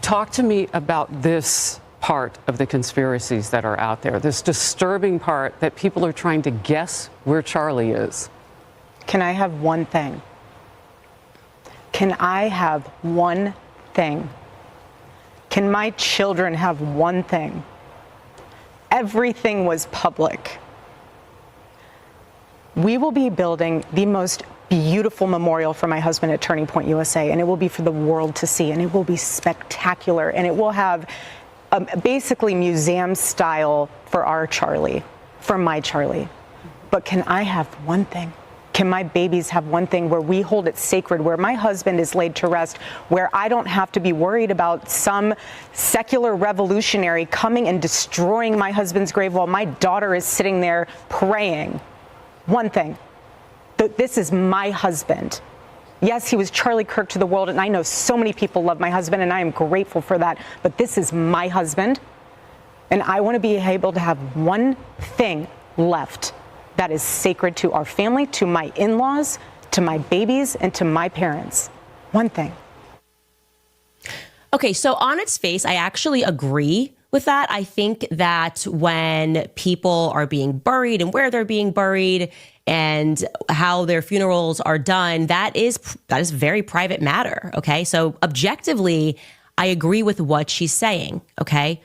Talk to me about this part of the conspiracies that are out there, this disturbing part that people are trying to guess where Charlie is. Can I have one thing? Can I have one thing? Can my children have one thing? Everything was public. We will be building the most beautiful memorial for my husband at Turning Point USA, and it will be for the world to see, and it will be spectacular, and it will have basically museum style for our Charlie, for my Charlie. But can I have one thing? Can my babies have one thing where we hold it sacred, where my husband is laid to rest, where I don't have to be worried about some secular revolutionary coming and destroying my husband's grave while my daughter is sitting there praying? One thing. This is my husband. Yes, he was Charlie Kirk to the world, and I know so many people love my husband, and I am grateful for that, but this is my husband, and I want to be able to have one thing left that is sacred to our family, to my in-laws, to my babies, and to my parents. One thing. Okay, so on its face, I actually agree with that. I think that when people are being buried and where they're being buried and how their funerals are done, that is very private matter. Okay, so objectively, I agree with what she's saying. Okay,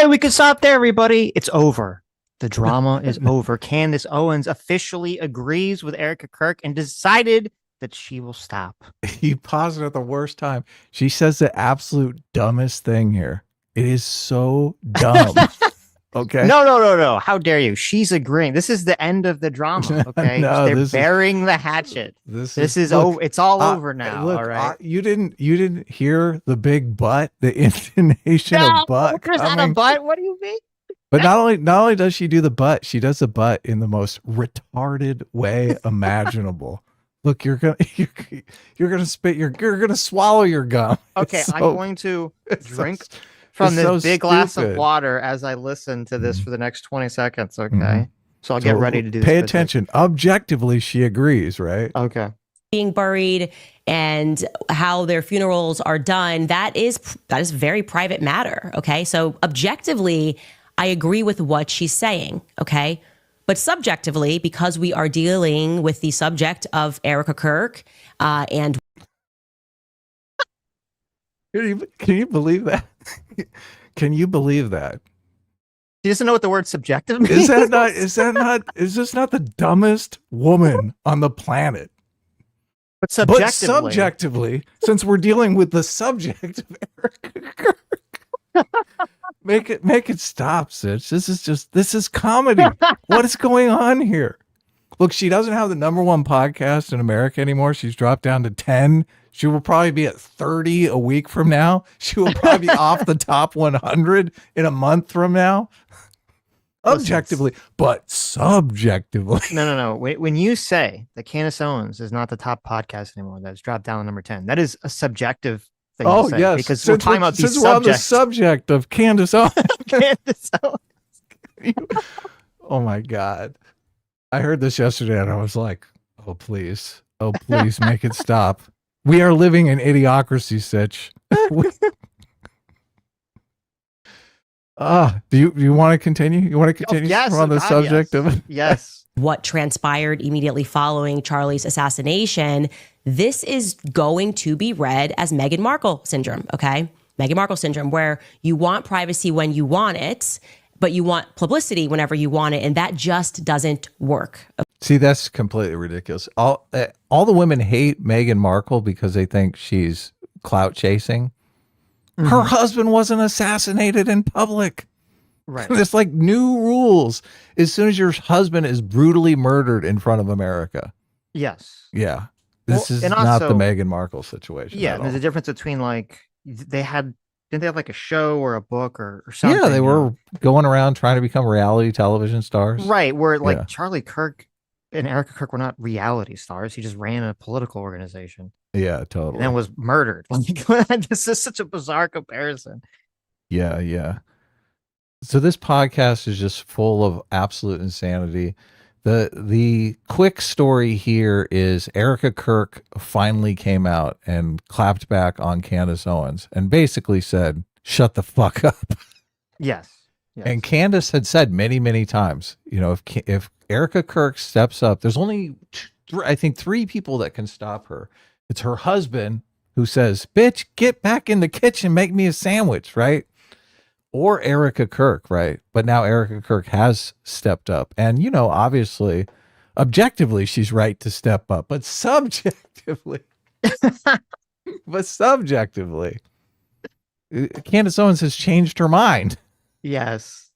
we can stop there, everybody. It's over. The drama is over. Candace Owens officially agrees with Erika Kirk and decided that she will stop. You paused it at the worst time. She says the absolute dumbest thing here. It is so dumb. Okay. No. How dare you? She's agreeing. This is the end of the drama. Okay. No, they're burying the hatchet. This is over. It's all over now. Look, all right. You didn't hear the big butt, the intonation of butt. There's not a butt. What do you mean? But not only does she do the butt, she does the butt in the most retarded way imaginable. Look, you're gonna spit you're gonna swallow your gum. Okay, I'm going to drink from this big glass of water as I listen to this for the next 20 seconds. Okay, so I'll get ready to do this. Pay attention. Objectively, she agrees, right? Okay. Being buried and how their funerals are done, that is very private matter. Okay, so objectively, I agree with what she's saying. Okay. But subjectively, because we are dealing with the subject of Erika Kirk and... Can you believe that? Can you believe that? She doesn't know what the word subjective means. Is this not the dumbest woman on the planet? But subjectively, since we're dealing with the subject of Erika Kirk, make it stop, Sitch. This is comedy. What is going on here? Look, she doesn't have the #1 podcast in America anymore. She's dropped down to 10. She will probably be at 30 a week from now. She will probably be off the top 100 in a month from now. Objectively, but subjectively. No. Wait, when you say that Candace Owens is not the top podcast anymore, that's dropped down to number 10, that is a subjective thing to say, yes, because we're talking about these since we're on the subject of Candace Owens. Candace Owens. Oh my God. I heard this yesterday and I was like, oh please make it stop. We are living in idiocracy, Sitch. Do you want to continue? You want to continue on the subject of it? Yes. What transpired immediately following Charlie's assassination, this is going to be read as Meghan Markle syndrome, okay? Meghan Markle syndrome, where you want privacy when you want it, but you want publicity whenever you want it, and that just doesn't work. See, that's completely ridiculous. All the women hate Meghan Markle because they think she's clout chasing. Mm-hmm. Her husband wasn't assassinated in public. Right. It's like new rules as soon as your husband is brutally murdered in front of America. Yes. Yeah. This is not the Meghan Markle situation. Yeah. There's a difference between didn't they have like a show or a book or something? Yeah, they were going around trying to become reality television stars. Right. Where Charlie Kirk and Erika Kirk were not reality stars. He just ran a political organization. Yeah, totally. And then was murdered. This is such a bizarre comparison. Yeah. So this podcast is just full of absolute insanity. The quick story here is Erika Kirk finally came out and clapped back on Candace Owens and basically said, "Shut the fuck up." Yes. Yes. And Candace had said many, many times, you know, if Erika Kirk steps up, there's only I think 3 people that can stop her. It's her husband who says, "Bitch, get back in the kitchen, make me a sandwich," right? Or Erika Kirk, right? But now Erika Kirk has stepped up. And, you know, obviously, objectively, she's right to step up. But subjectively, Candace Owens has changed her mind. Yes.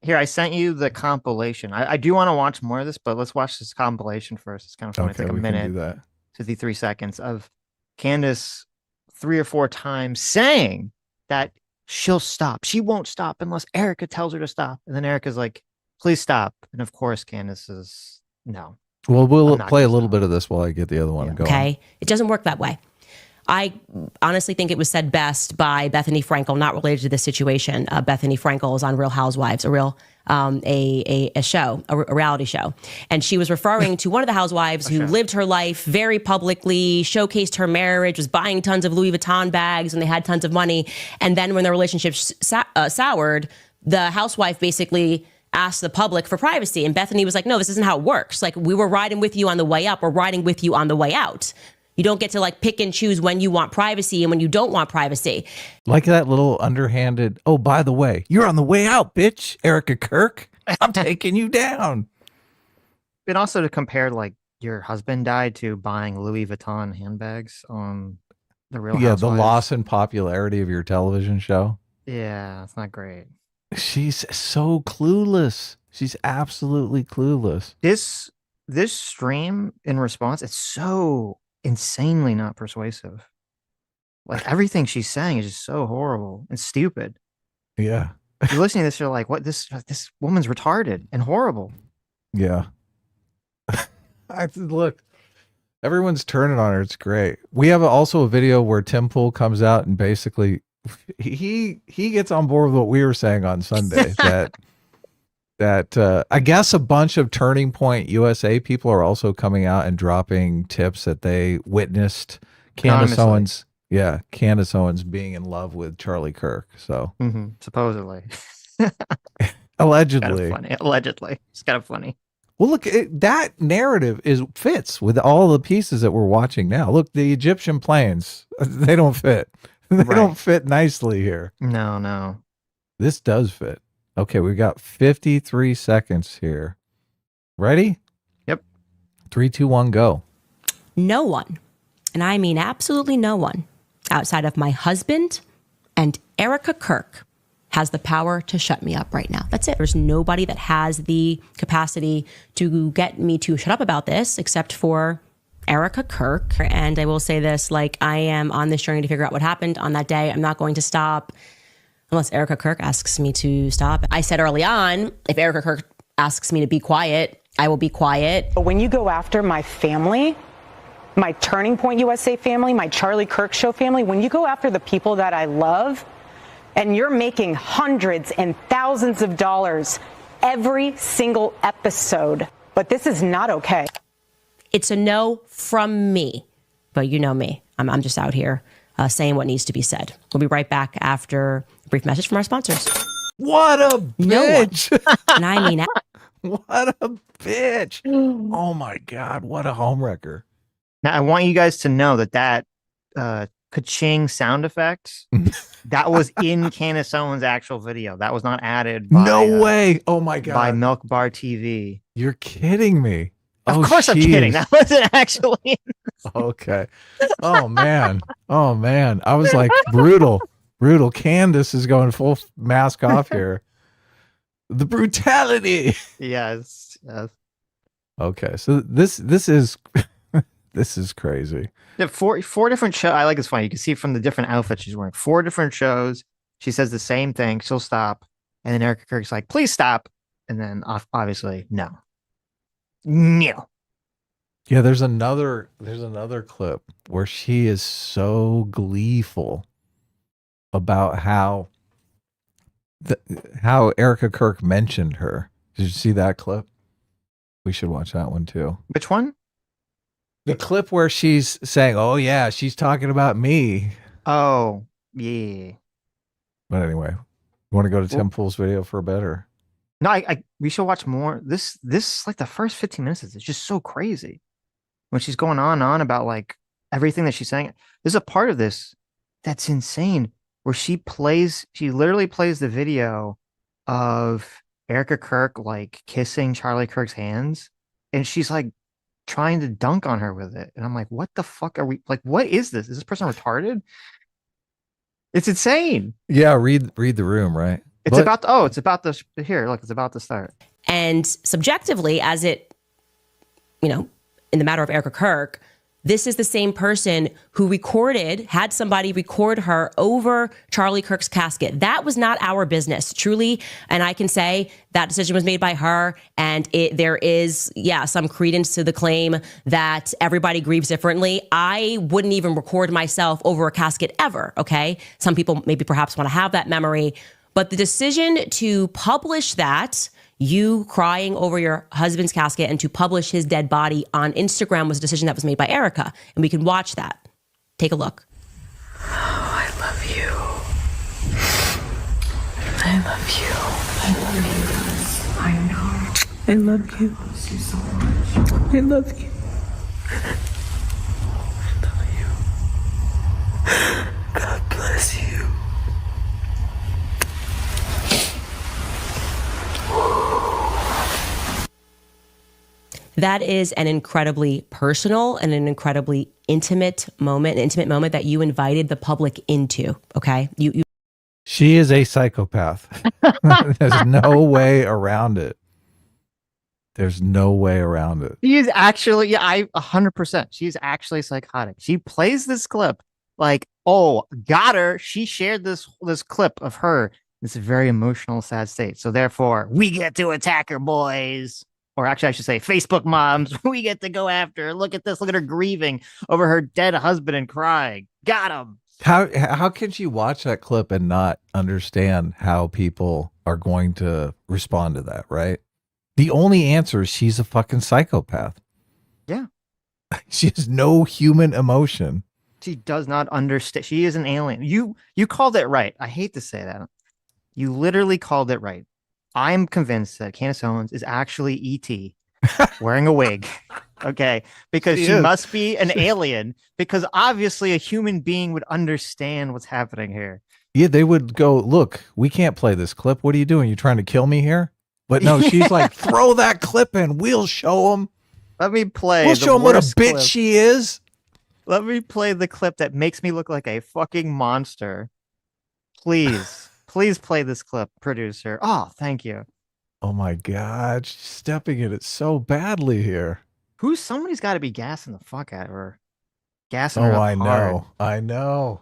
Here, I sent you the compilation. I do want to watch more of this, but let's watch this compilation first. It's kind of funny. It's like a we can do minute, that. 53 seconds of Candace 3 or 4 times saying that she'll stop. She won't stop unless Erika tells her to stop. And then Erika's like, "Please stop." And of course, Candace is, "No." Well, we'll I'm not play a gonna little stop. bit of this while I get the other one going. Okay. It doesn't work that way. I honestly think it was said best by Bethany Frankel, not related to this situation. Bethany Frankel is on Real Housewives, a show, a reality show. And she was referring to one of the housewives who lived her life very publicly, showcased her marriage, was buying tons of Louis Vuitton bags, and they had tons of money. And then when their relationship soured, the housewife basically asked the public for privacy. And Bethany was like, "No, this isn't how it works. Like, we were riding with you on the way up. We're riding with you on the way out. You don't get to like pick and choose when you want privacy and when you don't want privacy." Like that little underhanded, "Oh, by the way, you're on the way out, bitch, Erika Kirk. I'm taking you down." And also to compare, like, your husband died to buying Louis Vuitton handbags on the Real Yeah, Housewives. the loss in popularity of your television show. Yeah, it's not great. She's so clueless. She's absolutely clueless. This stream in response, it's so insanely not persuasive. Like, everything she's saying is just so horrible and stupid. Yeah. You're listening to this, you're like, "What? This woman's retarded and horrible." Yeah. Look, everyone's turning on her. It's great. We have also a video where Tim Pool comes out and basically he gets on board with what we were saying on Sunday that I guess a bunch of Turning Point USA people are also coming out and dropping tips that they witnessed Candace Anonymously. Owens. Yeah, Candace Owens being in love with Charlie Kirk. So Supposedly. allegedly. Kind of funny. Allegedly. It's kind of funny. Well, look, that narrative fits with all the pieces that we're watching now. Look, the Egyptian planes, they don't fit. They don't fit nicely here. No. This does fit. Okay, we've got 53 seconds here. Ready? Yep. 3, 2, 1, go. No one, and I mean absolutely no one, outside of my husband and Erika Kirk has the power to shut me up right now. That's it. There's nobody that has the capacity to get me to shut up about this except for Erika Kirk. And I will say this, like, I am on this journey to figure out what happened on that day. I'm not going to stop unless Erika Kirk asks me to stop. I said early on, if Erika Kirk asks me to be quiet, I will be quiet. But when you go after my family, my Turning Point USA family, my Charlie Kirk Show family, when you go after the people that I love, and you're making hundreds and thousands of dollars every single episode, but this is not okay. It's a no from me, but you know me. I'm just out here saying what needs to be said. We'll be right back after a brief message from our sponsors. What a bitch. And I mean, what a bitch. Oh my God. What a homewrecker. Now, I want you guys to know that ka-ching sound effect, that was in Candace Owens' actual video. That was not added by, No way. Oh my God. by Milk Bar TV. You're kidding me. Of course I'm kidding. Jeez. That wasn't actually. Okay. Oh man. Oh man. I was like, brutal. Candace is going full mask off here. The brutality. Yes. Okay. So this is this is crazy. Yeah, four different shows. I like it's funny. You can see from the different outfits she's wearing. 4 different shows. She says the same thing. She'll stop. And then Erika Kirk's like, "Please stop." And then obviously, no. Yeah, there's another clip where she is so gleeful about how Erika Kirk mentioned her. Did you see that clip? We should watch that one too. Which one? The clip where she's saying, "Oh yeah, she's talking about me." Oh, yeah. But anyway, you want to go to Well- Tim Pool's video for a better? No, we should watch more. This like the first 15 minutes is just so crazy. When she's going on and on about like everything that she's saying. There's a part of this that's insane where she literally plays the video of Erika Kirk like kissing Charlie Kirk's hands, and she's like trying to dunk on her with it. And I'm like, what the fuck are we like? What is this? Is this person retarded? It's insane. Yeah, read the room, right? It's about this here. Look, it's about to start. And subjectively, as it, in the matter of Erika Kirk, this is the same person who had somebody record her over Charlie Kirk's casket. That was not our business, truly. And I can say that decision was made by her. And there is, some credence to the claim that everybody grieves differently. I wouldn't even record myself over a casket ever, okay? Some people maybe perhaps want to have that memory. But the decision to publish that, you crying over your husband's casket, and to publish his dead body on Instagram was a decision that was made by Erika. And we can watch that. Take a look. Oh, I love you. I love you. I love you. I know. I love you. I love you so much. I love you. I love you. God bless you. That is an incredibly personal and an incredibly intimate moment that you invited the public into. Okay. She is a psychopath. There's no way around it. There's no way around it. She is actually, 100%. She's actually psychotic. She plays this clip like, oh, got her. She shared this clip of her. This very emotional, sad state. So therefore, we get to attack her, boys. Or actually, I should say, Facebook moms. We get to go after her. Look at this. Look at her grieving over her dead husband and crying. Got him. How can she watch that clip and not understand how people are going to respond to that, right? The only answer is she's a fucking psychopath. Yeah. She has no human emotion. She does not understand. She is an alien. You called it right. I hate to say that. You literally called it right. I'm convinced that Candace Owens is actually E.T. wearing a wig. Okay. Because she must be an alien, because obviously a human being would understand what's happening here. Yeah, they would go, look, we can't play this clip. What are you doing? You trying to kill me here? But no, she's like, throw that clip in. We'll show them. Let me play. We'll show them what a bitch she is. Let me play the clip that makes me look like a fucking monster. Please. Please play this clip, producer. Oh, thank you. Oh my God. She's stepping in it so badly here. Somebody's got to be gassing the fuck out of her. Gassing her up I hard. know. I know.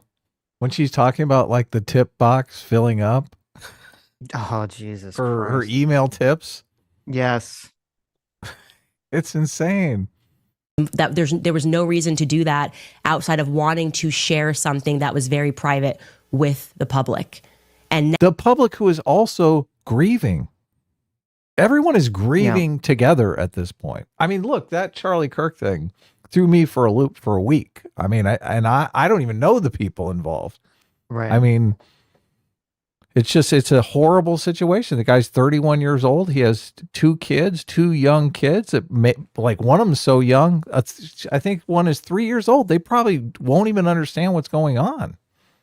When she's talking about like the tip box filling up. Oh, Jesus For her Christ. email tips. Yes. It's insane. That there was no reason to do that outside of wanting to share something that was very private with the public. And the public who is also grieving. Everyone is grieving together at this point. I mean, look, that Charlie Kirk thing threw me for a loop for a week. I mean, I don't even know the people involved. Right. I mean, it's a horrible situation. The guy's 31 years old. He has two young kids. Like one of them so young. I think one is 3 years old. They probably won't even understand what's going on.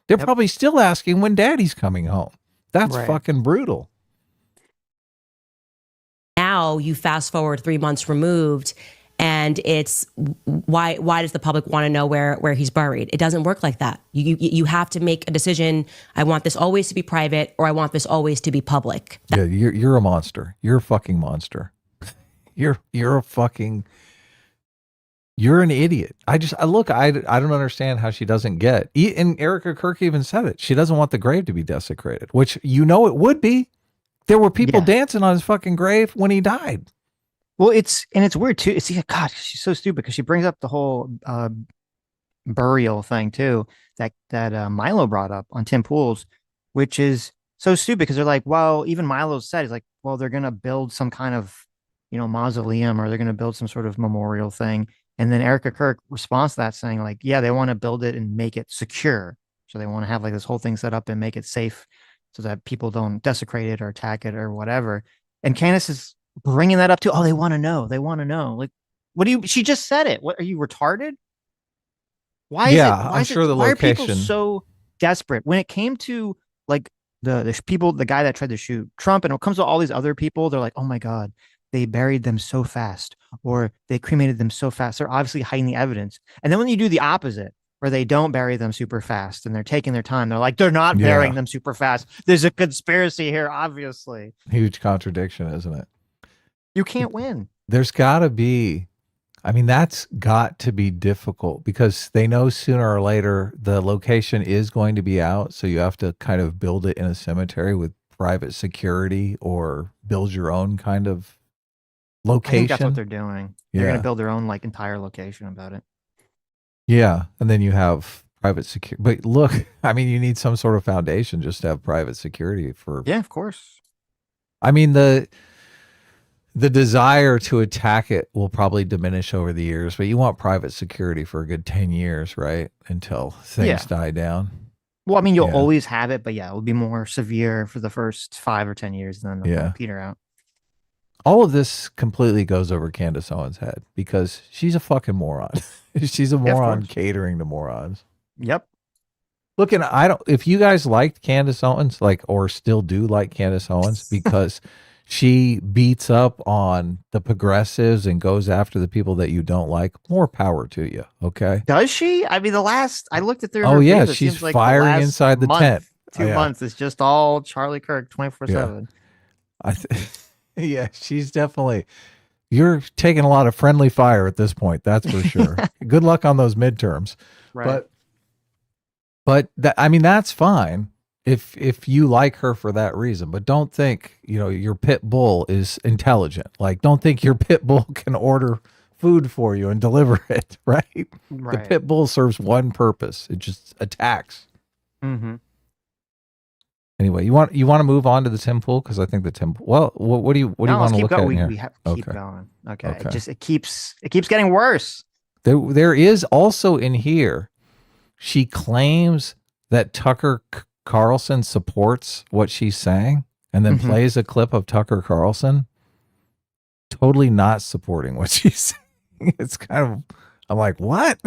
They're probably still asking when daddy's coming home. That's fucking brutal. now you fast forward 3 months removed, and it's why does the public want to know where he's buried? It doesn't work like that. You have to make a decision. I want this always to be private, or I want this always to be public. Yeah, you're a monster. You're a fucking monster. You're an idiot. I don't understand how she doesn't get. And Erika Kirk even said it. She doesn't want the grave to be desecrated, which it would be. There were people dancing on his fucking grave when he died. Well, it's weird too. God, she's so stupid because she brings up the whole burial thing too that Milo brought up on Tim Pool's, which is so stupid because they're like, well, even Milo said, he's like, well, they're gonna build some kind of mausoleum, or they're going to build some sort of memorial thing. And then Erika Kirk responds to that saying like, yeah, they want to build it and make it secure. So they want to have like this whole thing set up and make it safe so that people don't desecrate it or attack it or whatever. And Candace is bringing that up too. Oh, they want to know. They want to know. Like, she just said it. What, are you retarded? Why is I'm sure the why location. are people so desperate when it came to like the guy that tried to shoot Trump, and it comes to all these other people? They're like, oh my God, they buried them so fast, or they cremated them so fast. They're obviously hiding the evidence. And then when you do the opposite, where they don't bury them super fast and they're taking their time, they're like, they're not burying them super fast. There's a conspiracy here, obviously. Huge contradiction, isn't it? You can't win. There's got to be, that's got to be difficult because they know sooner or later the location is going to be out. So you have to kind of build it in a cemetery with private security or build your own kind of location. I think that's what they're doing. They're going to build their own like entire location about it. Yeah. And then you have private security. But look, you need some sort of foundation just to have private security for. Yeah, of course. The desire to attack it will probably diminish over the years, but you want private security for a good 10 years, right? Until things die down. Well, you'll always have it, but it will be more severe for the first 5 or 10 years, and then they'll peter out. All of this completely goes over Candace Owens' head because she's a fucking moron. She's a moron catering to morons. Yep. Look, and if you guys liked Candace Owens, or still do like Candace Owens because she beats up on the progressives and goes after the people that you don't like, more power to you. Okay. Does she? I looked at Oh yeah. She's firing inside the tent. 2 months. It's just all Charlie Kirk 24/7. Yeah, she's definitely. You're taking a lot of friendly fire at this point. That's for sure. Good luck on those midterms. Right. But that's fine if you like her for that reason. But don't think your pit bull is intelligent. Don't think your pit bull can order food for you and deliver it. Right. The pit bull serves one purpose. It just attacks. Mm-hmm. Anyway, you want to move on to the Tim Pool because I think the Tim Pool. Well, what do you want to look at here? We have to keep going. Okay. It keeps getting worse. There is also in here. She claims that Tucker Carlson supports what she's saying, and then plays a clip of Tucker Carlson totally not supporting what she's saying. It's kind of. I'm like, what?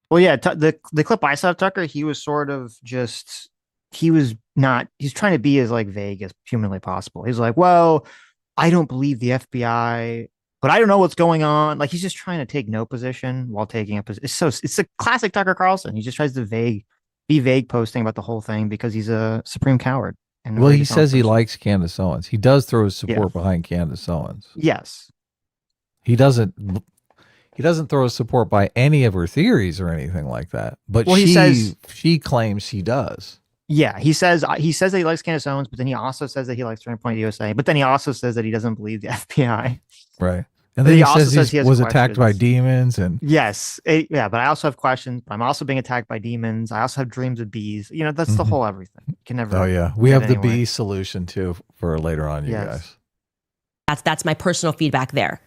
Well, yeah. The clip I saw of Tucker, he was sort of just. He's trying to be as vague as humanly possible. He's like, well, I don't believe the FBI, but I don't know what's going on. He's just trying to take no position while taking a position. It's a classic Tucker Carlson. He just tries to be vague posting about the whole thing because he's a supreme coward. And he says he likes Candace Owens. He does throw his support behind Candace Owens. Yes. He doesn't throw his support by any of her theories or anything like that. But she claims he does. Yeah, he says that he likes Candace Owens, but then he also says that he likes Turning Point USA. But then he also says that he doesn't believe the FBI. Right. And then he says he was attacked by demons. And yes, but I also have questions. I'm also being attacked by demons. I also have dreams of bees. That's the whole everything. You can never. Oh yeah, we have the bee solution too for later on, you guys. That's my personal feedback there.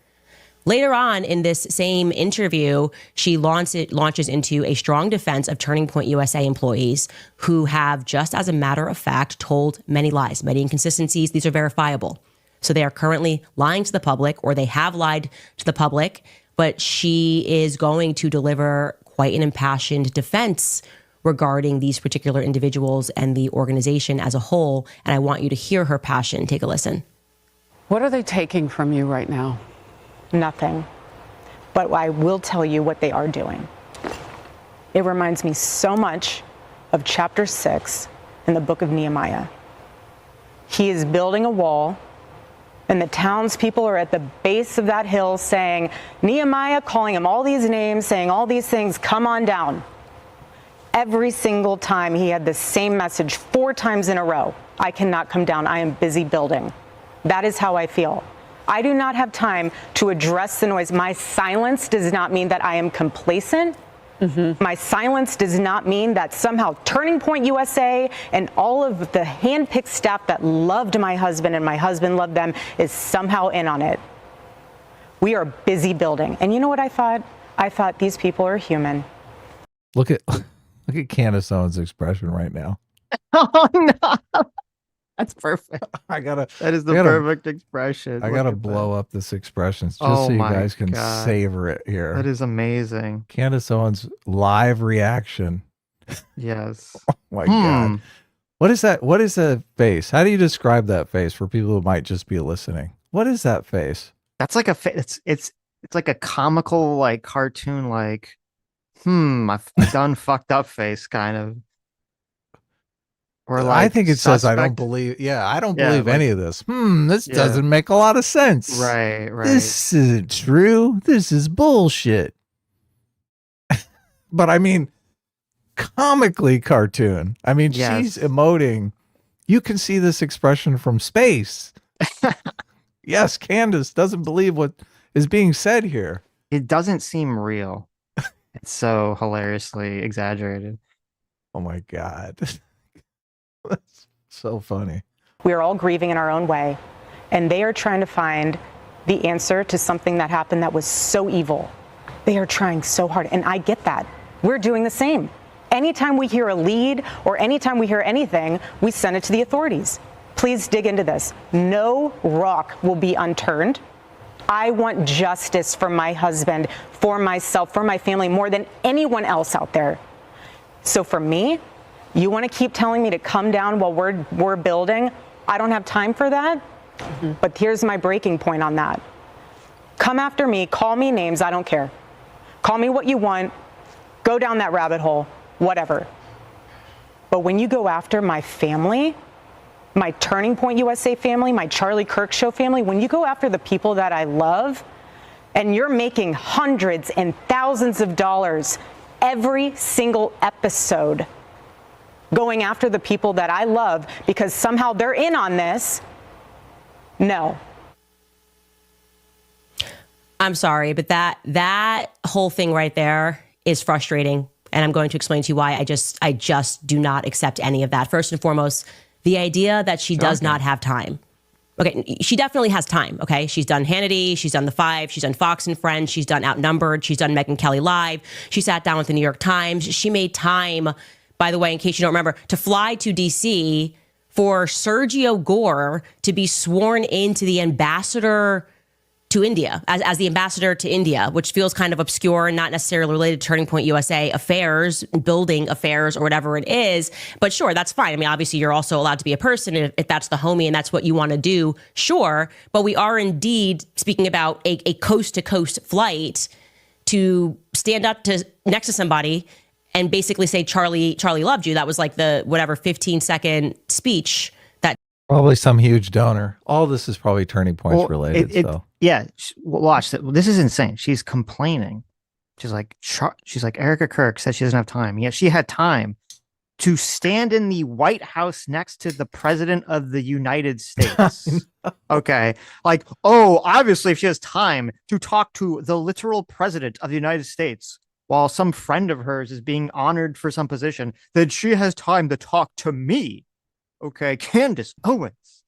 Later on in this same interview, she launches into a strong defense of Turning Point USA employees who have, just as a matter of fact, told many lies, many inconsistencies. These are verifiable. So they are currently lying to the public, or they have lied to the public, but she is going to deliver quite an impassioned defense regarding these particular individuals and the organization as a whole. And I want you to hear her passion. Take a listen. What are they taking from you right now? Nothing. But I will tell you what they are doing. It reminds me so much of chapter 6 in the book of Nehemiah. He is building a wall, and the townspeople are at the base of that hill saying, Nehemiah, calling him all these names, saying all these things, come on down. Every single time he had the same message 4 times in a row. I cannot come down. I am busy building. That is how I feel. I do not have time to address the noise. My silence does not mean that I am complacent. My silence does not mean that somehow Turning Point USA and all of the handpicked staff that loved my husband and my husband loved them is somehow in on it. We are busy building. And you know what I thought? I thought these people are human. Look at Candace Owens' expression right now. Oh no, that's perfect. That is the perfect expression. I gotta blow up this expression just Oh so you my guys can God. savor it here. That is amazing. Candace Owens' live reaction. Yes. Oh my God. What is that? What is that face? How do you describe that face for people who might just be listening? What is that face? That's like a it's like a comical, like cartoon, like I've done fucked up face kind of. Or like I think it says I don't suspect. believe. Yeah, I don't Yeah, believe like- any of this. This Yeah. doesn't make a lot of sense. Right. This isn't true. This is bullshit. But I mean, comically cartoon. I mean, Yes. she's emoting. You can see this expression from space. Yes, Candace doesn't believe what is being said here. It doesn't seem real. It's so hilariously exaggerated. Oh my God. That's so funny. We are all grieving in our own way, and they are trying to find the answer to something that happened that was so evil. They are trying so hard, and I get that. We're doing the same. Anytime we hear a lead or anytime we hear anything, we send it to the authorities. Please dig into this. No rock will be unturned. I want justice for my husband, for myself, for my family, more than anyone else out there. So for me, you want to keep telling me to come down while we're building? I don't have time for that. But here's my breaking point on that. Come after me, call me names, I don't care. Call me what you want, go down that rabbit hole, whatever. But when you go after my family, my Turning Point USA family, my Charlie Kirk Show family, when you go after the people that I love, and you're making hundreds and thousands of dollars every single episode going after the people that I love because somehow they're in on this, no. I'm sorry, but that whole thing right there is frustrating. And I'm going to explain to you why I just do not accept any of that. First and foremost, the idea that she does not have time. Okay, she definitely has time, okay? She's done Hannity, she's done The Five, she's done Fox and Friends, she's done Outnumbered, she's done Megyn Kelly Live, she sat down with the New York Times. She made time, by the way, in case you don't remember, to fly to DC for Sergio Gore to be sworn into the ambassador to India, as the ambassador to India, which feels kind of obscure and not necessarily related to Turning Point USA affairs, building affairs, or whatever it is. But sure, that's fine. I mean, obviously, you're also allowed to be a person if that's the homie and that's what you want to do, sure. But we are indeed speaking about a coast-to-coast flight to stand up next to somebody and basically say, Charlie loved you. That was like the, 15-second speech. Probably some huge donor. All this is probably Turning Points related. So yeah, watch that. This is insane. She's complaining. She's like Erika Kirk said she doesn't have time. Yet she had time to stand in the White House next to the President of the United States. Okay, like, oh, obviously, if she has time to talk to the literal President of the United States while some friend of hers is being honored for some position, then she has time to talk to me. Okay, Candace Owens.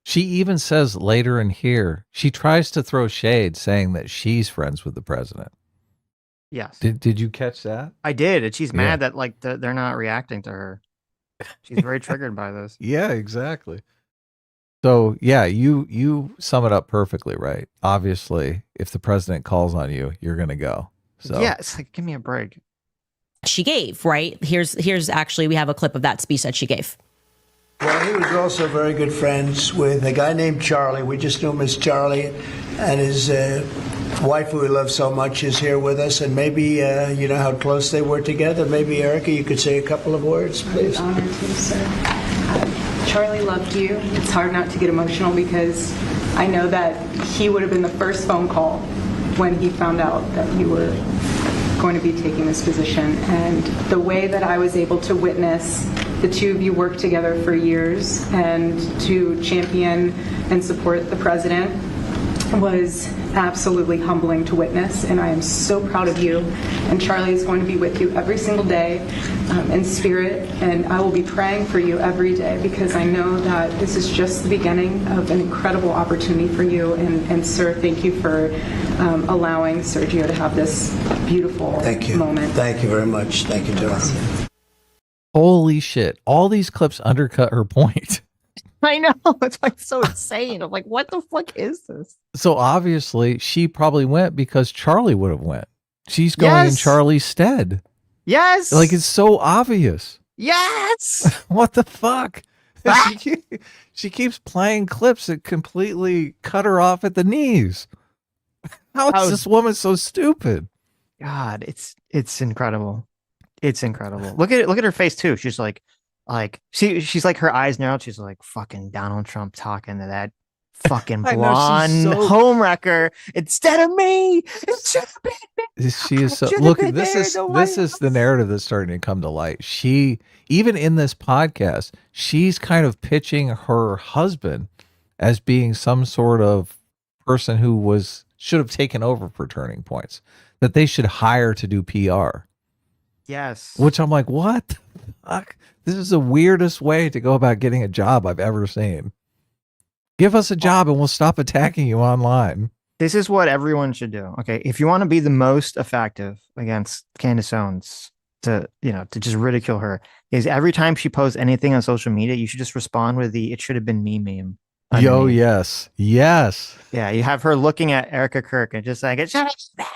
she even says later in here, she tries to throw shade saying that she's friends with the president. Yes. Did you catch that? I did. And she's mad that like they're not reacting to her. She's very triggered by this. Yeah, exactly. So yeah, you sum it up perfectly right. Obviously, if the president calls on you, you're going to go. So yeah, it's like, give me a break. She gave, right? Here's actually, we have a clip of that speech that she gave. Well, he was also very good friends with a guy named Charlie. We just knew him as Charlie. And his wife, who we love so much, is here with us. And maybe, you know how close they were together. Maybe, Erika, you could say a couple of words, please. I'm honored to, sir. Charlie loved you. It's hard not to get emotional because I know that he would have been the first phone call when he found out that you were going to be taking this position. And the way that I was able to witness the two of you work together for years and to champion and support the president was absolutely humbling to witness, and I am so proud of you. And Charlie is going to be with you every single day in spirit, and I will be praying for you every day, because I know that this is just the beginning of an incredible opportunity for you. And sir, thank you for allowing Sergio to have this beautiful moment. Thank you very much. Thank you, John. Holy shit. All these clips undercut her point. I know. It's like so insane. I'm like, what the fuck is this? So obviously she probably went because Charlie would have went. She's going in Charlie's stead. Yes. Like, it's so obvious. Yes. What the fuck? She keeps playing clips that completely cut her off at the knees. How is this woman so stupid? God, it's incredible. It's incredible. Look at her face too. She's like she's like, her eyes narrowed. She's like, fucking Donald Trump talking to that fucking blonde homewrecker instead of me. It should have been me. She is so, look, this is the narrative that's starting to come to light. She, even in this podcast, she's kind of pitching her husband as being some sort of person who should have taken over for Turning Points, that they should hire to do PR. Yes. Which I'm like, what the fuck? This is the weirdest way to go about getting a job I've ever seen. Give us a job and we'll stop attacking you online. This is what everyone should do. Okay. If you want to be the most effective against Candace Owens, to just ridicule her, is every time she posts anything on social media, you should just respond with the "it should have been me" meme. Yo, yes. Yes. Yeah. You have her looking at Erika Kirk and just like, it should have been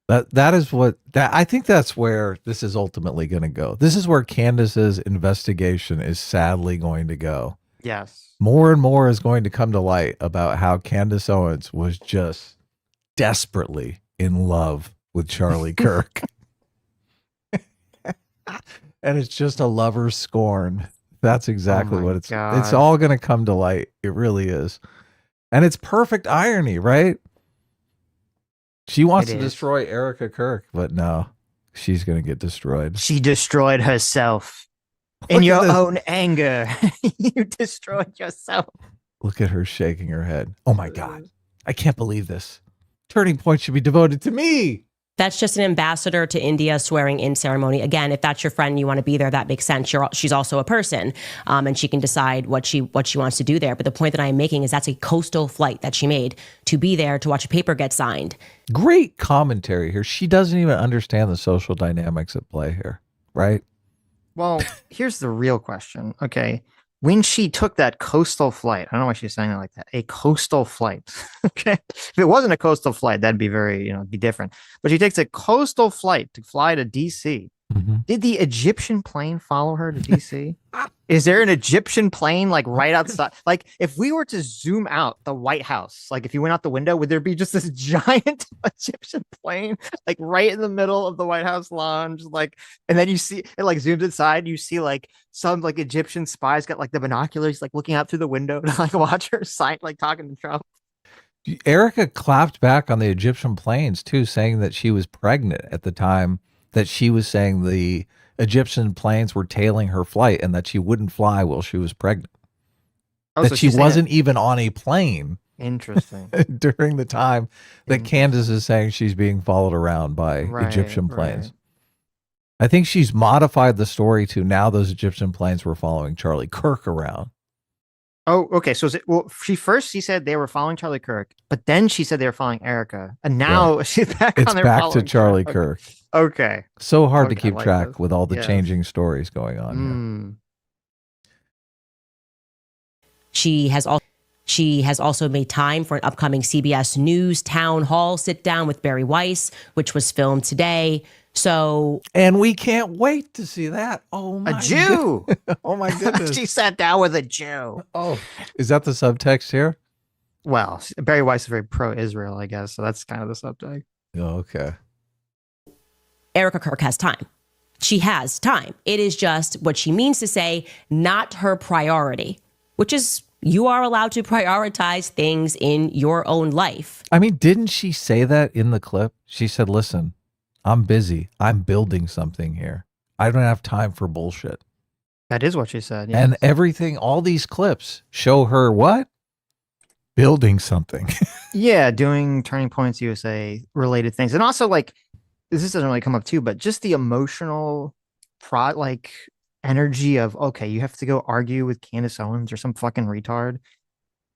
that is what I think that's where this is ultimately going to go. This is where Candace's investigation is sadly going to go. Yes. More and more is going to come to light about how Candace Owens was just desperately in love with Charlie Kirk. And it's just a lover's scorn. That's exactly what it's all going to come to light. It really is. And it's perfect irony, right? She wants to destroy Erika Kirk, but no, she's going to get destroyed. She destroyed herself. In your own anger, you destroyed yourself. Look at her shaking her head. Oh my God. I can't believe this. Turning Point should be devoted to me. That's just an ambassador to India swearing in ceremony. Again, if that's your friend and you want to be there, that makes sense. She's also a person, and she can decide what she wants to do there. But the point that I am making is that's a coastal flight that she made to be there to watch a paper get signed. Great commentary here. She doesn't even understand the social dynamics at play here, right? Well, here's the real question. Okay. When she took that coastal flight, I don't know why she's saying it like that. A coastal flight. Okay. If it wasn't a coastal flight, that'd be be different. But she takes a coastal flight to fly to DC. Mm-hmm. Did the Egyptian plane follow her to DC? Is there an Egyptian plane like right outside? Like, if we were to zoom out the White House, like if you went out the window, would there be just this giant Egyptian plane like right in the middle of the White House lounge? Like, and then you see it like zooms inside, you see like some like Egyptian spies got like the binoculars, like looking out through the window to like watch her sign, like talking to Trump. Erika clapped back on the Egyptian planes too, saying that she was pregnant at the time that she was saying the Egyptian planes were tailing her flight and that she wouldn't fly while she was pregnant. Oh, that so she wasn't even on a plane. Interesting. During the time that Candace is saying she's being followed around by Egyptian planes. Right. I think she's modified the story to now those Egyptian planes were following Charlie Kirk around. Oh, okay. So she said they were following Charlie Kirk, but then she said they were following Erika, and now she's back it's on their back to Charlie Kirk. Okay. So hard to keep track with all the changing stories going on here. She has also made time for an upcoming CBS News town hall sit down with Barry Weiss, which was filmed today. And we can't wait to see that. Oh my! A Jew. Oh my goodness! She sat down with a Jew. Oh, is that the subtext here? Well, Barry Weiss is very pro-Israel, I guess, so that's kind of the subtext. Oh, okay. Erika Kirk has time. She has time. It is just what she means to say, not her priority, which is you are allowed to prioritize things in your own life. I mean, didn't she say that in the clip? She said, listen, I'm busy. I'm building something here. I don't have time for bullshit. That is what she said. Yes. And everything, all these clips show her what? building something. Yeah, doing Turning Points USA related things. And also like this doesn't really come up too, but just the emotional like energy of, okay, you have to go argue with Candace Owens or some fucking retard,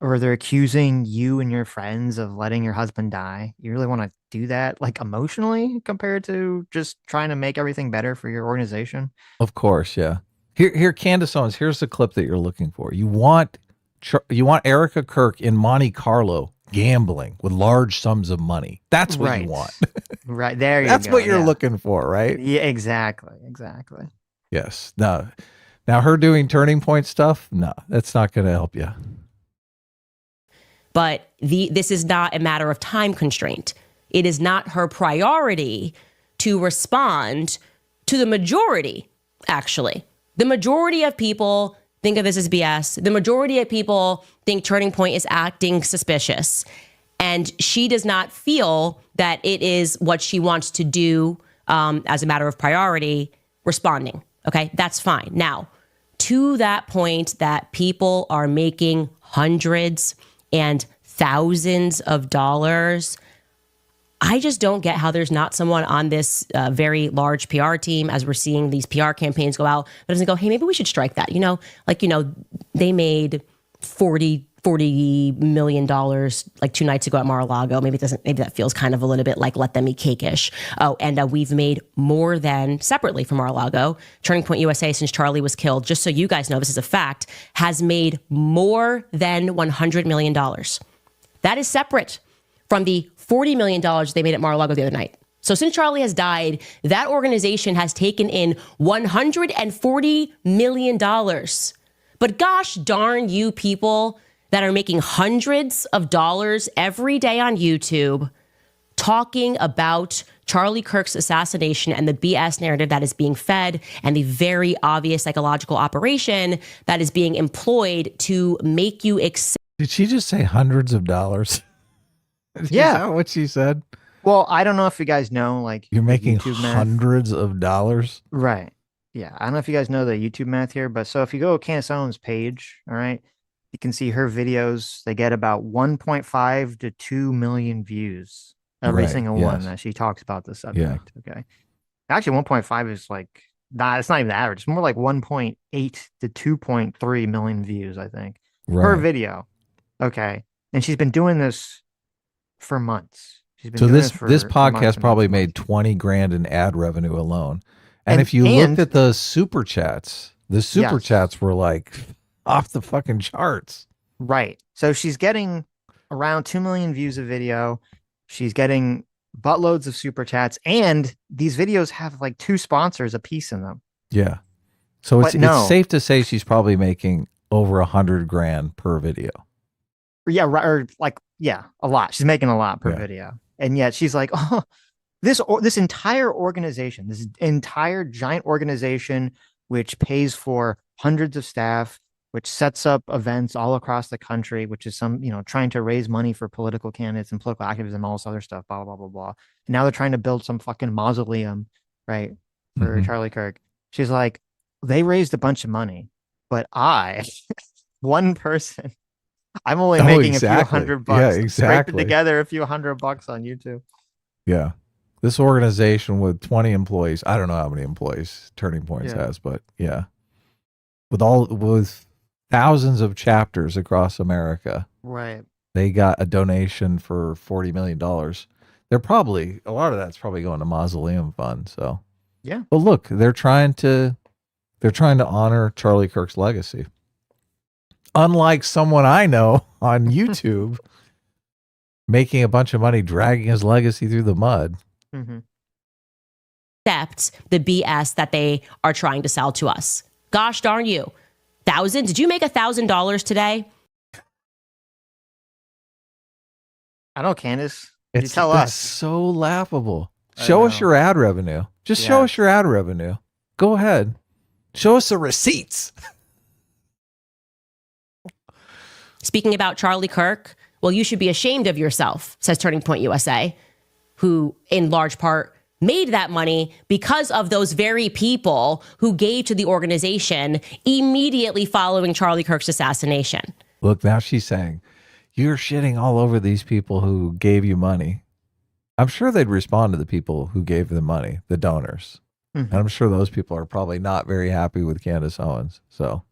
or they're accusing you and your friends of letting your husband die. You really want to do that like emotionally compared to just trying to make everything better for your organization? Of course, yeah. Here, Candace Owens, here's the clip that you're looking for. You want Erika Kirk in Monte Carlo gambling with large sums of money. That's what you want. Right. There you go. That's what you're looking for, right? Yeah, exactly. Exactly. Yes. Now her doing Turning Point stuff, no, that's not going to help you. But this is not a matter of time constraint. It is not her priority to respond to the majority, actually. The majority of people think of this as BS. The majority of people think Turning Point is acting suspicious. And she does not feel that it is what she wants to do as a matter of priority, responding. Okay, that's fine. Now, to that point that people are making hundreds and thousands of dollars, I just don't get how there's not someone on this very large PR team, as we're seeing these PR campaigns go out, that doesn't go, hey, maybe we should strike that. They made $40 million like 2 nights ago at Mar-a-Lago. Maybe that feels kind of a little bit like let them eat cake-ish. Oh, and we've made more than, separately from Mar-a-Lago, Turning Point USA, since Charlie was killed, just so you guys know, this is a fact, has made more than $100 million. That is separate from the $40 million they made at Mar-a-Lago the other night. So since Charlie has died, that organization has taken in $140 million. But gosh darn you people that are making hundreds of dollars every day on YouTube talking about Charlie Kirk's assassination and the BS narrative that is being fed and the very obvious psychological operation that is being employed to make you accept. Did she just say hundreds of dollars? Yeah. Is that what she said? Well, I don't know if you guys know, like, You're making YouTube math. hundreds of dollars? Right. Yeah. I don't know if you guys know the YouTube math here, but so if you go to Candace Owens' page, all right, you can see her videos. They get about 1.5 to 2 million views. Every Right, single yes. one that she talks about the subject. Okay. Actually, 1.5 is like, it's not even the average. It's more like 1.8 to 2.3 million views, I think, per Right. video. Okay. And she's been doing this for months. She's been So doing this for this months podcast and probably months and made months. 20 grand in ad revenue alone. And And- if you and- looked at the super chats, the super Yes. chats were like off the fucking charts. Right. So she's getting around 2 million views a video. She's getting buttloads of super chats, and these videos have like 2 sponsors a piece in them. Yeah. So But no. it's safe to say she's probably making over 100 grand per video. Yeah, right, or like, yeah, a lot. She's making a lot per Yeah. video. And yet she's like, oh, this entire organization, this entire giant organization, which pays for hundreds of staff, which sets up events all across the country, which is trying to raise money for political candidates and political activism and all this other stuff, blah, blah, blah, blah. And now they're trying to build some fucking mausoleum, right, for Mhm. Charlie Kirk. She's like, they raised a bunch of money, but I, one person, I'm only Oh, making a few exactly. hundred bucks. Yeah, I'm exactly. scraping together a few $100 on YouTube. Yeah. This organization with 20 employees, I don't know how many employees Turning Points Yeah. has, but yeah. With thousands of chapters across America, Right. they got a donation for $40 million. They're probably, a lot of that's probably going to mausoleum fund. So Yeah. but look, they're trying to honor Charlie Kirk's legacy. Unlike someone I know on YouTube making a bunch of money dragging his legacy through the mud. Mm-hmm. The BS that they are trying to sell to us. Gosh darn you. Did you make $1,000 today? I know, Candace. You tell That's us. so laughable. I Show us know. your ad revenue. Just show Yeah. us your ad revenue. Go ahead. Show us the receipts. Speaking about Charlie Kirk, well, you should be ashamed of yourself, says Turning Point USA, who in large part made that money because of those very people who gave to the organization immediately following Charlie Kirk's assassination. Look, now she's saying, you're shitting all over these people who gave you money. I'm sure they'd respond to the people who gave them money, the donors. Mhm. And I'm sure those people are probably not very happy with Candace Owens. So,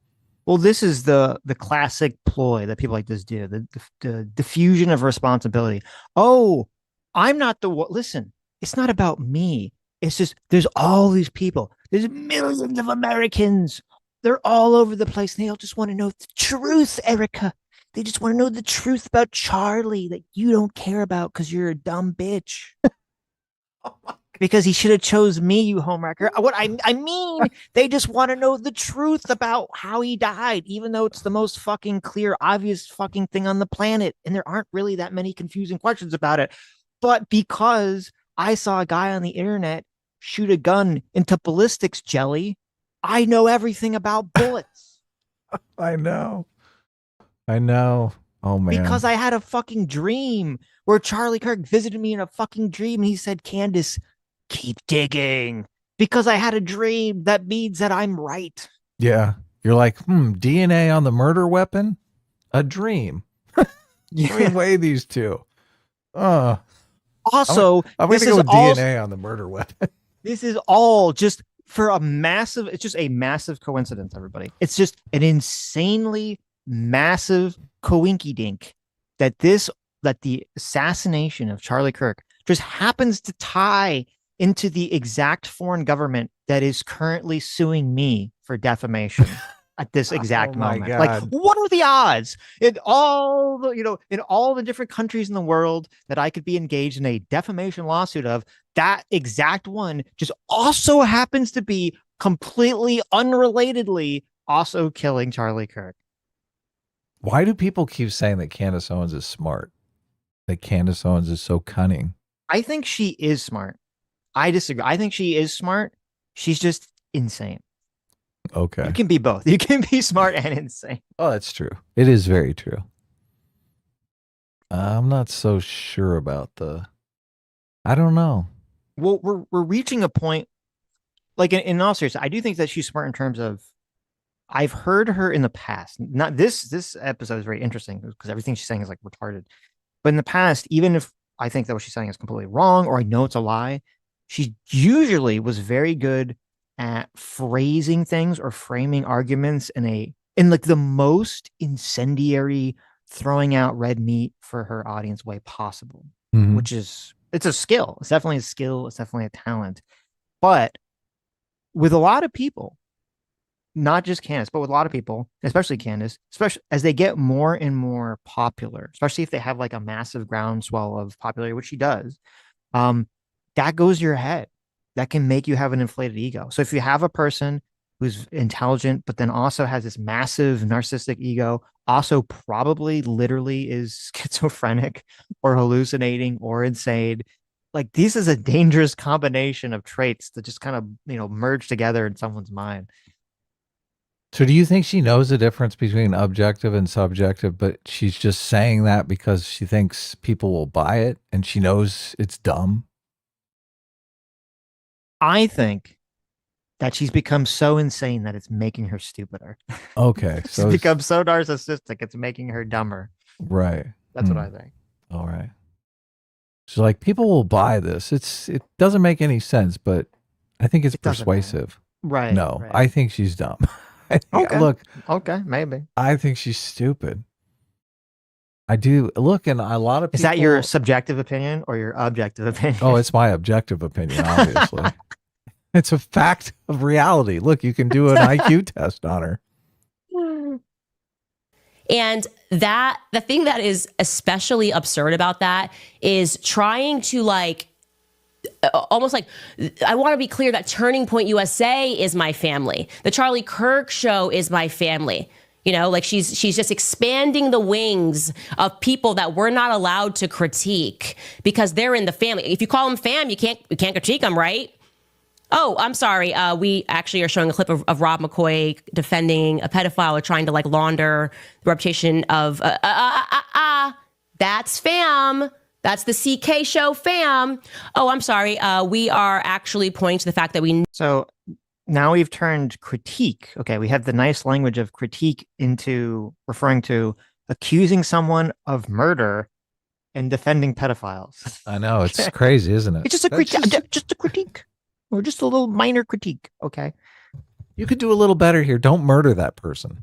Well, this is the classic ploy that people like this do, the diffusion of responsibility. Oh, I'm not the one. Listen, it's not about me. It's just there's all these people. There's millions of Americans. They're all over the place. And they all just want to know the truth, Erika. They just want to know the truth about Charlie that you don't care about because you're a dumb bitch. Because he should have chose me, you homewrecker. What I mean, they just want to know the truth about how he died, even though it's the most fucking clear, obvious fucking thing on the planet. And there aren't really that many confusing questions about it. But because I saw a guy on the internet shoot a gun into ballistics jelly, I know everything about bullets. I know. Oh, man. Because I had a fucking dream where Charlie Kirk visited me in a fucking dream and he said, Candace, keep digging. Because I had a dream, that means that I'm right. Yeah. You're like, DNA on the murder weapon? A dream. Let me weigh these two. Also, I'm going to go with DNA on the murder weapon. This is all just for it's just a massive coincidence, everybody. It's just an insanely massive coinky dink that the assassination of Charlie Kirk just happens to tie into the exact foreign government that is currently suing me for defamation at this exact moment. God. Like, what are the odds in all the different countries in the world that I could be engaged in a defamation lawsuit of? That exact one just also happens to be completely unrelatedly also killing Charlie Kirk. Why do people keep saying that Candace Owens is smart? That Candace Owens is so cunning? I think she is smart. I disagree. I think she is smart. She's just insane. Okay. You can be both. You can be smart and insane. Oh, that's true. It is very true. I'm not so sure about I don't know. Well, we're reaching a point, like in all seriousness, I do think that she's smart in terms of, I've heard her in the past. Not this episode is very interesting because everything she's saying is like retarded. But in the past, even if I think that what she's saying is completely wrong or I know it's a lie, she usually was very good at phrasing things or framing arguments in like the most incendiary, throwing out red meat for her audience way possible, which is, it's a skill. It's definitely a skill. It's definitely a talent. But with a lot of people, not just Candace, but with a lot of people, especially Candace, especially as they get more and more popular, especially if they have like a massive groundswell of popularity, which she does, that goes to your head. That can make you have an inflated ego. So if you have a person who's intelligent, but then also has this massive narcissistic ego, also probably literally is schizophrenic or hallucinating or insane, like this is a dangerous combination of traits that just kind of, merge together in someone's mind. So do you think she knows the difference between objective and subjective, but she's just saying that because she thinks people will buy it and she knows it's dumb? I think that she's become so insane that it's making her stupider. Okay. She's become so narcissistic, it's making her dumber. Right. That's what I think. All right. She's like, people will buy this. It doesn't make any sense, but I think it's persuasive. Right. No, right. I think she's dumb. Okay. Look. Okay, maybe. I think she's stupid. I do. Look, and a lot of people... Is that your subjective opinion or your objective opinion? Oh, it's my objective opinion, obviously. It's a fact of reality. Look, you can do an IQ test on her. And the thing that is especially absurd about that is trying to almost like, I want to be clear that Turning Point USA is my family. The Charlie Kirk show is my family. She's just expanding the wings of people that we're not allowed to critique because they're in the family. If you call them fam, you can't critique them, right? Oh, I'm sorry. We actually are showing a clip of Rob McCoy defending a pedophile or trying to launder the reputation of that's fam. That's the CK show fam. Oh, I'm sorry. We are actually pointing to the fact that So now we've turned critique. Okay, we have the nice language of critique into referring to accusing someone of murder and defending pedophiles. I know, it's crazy, isn't it? It's just a just a critique, or just a little minor critique. Okay. You could do a little better here. Don't murder that person.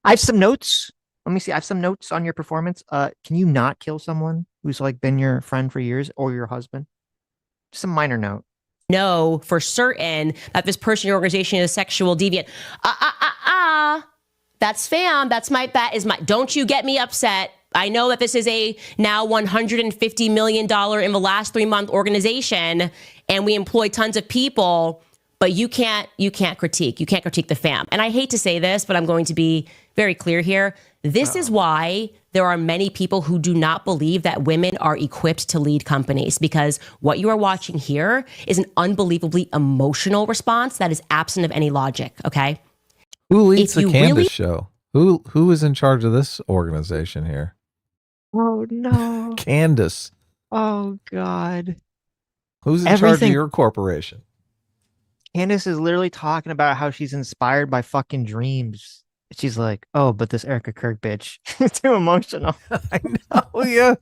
I have some notes. Let me see. I have some notes on your performance. Can you not kill someone who's like been your friend for years or your husband? Just a minor note. Know for certain that this person in your organization is a sexual deviant. That's fam. That is my, don't you get me upset. I know that this is a now $150 million in the last 3-month organization, and we employ tons of people, but you can't critique. You can't critique the fam. And I hate to say this, but I'm going to be very clear here. This is why there are many people who do not believe that women are equipped to lead companies, because what you are watching here is an unbelievably emotional response that is absent of any logic. Okay. Who leads the Candace show? Who is in charge of this organization here? Oh no. Candace. Oh God. Who's in charge of your corporation? Candace is literally talking about how she's inspired by fucking dreams. She's like, oh, but this Erika Kirk bitch is too emotional. I know, yeah.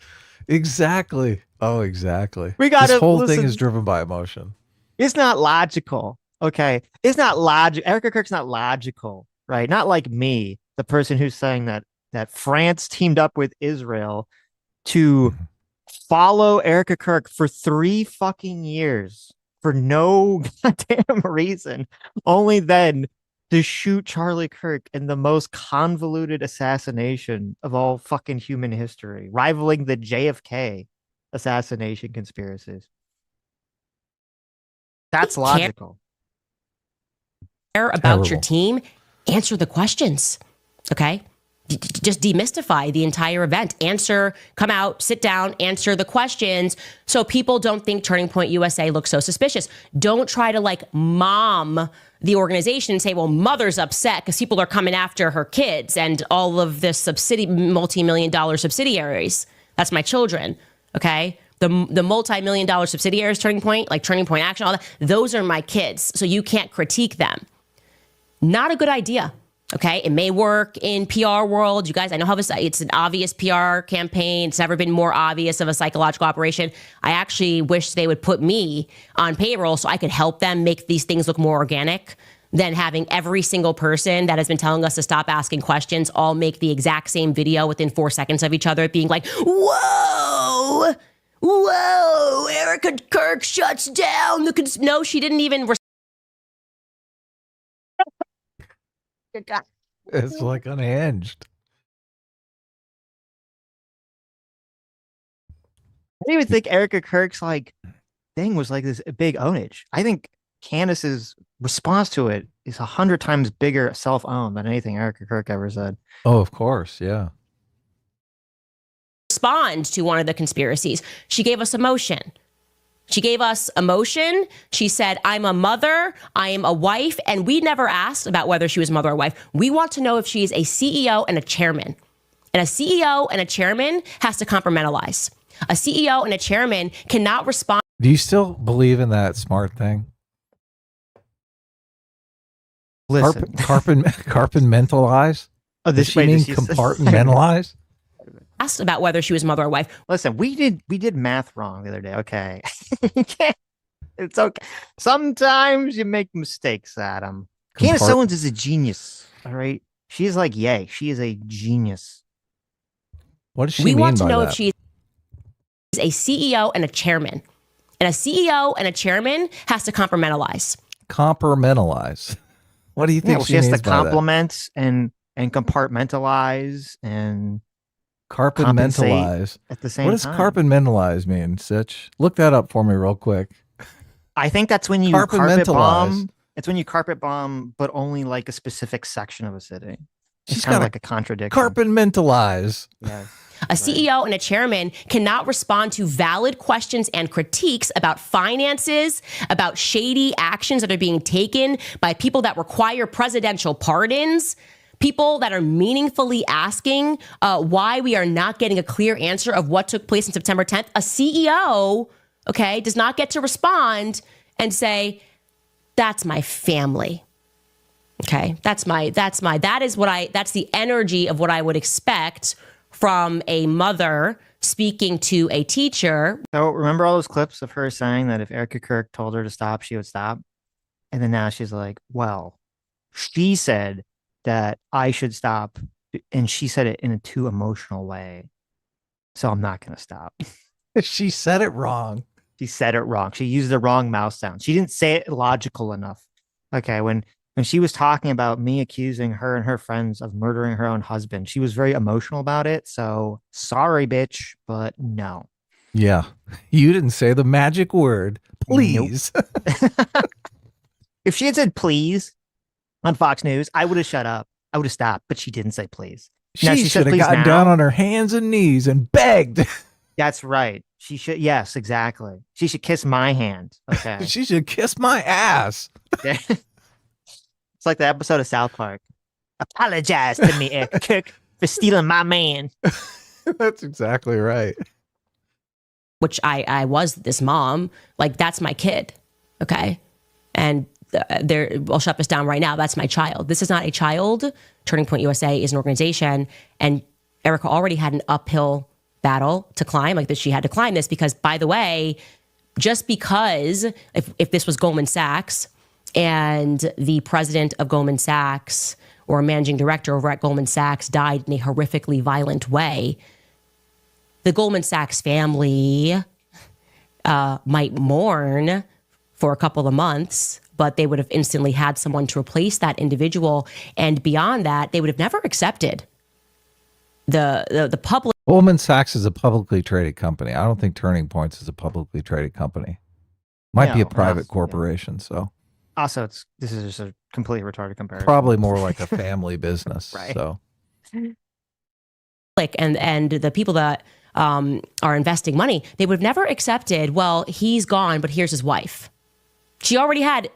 Exactly. Oh, exactly. This whole thing is driven by emotion. It's not logical. Okay. It's not logical. Erika Kirk's not logical, right? Not like me, the person who's saying that France teamed up with Israel to follow Erika Kirk for 3 fucking years for no goddamn reason. Only then to shoot Charlie Kirk in the most convoluted assassination of all fucking human history, rivaling the JFK assassination conspiracies. That's logical. Care about your team, answer the questions. Okay. Just demystify the entire event. Come out, sit down, answer the questions so people don't think Turning Point USA looks so suspicious. Don't try to like mom the organization and say, well, mother's upset because people are coming after her kids and all of this multi-million-dollar subsidiaries. That's my children. Okay. The multi-million-dollar subsidiaries, Turning Point, like Turning Point Action, all that, those are my kids. So you can't critique them. Not a good idea. Okay, it may work in PR world. You guys, I know how it's an obvious PR campaign. It's never been more obvious of a psychological operation. I actually wish they would put me on payroll so I could help them make these things look more organic than having every single person that has been telling us to stop asking questions all make the exact same video within 4 seconds of each other, being like, whoa, Erika Kirk shuts down the no, she didn't even It's like unhinged. I didn't even think Erika Kirk's like thing was like this big ownage. I think Candace's response to it is 100 times bigger self-own than anything Erika Kirk ever said. Oh, of course, yeah. Respond to one of the conspiracies. She gave us emotion. She said, I'm a mother, I am a wife, and we never asked about whether she was mother or wife. We want to know if she is a CEO and a chairman. And a CEO and a chairman has to compartmentalize. A CEO and a chairman cannot respond. Do you still believe in that smart thing? Listen. Compartmentalize? Oh, does she mean compartmentalize? Asked about whether she was mother or wife. Listen, we did math wrong the other day. Okay. It's okay. Sometimes you make mistakes, Adam. Candace Owens is a genius. All right. She's like, yay. She is a genius. What does she mean by that? We want to know if she's a CEO and a chairman. And a CEO and a chairman has to compartmentalize. Compartmentalize. What do you think she has to complement and compartmentalize and compartmentalize at the same time. What does compartmentalize mean, Sitch? Look that up for me real quick. I think that's when you carpet bomb. It's when you carpet bomb, but only like a specific section of a city. It's kind of like a contradiction. Compartmentalize. Yes. A CEO and a chairman cannot respond to valid questions and critiques about finances, about shady actions that are being taken by people that require presidential pardons, people that are meaningfully asking why we are not getting a clear answer of what took place on September 10th. A CEO, okay, does not get to respond and say, that's my family. Okay. That's the energy of what I would expect from a mother speaking to a teacher. So remember all those clips of her saying that if Erika Kirk told her to stop, she would stop? And then now she's like, well, she said that I should stop. And she said it in a too emotional way. So I'm not going to stop. She said it wrong. She said it wrong. She used the wrong mouth sound. She didn't say it logical enough. Okay. When she was talking about me accusing her and her friends of murdering her own husband, she was very emotional about it. So sorry, bitch, but no. Yeah. You didn't say the magic word. Please. Nope. If she had said please on Fox News, I would have shut up. I would have stopped, but she didn't say please. She should have gotten down on her hands and knees and begged. That's right. She should. Yes, exactly. She should kiss my hand. Okay. She should kiss my ass. It's like the episode of South Park. Apologize to me, Erika Kirk, for stealing my man. That's exactly right. Which I was this mom. Like, that's my kid. Okay. And I'll shut this down right now. That's my child. This is not a child. Turning Point USA is an organization. And Erika already had an uphill battle to climb, like that she had to climb this because, by the way, just because if this was Goldman Sachs and the president of Goldman Sachs or a managing director over at Goldman Sachs died in a horrifically violent way, the Goldman Sachs family might mourn for a couple of months, but they would have instantly had someone to replace that individual. And beyond that, they would have never accepted the public. Goldman Sachs is a publicly traded company. I don't think Turning Points is a publicly traded company. Might be a private corporation. So also, this is just a completely retarded comparison. Probably more like a family business. Right. So and the people that are investing money, they would have never accepted, well, he's gone, but here's his wife. She already had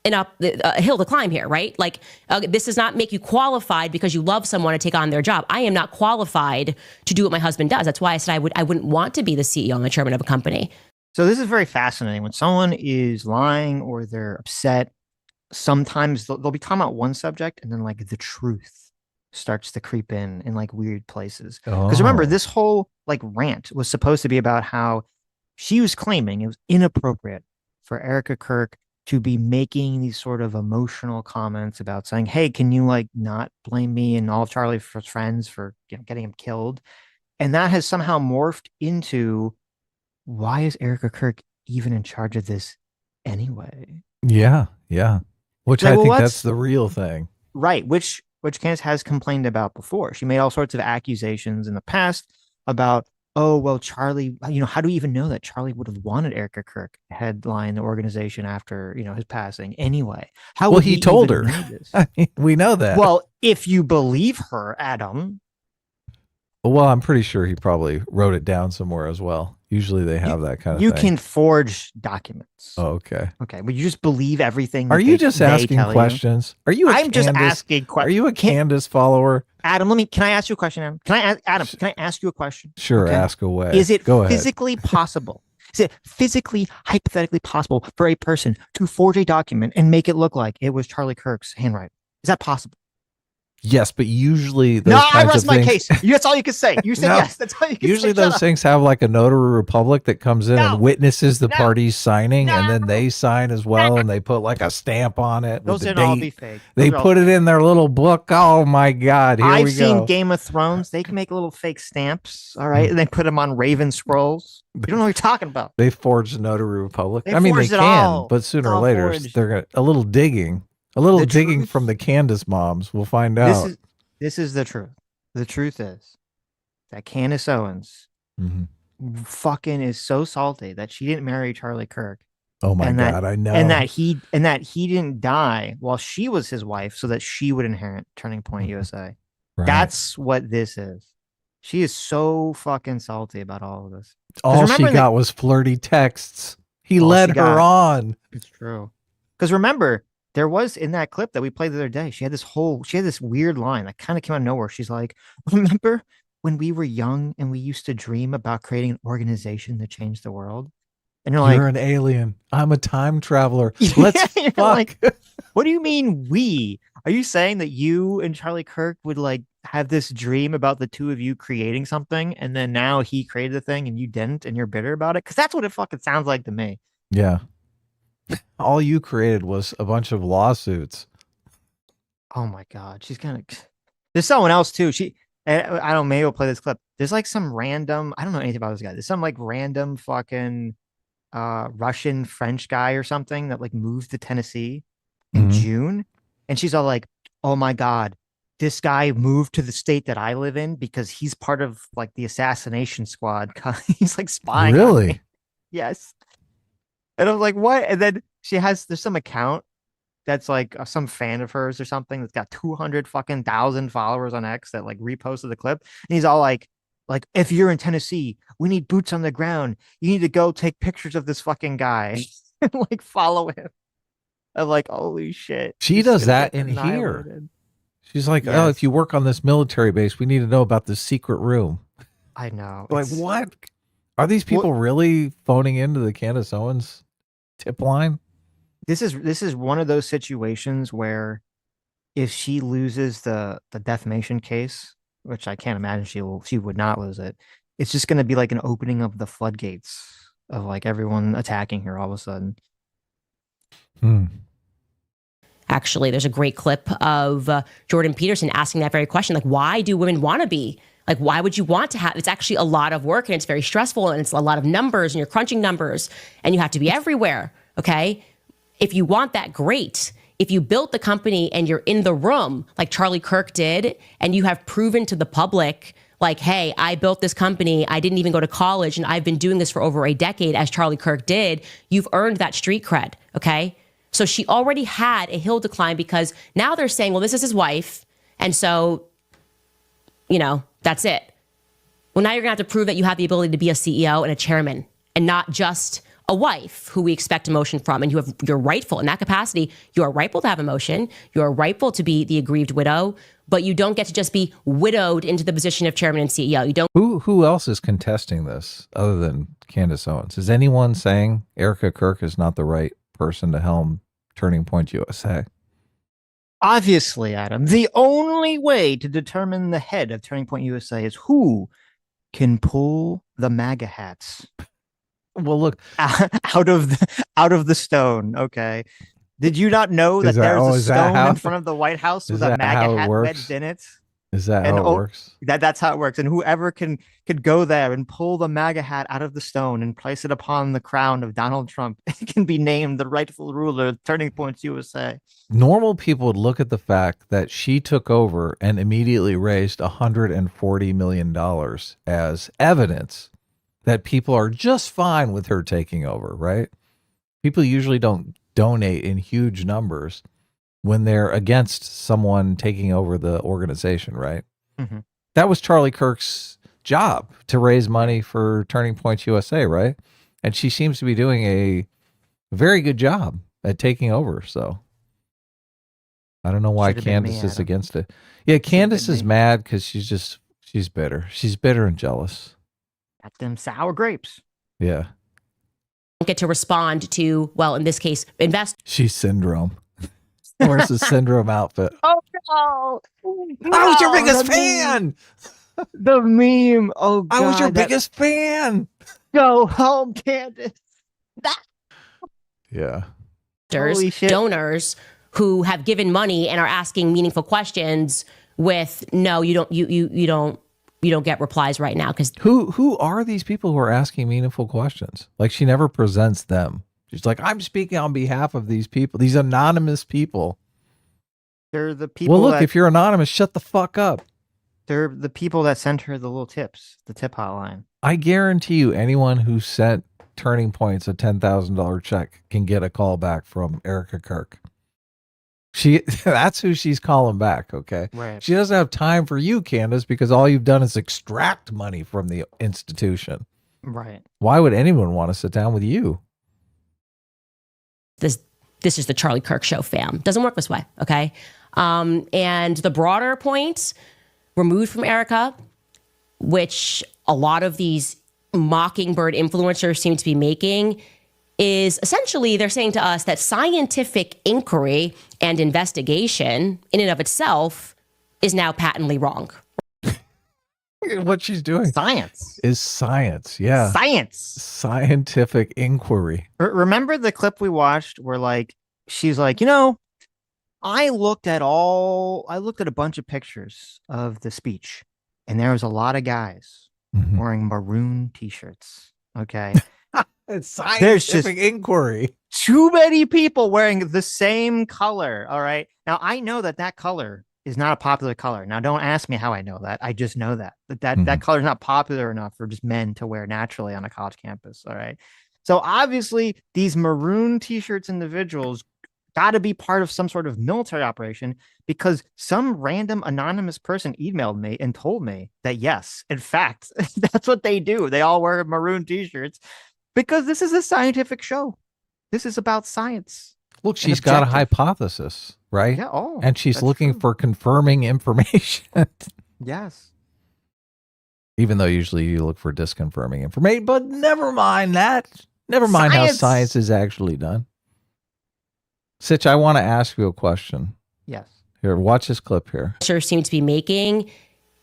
a hill to climb here, right? Like, this does not make you qualified because you love someone to take on their job. I am not qualified to do what my husband does. That's why I said I wouldn't want to be the CEO and the chairman of a company. So this is very fascinating. When someone is lying or they're upset, sometimes they'll be talking about one subject and then like the truth starts to creep in like weird places. Because remember, this whole like rant was supposed to be about how she was claiming it was inappropriate for Erika Kirk to be making these sort of emotional comments about saying, hey, can you like not blame me and all of Charlie's friends for getting him killed? And that has somehow morphed into, why is Erika Kirk even in charge of this anyway? Yeah. Which like, I think that's the real thing. Right. Which Candace has complained about before. She made all sorts of accusations in the past about, oh, well, Charlie, how do we even know that Charlie would have wanted Erika Kirk headline the organization after, his passing anyway? How would he told her? We know that. Well, if you believe her, Adam. Well, I'm pretty sure he probably wrote it down somewhere as well. Usually they have that kind of thing. You can forge documents. Oh, okay. Okay, but you just believe everything. Are you just asking questions? Are you? I'm just asking questions. Are you a Candace follower? Adam, can I ask you a question, Adam? Can I ask you a question? Sure, ask away. Is it Go physically possible? Is it physically, hypothetically possible for a person to forge a document and make it look like it was Charlie Kirk's handwriting? Is that possible? Yes, but usually I rest my case. That's all you can say. You said yes. That's all you can say. Usually those things have like a notary public that comes in and witnesses the parties signing, and then they sign as well, and they put like a stamp on it. Those would all be fake. They put it in their little book. Oh my God! I've seen Game of Thrones. They can make little fake stamps. All right, and they put them on Raven scrolls. You don't know what you're talking about. They forged the notary republic. I mean, they can, but sooner or later, they're gonna a little digging. A little digging from the Candace moms. We'll find out. This is the truth. The truth is that Candace Owens fucking is so salty that she didn't marry Charlie Kirk. Oh my God, I know. And that he didn't die while she was his wife so that she would inherit Turning Point USA. Right. That's what this is. She is so fucking salty about all of this. All she got was flirty texts. He led her on. It's true. Because remember, there was in that clip that we played the other day, she had this weird line that kind of came out of nowhere. She's like, remember when we were young and we used to dream about creating an organization to change the world? And you're like, You're an alien. I'm a time traveler. Let's you're fuck. like, what do you mean we? Are you saying that you and Charlie Kirk would like have this dream about the two of you creating something, and then now he created the thing and you didn't, and you're bitter about it? Because that's what it fucking sounds like to me. Yeah. All you created was a bunch of lawsuits. Oh my god, she's gonna. There's someone else too. I don't. Maybe we'll play this clip. There's like some random. I don't know anything about this guy. There's some like random fucking Russian French guy or something that like moved to Tennessee in June, and she's all like, "Oh my god, this guy moved to the state that I live in because he's part of like the assassination squad. He's like spying on Really? me." Yes. And I was like, "What?" And then there's some account that's like some fan of hers or something that's got 200 fucking thousand followers on X that like reposted the clip, and he's all like if you're in Tennessee, we need boots on the ground. You need to go take pictures of this fucking guy and like follow him. I'm like, holy shit. She He's does gonna that get in here. annihilated. She's like, oh, Yes. if you work on this military base, we need to know about this secret room. I know. Like, what? Are these people really phoning into the Candace Owens tip line? This is one of those situations where if she loses the defamation case, which I can't imagine she would not lose it, it's just going to be like an opening of the floodgates of like everyone attacking her all of a sudden. Actually, there's a great clip of Jordan Peterson asking that very question, like, why do women want to be? Like, why would you want to have? It's actually a lot of work and it's very stressful and it's a lot of numbers and you're crunching numbers and you have to be everywhere. Okay. If you want that, great. If you built the company and you're in the room like Charlie Kirk did, and you have proven to the public, like, hey, I built this company. I didn't even go to college and I've been doing this for over a decade as Charlie Kirk did. You've earned that street cred. Okay. So she already had a hill to climb because now they're saying, well, this is his wife. And so, that's it. Well, now you're going to have to prove that you have the ability to be a CEO and a chairman and not just a wife who we expect emotion from. And you're rightful in that capacity. You are rightful to have emotion. You are rightful to be the aggrieved widow, but you don't get to just be widowed into the position of chairman and CEO. You don't. Who else is contesting this other than Candace Owens? Is anyone saying Erika Kirk is not the right person to helm Turning Point USA? Obviously, Adam, the only way to determine the head of Turning Point USA is who can pull the MAGA hats. Well, look, out of the stone. Okay. Did you not know that there's a stone in front of the White House with a MAGA hat wedged in it? Is that how it works? That's how it works. And whoever could go there and pull the MAGA hat out of the stone and place it upon the crown of Donald Trump can be named the rightful ruler of Turning Points USA. Normal people would look at the fact that she took over and immediately raised $140 million as evidence that people are just fine with her taking over, right? People usually don't donate in huge numbers when they're against someone taking over the organization, right? Mm-hmm. That was Charlie Kirk's job, to raise money for Turning Point USA, right? And she seems to be doing a very good job at taking over. So I don't know why Candace is against it. Yeah, Candace is mad because she's bitter. She's bitter and jealous. Got them sour grapes. Yeah. Get to respond to, well, in this case, invest. She's Syndrome. Where's the Syndrome outfit? Oh no! I was your biggest fan. The meme. Oh God, I was your biggest fan. Go home, Candace. Yeah. Donors who have given money and are asking meaningful questions with no, you don't get replies right now. Because who are these people who are asking meaningful questions? Like, she never presents them. She's like, I'm speaking on behalf of these people, these anonymous people. They're the people. Well, look, if you're anonymous, shut the fuck up. They're the people that sent her the little tips, the tip hotline. I guarantee you, anyone who sent Turning Points a $10,000 check can get a call back from Erika Kirk. That's who she's calling back. Okay. Right. She doesn't have time for you, Candace, because all you've done is extract money from the institution. Right. Why would anyone want to sit down with you? This is the Charlie Kirk show, fam. Doesn't work this way. Okay. And the broader point removed from Erika, which a lot of these mockingbird influencers seem to be making is essentially they're saying to us that scientific inquiry and investigation in and of itself is now patently wrong. What she's doing Science. is science. Yeah. Science. Scientific inquiry. Remember the clip we watched where like she's like, I looked at a bunch of pictures of the speech, and there was a lot of guys wearing maroon t-shirts. Okay. It's There's scientific inquiry. Too many people wearing the same color. All right. Now I know that color is not a popular color. Now don't ask me how I know that. I just know that color is not popular enough for just men to wear naturally on a college campus. All right. So obviously these maroon t-shirts individuals got to be part of some sort of military operation, because some random anonymous person emailed me and told me that, yes, in fact, that's what they do. They all wear maroon t-shirts because this is a scientific show. This is about science. Look, she's got a hypothesis, right? Yeah. Oh, and she's looking for confirming information. Yes. Even though usually you look for disconfirming information, but never mind that. Never mind how science is actually done. Sitch, I want to ask you a question. Yes. Here, watch this clip here. Seem to be making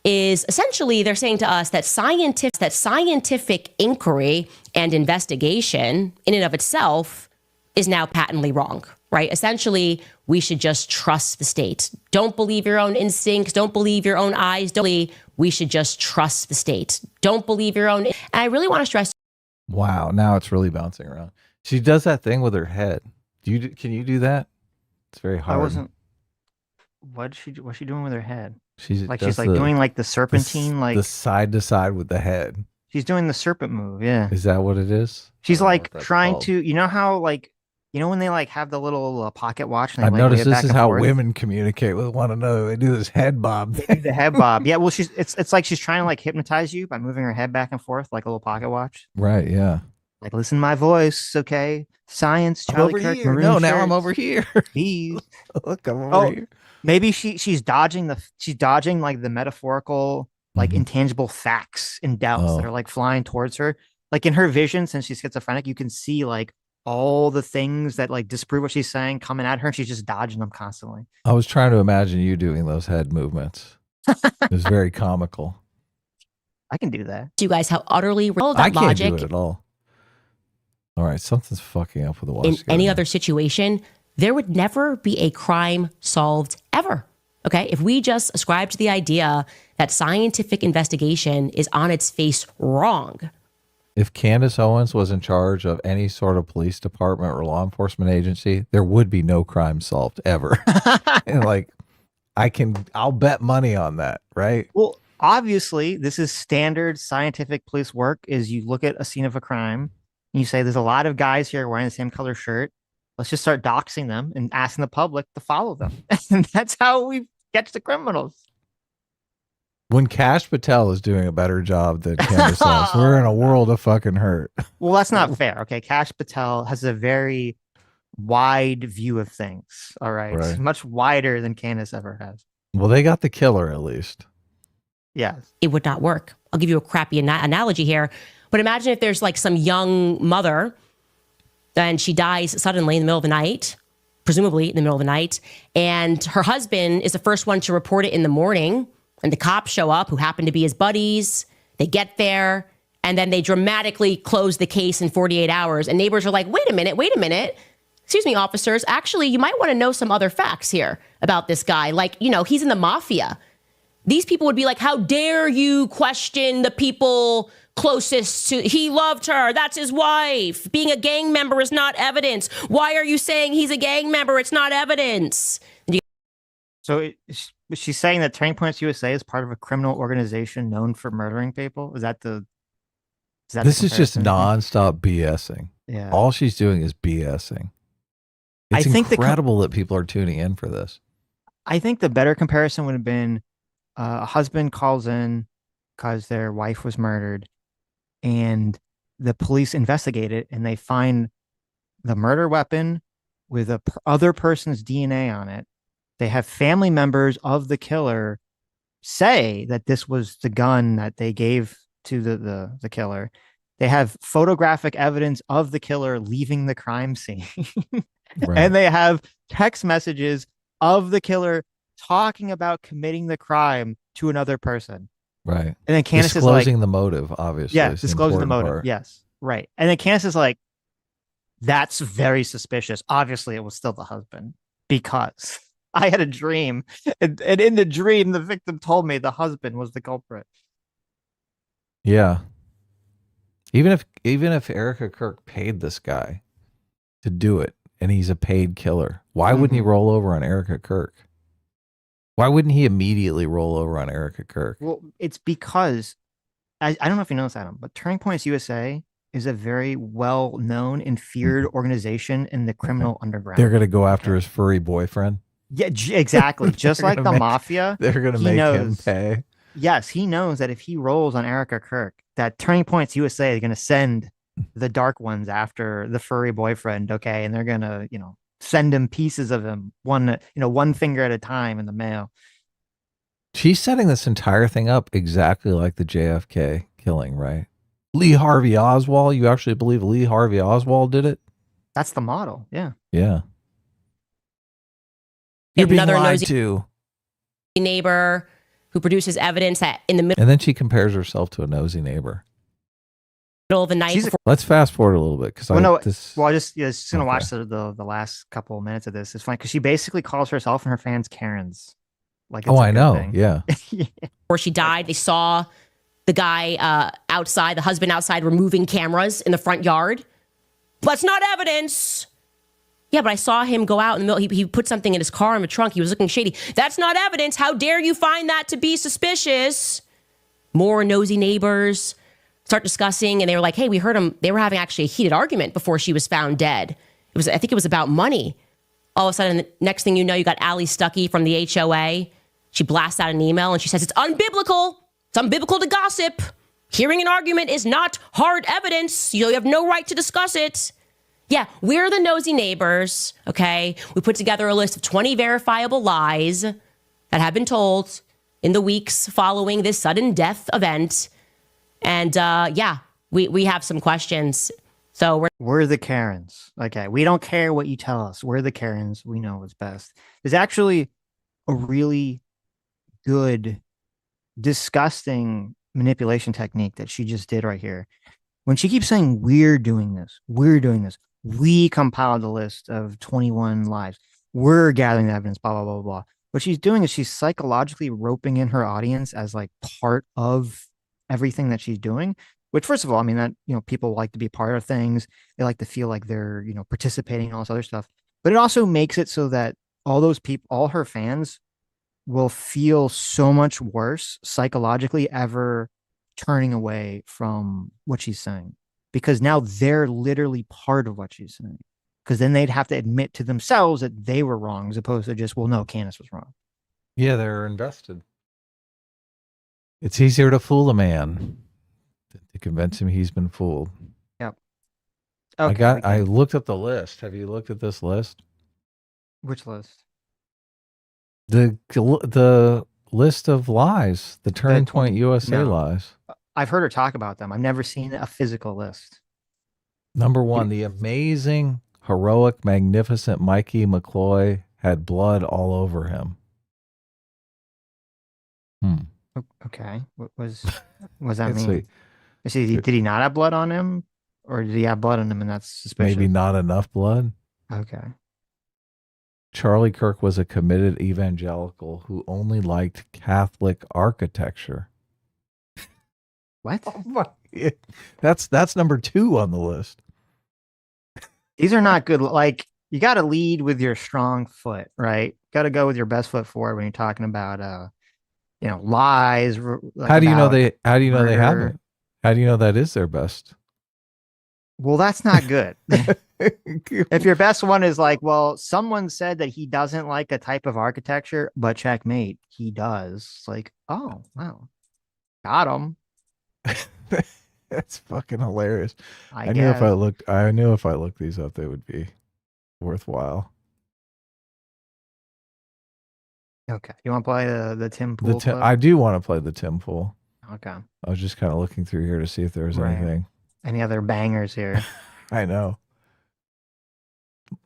is essentially they're saying to us that scientific inquiry and investigation in and of itself is now patently wrong, right? Essentially, we should just trust the state. Don't believe your own instincts. Don't believe your own eyes. We should just trust the state. Don't believe your own. And I really want to stress. Wow, now it's really bouncing around. She does that thing with her head. Can you do that? It's very hard. I wasn't. What's she doing with her head? She's doing like the serpentine, like the side to side with the head. She's doing the serpent move. Yeah. Is that what it is? She's like trying to, how like, when they like have the little pocket watch. And they, I've like, noticed this is how forth? women communicate with one another. They do this head bob thing. The head bob. Yeah. Well, it's like she's trying to like hypnotize you by moving her head back and forth like a little pocket watch. Right. Yeah. Like, listen to my voice. Okay. Science. Charlie Kirk. No, now I'm over here. Please. Look, I'm over here. Maybe she's dodging like the metaphorical, like intangible facts and doubts that are like flying towards her. Like in her vision, since she's schizophrenic, you can see like all the things that like disprove what she's saying coming at her, and she's just dodging them constantly. I was trying to imagine you doing those head movements. It was very comical. I can do that. You guys, how utterly I can't do it at all. All right, something's fucking up with the watch. In any other situation, there would never be a crime solved ever. Okay, if we just ascribe to the idea that scientific investigation is on its face wrong. If Candace Owens was in charge of any sort of police department or law enforcement agency, there would be no crime solved ever. And like, I'll bet money on that, right? Well, obviously, this is standard scientific police work. Is you look at a scene of a crime, and you say, "There's a lot of guys here wearing the same color shirt. Let's just start doxing them and asking the public to follow them." And that's how we catch the criminals. When Kash Patel is doing a better job than Candace Owens, we're in a world of fucking hurt. Well, that's not fair. Okay. Kash Patel has a very wide view of things. All right. It's much wider than Candace ever has. Well, they got the killer at least. Yes. It would not work. I'll give you a crappy analogy here. But imagine if there's like some young mother and she dies suddenly in the middle of the night, presumably in the middle of the night, and her husband is the first one to report it in the morning, and the cops show up who happen to be his buddies. They get there, and then they dramatically close the case in 48 hours. And neighbors are like, wait a minute. Excuse me, officers. Actually, you might want to know some other facts here about this guy. Like, he's in the mafia. These people would be like, how dare you question the people closest to, he loved her, that's his wife. Being a gang member is not evidence. Why are you saying he's a gang member? It's not evidence. So she's saying that Turning Points USA is part of a criminal organization known for murdering people? This is just nonstop BSing. Yeah. All she's doing is BSing. It's incredible that people are tuning in for this. I think the better comparison would have been a husband calls in because their wife was murdered, and the police investigate it, and they find the murder weapon with a other person's DNA on it. They have family members of the killer say that this was the gun that they gave to the killer. They have photographic evidence of the killer leaving the crime scene. Right. And they have text messages of the killer talking about committing the crime to another person. Right. And then Candace is like, disclosing the motive, obviously. yeah, is the disclosing the important motive. part. Yes. Right. And then Candace is like, that's very suspicious. Obviously, it was still the husband because I had a dream. And in the dream, the victim told me the husband was the culprit. Yeah. Even if Erika Kirk paid this guy to do it and he's a paid killer, why wouldn't he roll over on Erika Kirk? Why wouldn't he immediately roll over on Erika Kirk? Well, it's because I don't know if you know this, Adam, but Turning Points USA is a very well-known and feared organization in the criminal underground. They're going to go after his furry boyfriend. Yeah, exactly. Just like the mafia. They're going to make him pay. Yes, he knows that if he rolls on Erika Kirk, that Turning Points USA is going to send the dark ones after the furry boyfriend. Okay. And they're going to, send him pieces of him, one finger at a time in the mail. She's setting this entire thing up exactly like the JFK killing, right? Lee Harvey Oswald. You actually believe Lee Harvey Oswald did it? That's the model. Yeah. Yeah. You're being another lied nosy to. Neighbor who produces evidence that in the middle And then she compares herself to a nosy neighbor. of the night before Let's fast forward a little bit because I just gonna watch the last couple of minutes of this. It's fine because she basically calls herself and her fans Karens. Like, it's I know. Thing. Yeah. before she died, they saw the guy outside, the husband outside, removing cameras in the front yard. That's not evidence. Yeah, but I saw him go out in the middle. He put something in his car in the trunk. He was looking shady. That's not evidence. How dare you find that to be suspicious? More nosy neighbors start discussing, and they were like, hey, we heard them. They were having actually a heated argument before she was found dead. I think it was about money. All of a sudden, the next thing you know, you got Allie Stuckey from the HOA. She blasts out an email and she says, it's unbiblical. It's unbiblical to gossip. Hearing an argument is not hard evidence. You have no right to discuss it. Yeah, we're the nosy neighbors, okay? We put together a list of 20 verifiable lies that have been told in the weeks following this sudden death event. And we have some questions. So we're the Karens. Okay, we don't care what you tell us. We're the Karens. We know what's best. There's actually a really good, disgusting manipulation technique that she just did right here. When she keeps saying, we're doing this, we compiled a list of 21 lives. We're gathering the evidence, blah, blah, blah, blah. What she's doing is she's psychologically roping in her audience as like part of everything that she's doing, which first of all, I mean that, people like to be part of things. They like to feel like they're, participating in all this other stuff, but it also makes it so that all those people, all her fans will feel so much worse psychologically ever turning away from what she's saying, because now they're literally part of what she's saying, because then they'd have to admit to themselves that they were wrong as opposed to just, well, no, Candace was wrong. Yeah, they're invested. It's easier to fool a man than to convince him he's been fooled. Yep. Okay, I looked at the list. Have you looked at this list? Which list? The list of lies, the Turning Point USA lies. I've heard her talk about them. I've never seen a physical list. Number one, the amazing, heroic, magnificent Mikey McCloy had blood all over him. Okay. What that mean? Did he not have blood on him? Or did he have blood on him and that's suspicious? Maybe not enough blood. Okay. Charlie Kirk was a committed evangelical who only liked Catholic architecture. What? Oh my, that's number 2 on the list. These are not good. Like, you got to lead with your strong foot, right? Got to go with your best foot forward when you're talking about, lies. Like, how do you know they haven't? How do you know that is their best? Well, that's not good. If your best one is like, well, someone said that he doesn't like a type of architecture, but checkmate, he does. It's like, oh, wow. Got him. That's fucking hilarious. I knew if I looked these up, they would be worthwhile. Okay. You want to play the Tim Pool clip? I do want to play the Tim Pool. Okay. I was just kind of looking through here to see if there was anything. any other bangers here. I know.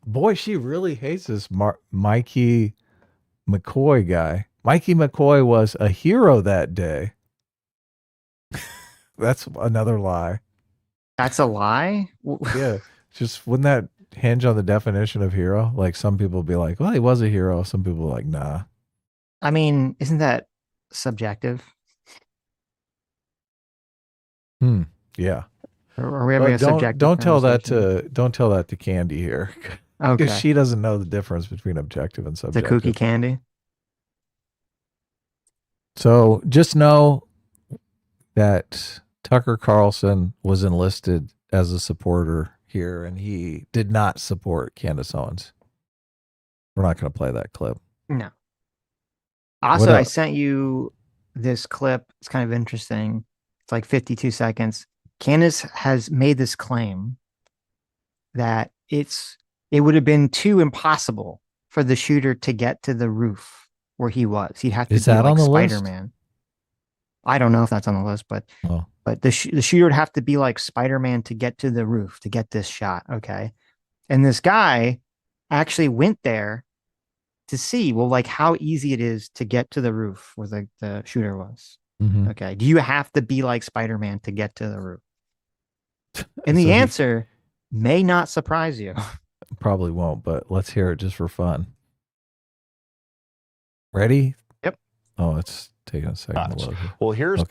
Boy, she really hates this Mikey McCoy guy. Mikey McCoy was a hero that day. That's another lie. That's a lie? Yeah. Just wouldn't that hinge on the definition of hero? Like some people be like, well, he was a hero. Some people are like, nah. I mean, isn't that subjective? Yeah. Are we having a subjective don't tell that conversation? to Candy here. Okay. Because she doesn't know the difference between objective and The subjective. kooky candy. So just know that Tucker Carlson was enlisted as a supporter here, and he did not support Candace Owens. We're not going to play that clip. No. Also, I sent you this clip. It's kind of interesting. It's like 52 seconds. Candace has made this claim that it would have been too impossible for the shooter to get to the roof where he was. He'd have to be like Spider-Man. I don't know if that's on the list, but the shooter would have to be like Spider-Man to get to the roof to get this shot. Okay. And this guy actually went there to see, well, like how easy it is to get to the roof where the shooter was. Mm-hmm. Okay. Do you have to be like Spider-Man to get to the roof? And the answer may not surprise you. Probably won't, but let's hear it just for fun. Ready? Yep. Oh, it's taking a second to load. Well, here's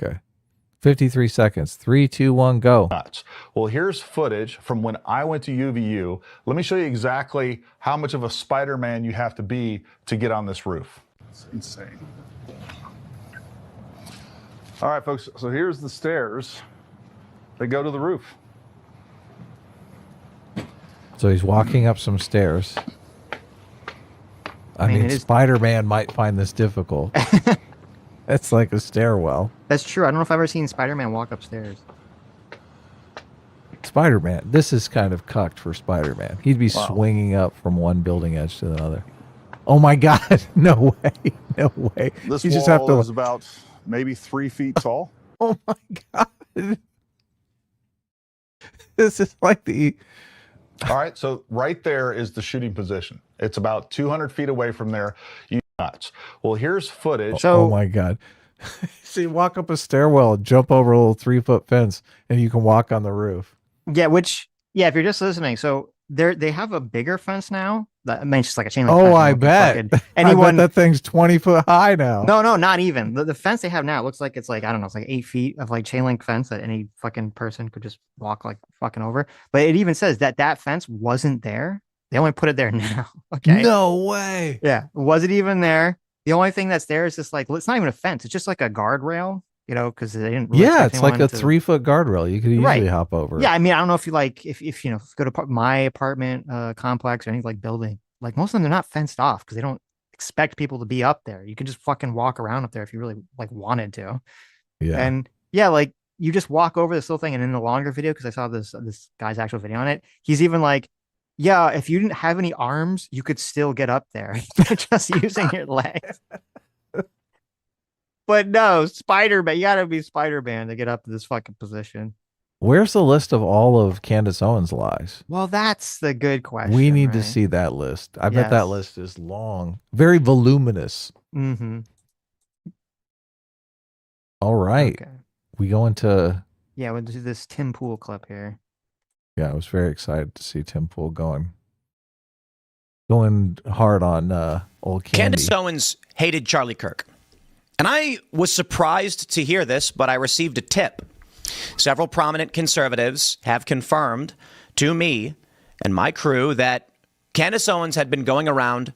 53 seconds. 3, 2, 1, go. Well, here's footage from when I went to UVU. Let me show you exactly how much of a Spider-Man you have to be to get on this roof. It's insane. All right, folks, so here's the stairs that go to the roof. So he's walking up some stairs. I mean Spider-Man might find this difficult. It's like a stairwell. That's true. I don't know if I've ever seen Spider-Man walk upstairs. Spider-Man. This is kind of cucked for Spider-Man. He'd be swinging up from one building edge to another. Oh my God! No way! No way! This you wall just have to... is about maybe 3 feet tall. Oh my God! This is like the... All right, so right there is the shooting position. It's about 200 feet away from there. You nuts. Well, here's footage. Oh my God. See, walk up a stairwell, jump over a little 3-foot fence, and you can walk on the roof. Yeah, if you're just listening, so they have a bigger fence now. I mean, it's just like a chain link fence. Oh, I bet. I bet that thing's 20 foot high now. No, not even. The fence they have now, it looks like it's like, I don't know, it's like 8 feet of like chain link fence that any fucking person could just walk like fucking over. But it even says that fence wasn't there. They only put it there now. Okay. No way. Yeah. Was it even there? The only thing that's there is just like, it's not even a fence. It's just like a guardrail, you know, because they didn't really it's like a 3-foot guardrail. You could easily hop over. Yeah. I mean, I don't know if you like, if you know, go to my apartment complex or any like building, like most of them, they're not fenced off because they don't expect people to be up there. You can just fucking walk around up there if you really like wanted to. Yeah. And yeah, like you just walk over this little thing. And in the longer video, because I saw this guy's actual video on it, he's even like, yeah, if you didn't have any arms, you could still get up there just using your legs. But no, Spider-Man, you gotta be Spider-Man to get up to this fucking position. Where's the list of all of Candace Owens' lies? Well, that's the good question. We need to see that list. I bet that list is long, very voluminous. Mm-hmm. All right. Okay. We go into... Yeah, we'll do this Tim Pool clip here. Yeah, I was very excited to see Tim Pool going hard on old Candy. Candace Owens hated Charlie Kirk. And I was surprised to hear this, but I received a tip. Several prominent conservatives have confirmed to me and my crew that Candace Owens had been going around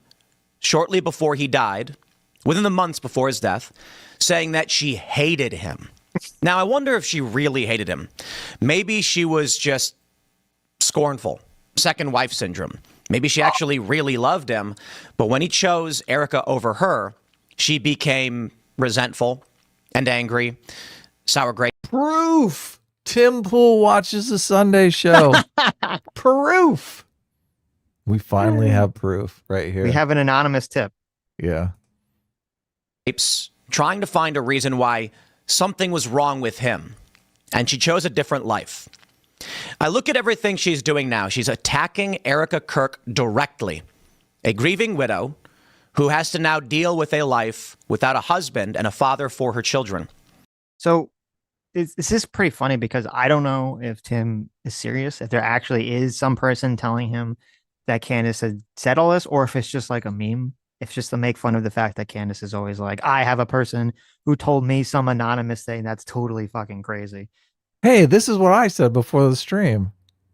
shortly before he died, within the months before his death, saying that she hated him. Now, I wonder if she really hated him. Maybe she was just scornful, second wife syndrome. Maybe she actually really loved him, but when he chose Erika over her, she became resentful and angry, sour grapes. Proof! Tim Pool watches the Sunday show. Proof! We finally have proof right here. We have an anonymous tip. Yeah. Trying to find a reason why something was wrong with him, and she chose a different life. I look at everything she's doing now. She's attacking Erika Kirk directly, a grieving widow who has to now deal with a life without a husband and a father for her children. So this is pretty funny because I don't know if Tim is serious, if there actually is some person telling him that Candace had said all this, or if it's just like a meme. It's just to make fun of the fact that Candace is always like, I have a person who told me some anonymous thing that's totally fucking crazy. Hey, this is what I said before the stream.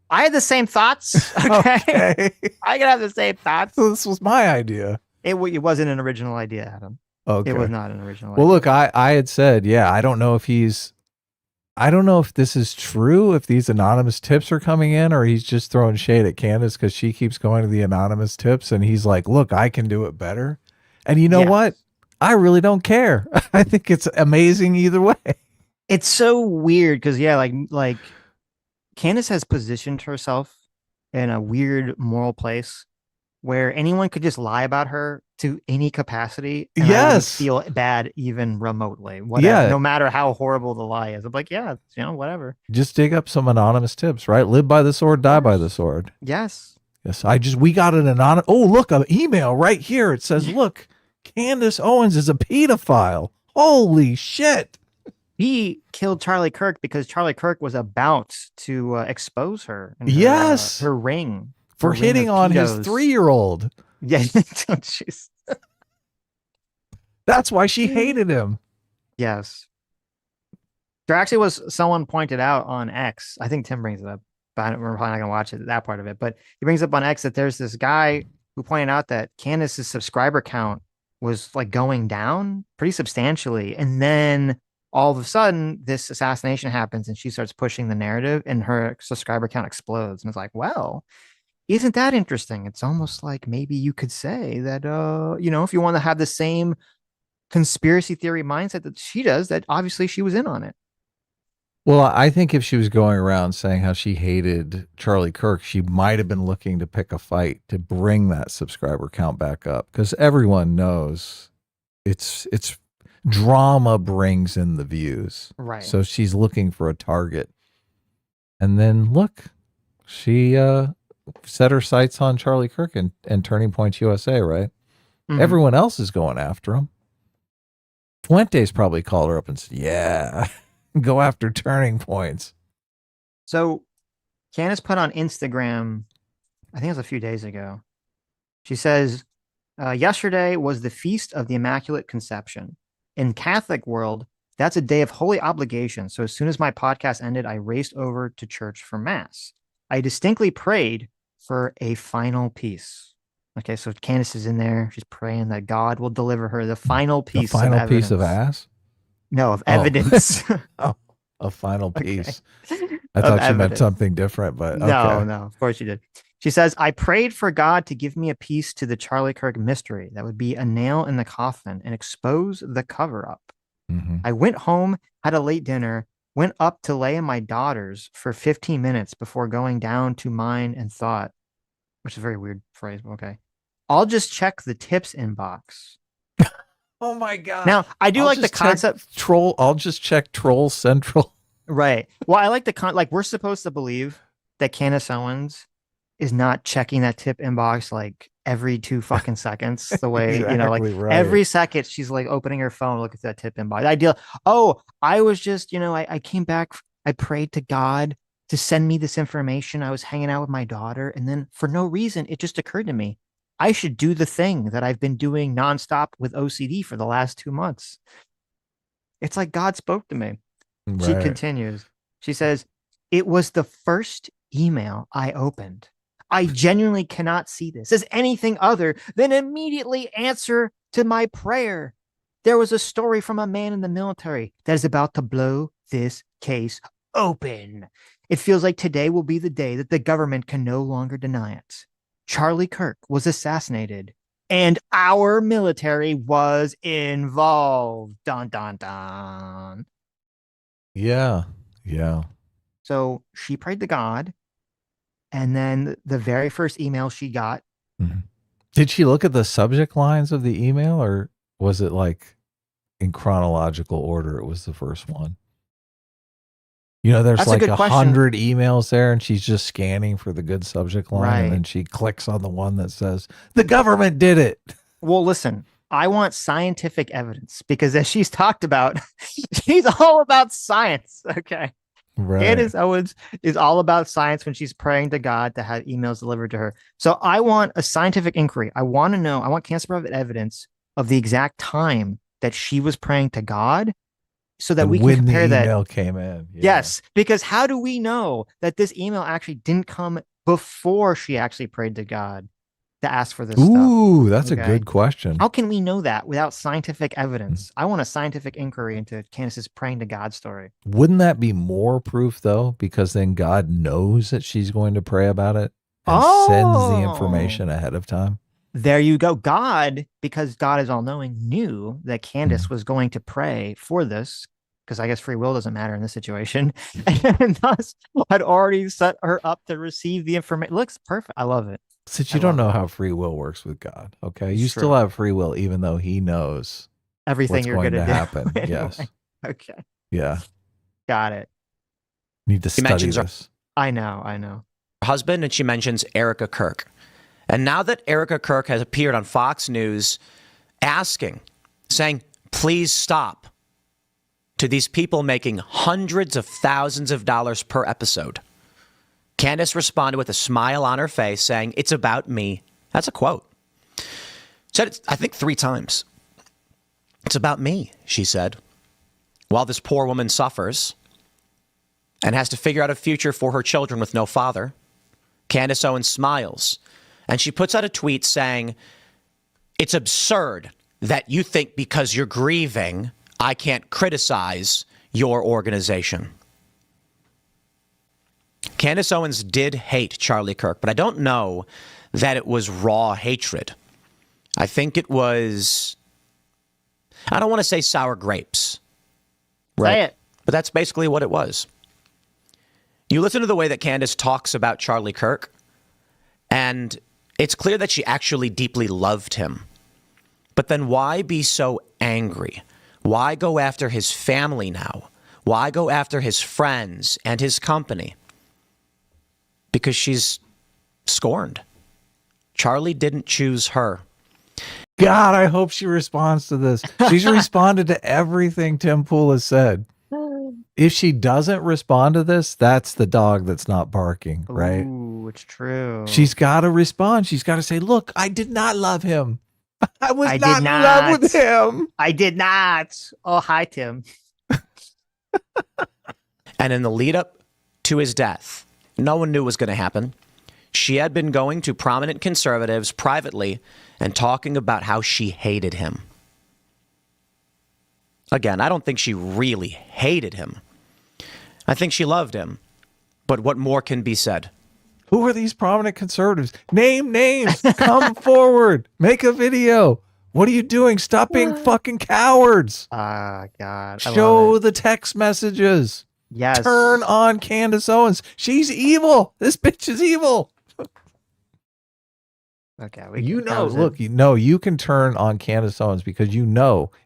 I had the same thoughts. Okay. I can have the same thoughts. So this was my idea. It wasn't an original idea, Adam. Okay. It was not an original Well, idea. look, I had said, yeah, I don't know if this is true, if these anonymous tips are coming in, or he's just throwing shade at Candace because she keeps going to the anonymous tips and he's like, look, I can do it better. And you know what? I really don't care. I think it's amazing either way. It's so weird because, yeah, like Candace has positioned herself in a weird moral place where anyone could just lie about her to any capacity. And I wouldn't feel bad even remotely. Whatever, no matter how horrible the lie is. I'm like, yeah, whatever. Just dig up some anonymous tips, right? Live by the sword, die by the sword. Yes. Yes. We got an anonymous. Oh, look, an email right here. It says, look, Candace Owens is a pedophile. Holy shit. He killed Charlie Kirk because Charlie Kirk was about to expose her. And her ring. For hitting on his 3-year-old. Yeah. Jeez. That's why she hated him. Yes. There actually was someone pointed out on X. I think Tim brings it up, but we're probably not going to watch that part of it. But he brings up on X that there's this guy who pointed out that Candace's subscriber count was like going down pretty substantially. And then all of a sudden, this assassination happens and she starts pushing the narrative and her subscriber count explodes. And it's like, well, isn't that interesting? It's almost like maybe you could say that, if you want to have the same conspiracy theory mindset that she does, that obviously she was in on it. Well, I think if she was going around saying how she hated Charlie Kirk, she might have been looking to pick a fight to bring that subscriber count back up, because everyone knows it's drama brings in the views. Right. So she's looking for a target. And then look, she set her sights on Charlie Kirk and Turning Point USA, right? Mm-hmm. Everyone else is going after him. Fuentes probably called her up and said, yeah, go after Turning Points. So Candace put on Instagram, I think it was a few days ago. She says, yesterday was the Feast of the Immaculate Conception. In Catholic world, that's a day of holy obligation. So as soon as my podcast ended, I raced over to church for Mass. I distinctly prayed for a final peace. Okay, so Candace is in there. She's praying that God will deliver her the final piece. The final piece of ass? No, of evidence. Oh, a final piece. I thought you meant something different, but okay. No, of course you did. She says, I prayed for God to give me a piece to the Charlie Kirk mystery that would be a nail in the coffin and expose the cover up. Mm-hmm. I went home, had a late dinner, went up to lay in my daughter's for 15 minutes before going down to mine and thought, which is a very weird phrase, but okay, I'll just check the tips inbox. Oh my God. Now, I do like the concept. I'll just check Troll Central. Right. Well, I like like we're supposed to believe that Candace Owens is not checking that tip inbox like every 2 fucking seconds. The way, every second she's like opening her phone, look at that tip inbox. Ideal. Oh, I was just, I came back. I prayed to God to send me this information. I was hanging out with my daughter. And then for no reason, it just occurred to me, I should do the thing that I've been doing nonstop with OCD for the last 2 months. It's like God spoke to me. Right. She continues. She says, it was the first email I opened. I genuinely cannot see this as anything other than immediately answer to my prayer. There was a story from a man in the military that is about to blow this case open. It feels like today will be the day that the government can no longer deny it. Charlie Kirk was assassinated and our military was involved. Dun, dun, dun. Yeah. Yeah. So she prayed to God. And then the very first email she got. Mm-hmm. Did she look at the subject lines of the email, or was it like in chronological order? It was the first one. There's That's a like good question. 100 emails there, and she's just scanning for the good subject line, Right. and then she clicks on the one that says, the government did it. Well, listen, I want scientific evidence because as she's talked about, she's all about science. Okay. Right. Candace Owens is all about science when she's praying to God to have emails delivered to her. So I want a scientific inquiry. I want to know, I want Candace to provide evidence of the exact time that she was praying to God so that And we can when compare the that. email came in. Yeah. Yes, because how do we know that this email actually didn't come before she actually prayed to God to ask for this stuff? Ooh, that's a Okay. good question. How can we know that without scientific evidence? I want a scientific inquiry into Candace's praying to God story. Wouldn't that be more proof, though? Because then God knows that she's going to pray about it and sends the information ahead of time. There you go. God, because God is all knowing, knew that Candace was going to pray for this, because I guess free will doesn't matter in this situation, and thus had already set her up to receive the information. Looks perfect. I love it. Since you don't know how free will works with God, okay? You It's still true. have free will, even though He knows Everything what's you're going going to do. happen. Anyway. Yes. Okay. Yeah. Got it. Need to She study mentions her this. I know. husband, and she mentions Erika Kirk. And now that Erika Kirk has appeared on Fox News saying, please stop, to these people making hundreds of thousands of dollars per episode, Candace responded with a smile on her face saying, it's about me. That's a quote. Said it, I think 3 times. It's about me, she said. While this poor woman suffers and has to figure out a future for her children with no father, Candace Owens smiles, and she puts out a tweet saying, it's absurd that you think because you're grieving, I can't criticize your organization. Candace Owens did hate Charlie Kirk, but I don't know that it was raw hatred. I think it was, I don't want to say sour grapes. Right? Say it. But that's basically what it was. You listen to the way that Candace talks about Charlie Kirk, and it's clear that she actually deeply loved him. But then why be so angry? Why go after his family now? Why go after his friends and his company? Because she's scorned. Charlie didn't choose her. God, I hope she responds to this. She's responded to everything Tim Pool has said. If she doesn't respond to this, that's the dog that's not barking, right? Ooh, it's true. She's got to respond. She's got to say, look, I did not love him. I was I not did in love with him. I did not. Oh, hi, Tim. And in the lead up to his death, no one knew what was going to happen. She had been going to prominent conservatives privately and talking about how she hated him. Again, I don't think she really hated him. I think she loved him. But what more can be said? Who are these prominent conservatives? Name names. Come forward. Make a video. What are you doing? Stop being fucking cowards. Ah, God. I Show love it. the text messages. Yes. Turn on Candace Owens. She's evil. This bitch is evil. Okay. You can turn on Candace Owens because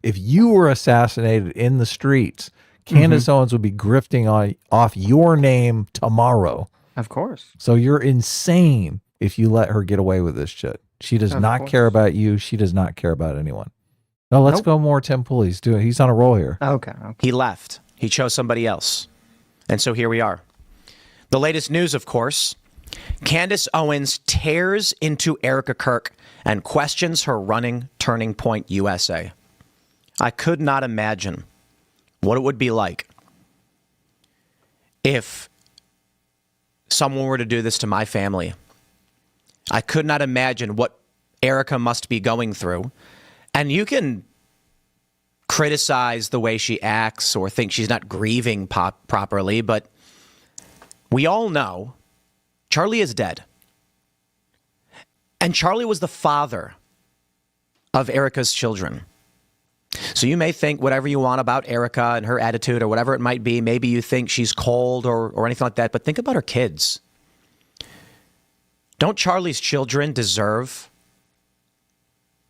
if you were assassinated in the streets, Candace Owens would be grifting off your name tomorrow. Of course. So you're insane if you let her get away with this shit. She does not care about you. She does not care about anyone. No, let's go more Tim Pool. He's on a roll here. Okay. He left. He chose somebody else. And so here we are. The latest news, of course, Candace Owens tears into Erika Kirk and questions her running Turning Point USA. I could not imagine what it would be like if someone were to do this to my family. I could not imagine what Erika must be going through. And you can criticize the way she acts or think she's not grieving properly, but we all know Charlie is dead. And Charlie was the father of Erika's children. So you may think whatever you want about Erika and her attitude or whatever it might be. Maybe you think she's cold or anything like that, but think about her kids. Don't Charlie's children deserve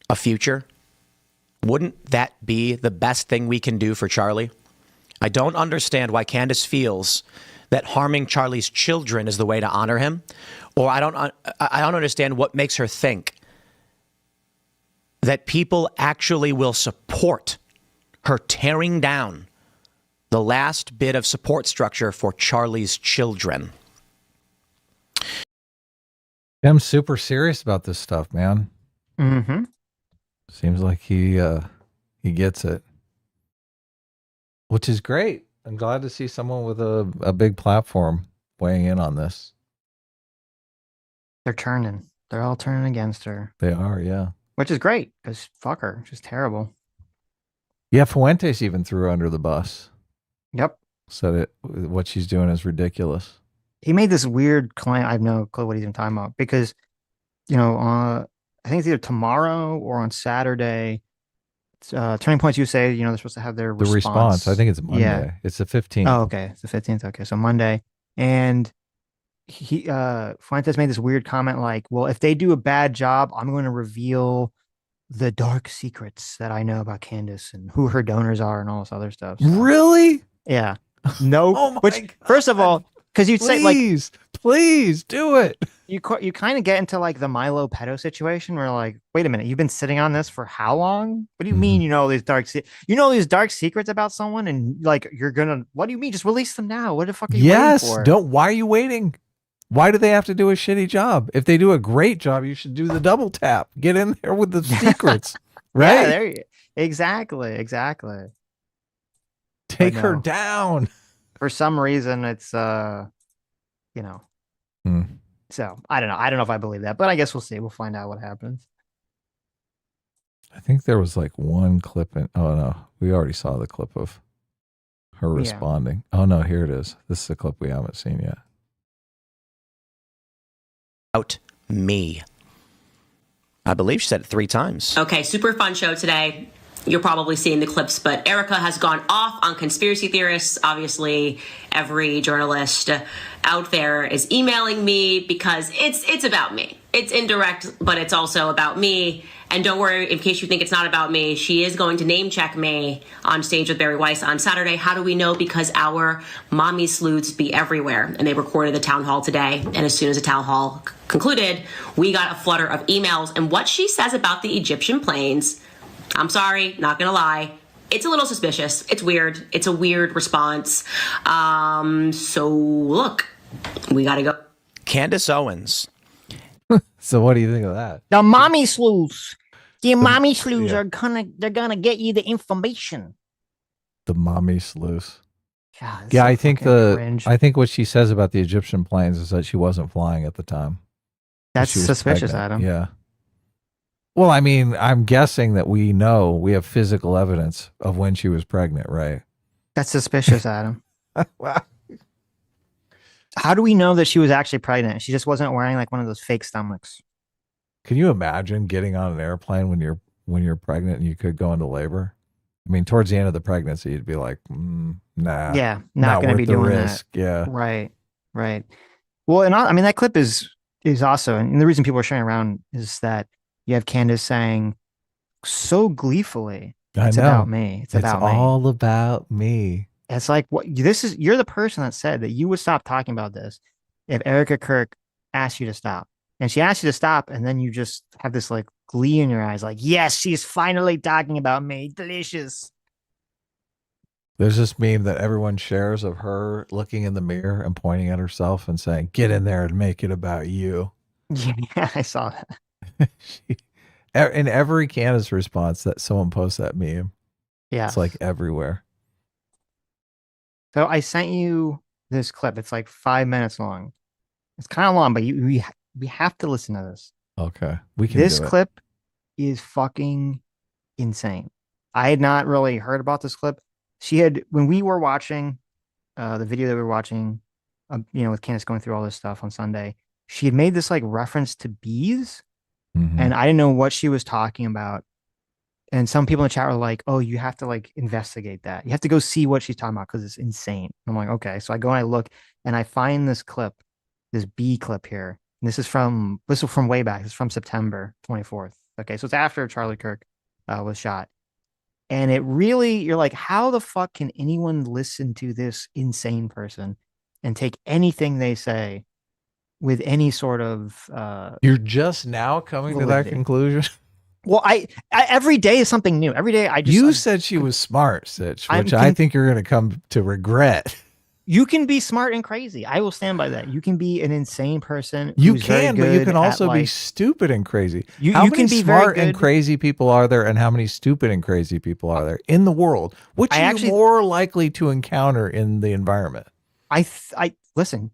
a future? Wouldn't that be the best thing we can do for Charlie? I don't understand why Candace feels that harming Charlie's children is the way to honor him, or I don't understand what makes her think that people actually will support her tearing down the last bit of support structure for Charlie's children. I'm super serious about this stuff, man. Mm-hmm. Seems like he gets it, which is great. I'm glad to see someone with a big platform weighing in on this. They're turning. They're all turning against her. They are, yeah. Which is great, because fuck her. She's terrible. Yeah, Fuentes even threw her under the bus. Yep. Said what she's doing is ridiculous. He made this weird claim. I have no clue what he's even talking about, because, I think it's either tomorrow or on Saturday. Turning Points USA, they're supposed to have their response. I think it's Monday. Yeah. It's the 15th. Oh, okay. It's the 15th. Okay. So Monday. And he Fuentes made this weird comment like, well, if they do a bad job, I'm going to reveal the dark secrets that I know about Candace and who her donors are and all this other stuff. So, Really? yeah. No. Oh my which, God. first of all, because you'd say like, please do it. you kind of get into like the Milo pedo situation where like, wait a minute, you've been sitting on this for how long? What do you mean these these dark secrets about someone, and like what do you mean? Just release them now. What the fuck are you waiting for? Why are you waiting? Why do they have to do a shitty job? If they do a great job, you should do the double tap. Get in there with the secrets. Right? Yeah, exactly. Take her down. For some reason it's So I don't know if I believe that, but I guess we'll see. We'll find out what happens. I think there was like one clip oh no, we already saw the clip of her responding. Oh no, here it is. This is a clip we haven't seen yet. Out me. I believe she said it 3 times. Okay, super fun show today. You're probably seeing the clips, but Erika has gone off on conspiracy theorists. Obviously, every journalist out there is emailing me because it's about me. It's indirect, but it's also about me. And don't worry, in case you think it's not about me, she is going to name check me on stage with Barry Weiss on Saturday. How do we know? Because our mommy sleuths be everywhere. And they recorded the town hall today. And as soon as the town hall concluded, we got a flutter of emails. And what she says about the Egyptian planes, I'm sorry, not gonna lie, it's a little suspicious. It's weird. It's a weird response. So look, we gotta go. Candace Owens. So what do you think of that? The mommy sleuths. The mommy sleuths are gonna get you the information. The mommy sleuths. God, Yeah, so I think cringe. I think what she says about the Egyptian planes is that she wasn't flying at the time. That's She was suspicious, pregnant. Adam. Yeah. Well, I mean, I'm guessing that we have physical evidence of when she was pregnant, right? That's suspicious, Adam. Wow. How do we know that she was actually pregnant? She just wasn't wearing like one of those fake stomachs. Can you imagine getting on an airplane when you're pregnant and you could go into labor? I mean, towards the end of the pregnancy, you'd be like, nah. Yeah, not going to worth be the doing risk. that. Yeah. Right. Well, and I mean, that clip is also, and the reason people are sharing around is that you have Candace saying so gleefully, it's about me. It's about me. It's all about me. It's like, you're the person that said that you would stop talking about this if Erika Kirk asked you to stop. And she asked you to stop, and then you just have this like glee in your eyes, like, yes, she's finally talking about me. Delicious. There's this meme that everyone shares of her looking in the mirror and pointing at herself and saying, get in there and make it about you. Yeah, I saw that. In every Candace response that someone posts that meme. Yeah. It's like everywhere. So I sent you this clip. It's like 5 minutes long. It's kind of long, but we have to listen to this. Okay. We can This do it. clip is fucking insane. I had not really heard about this clip. When we were watching the video that we were watching, with Candace going through all this stuff on Sunday, she had made this like reference to bees. Mhm. And I didn't know what she was talking about. And some people in the chat were like, oh, you have to like investigate that. You have to go see what she's talking about because it's insane. I'm like, okay. So I go and I look and I find this clip, this bee clip here. And this is from way back. It's from September 24th. Okay. So it's after Charlie Kirk was shot. And it really, you're like, how the fuck can anyone listen to this insane person and take anything they say with any sort of You're just now coming to that validity. conclusion? Well, I every day is something new. Every day I just You said she was smart, Sitch, which I think you're going to come to regret. You can be smart and crazy. I will stand by that. You can be an insane person. You who's very can, but you good can at, also be like- stupid and crazy. You How many can be very smart and good- crazy people are there, and how many stupid and crazy people are there in the world? Which I are actually- you more likely to encounter in the environment? I listen.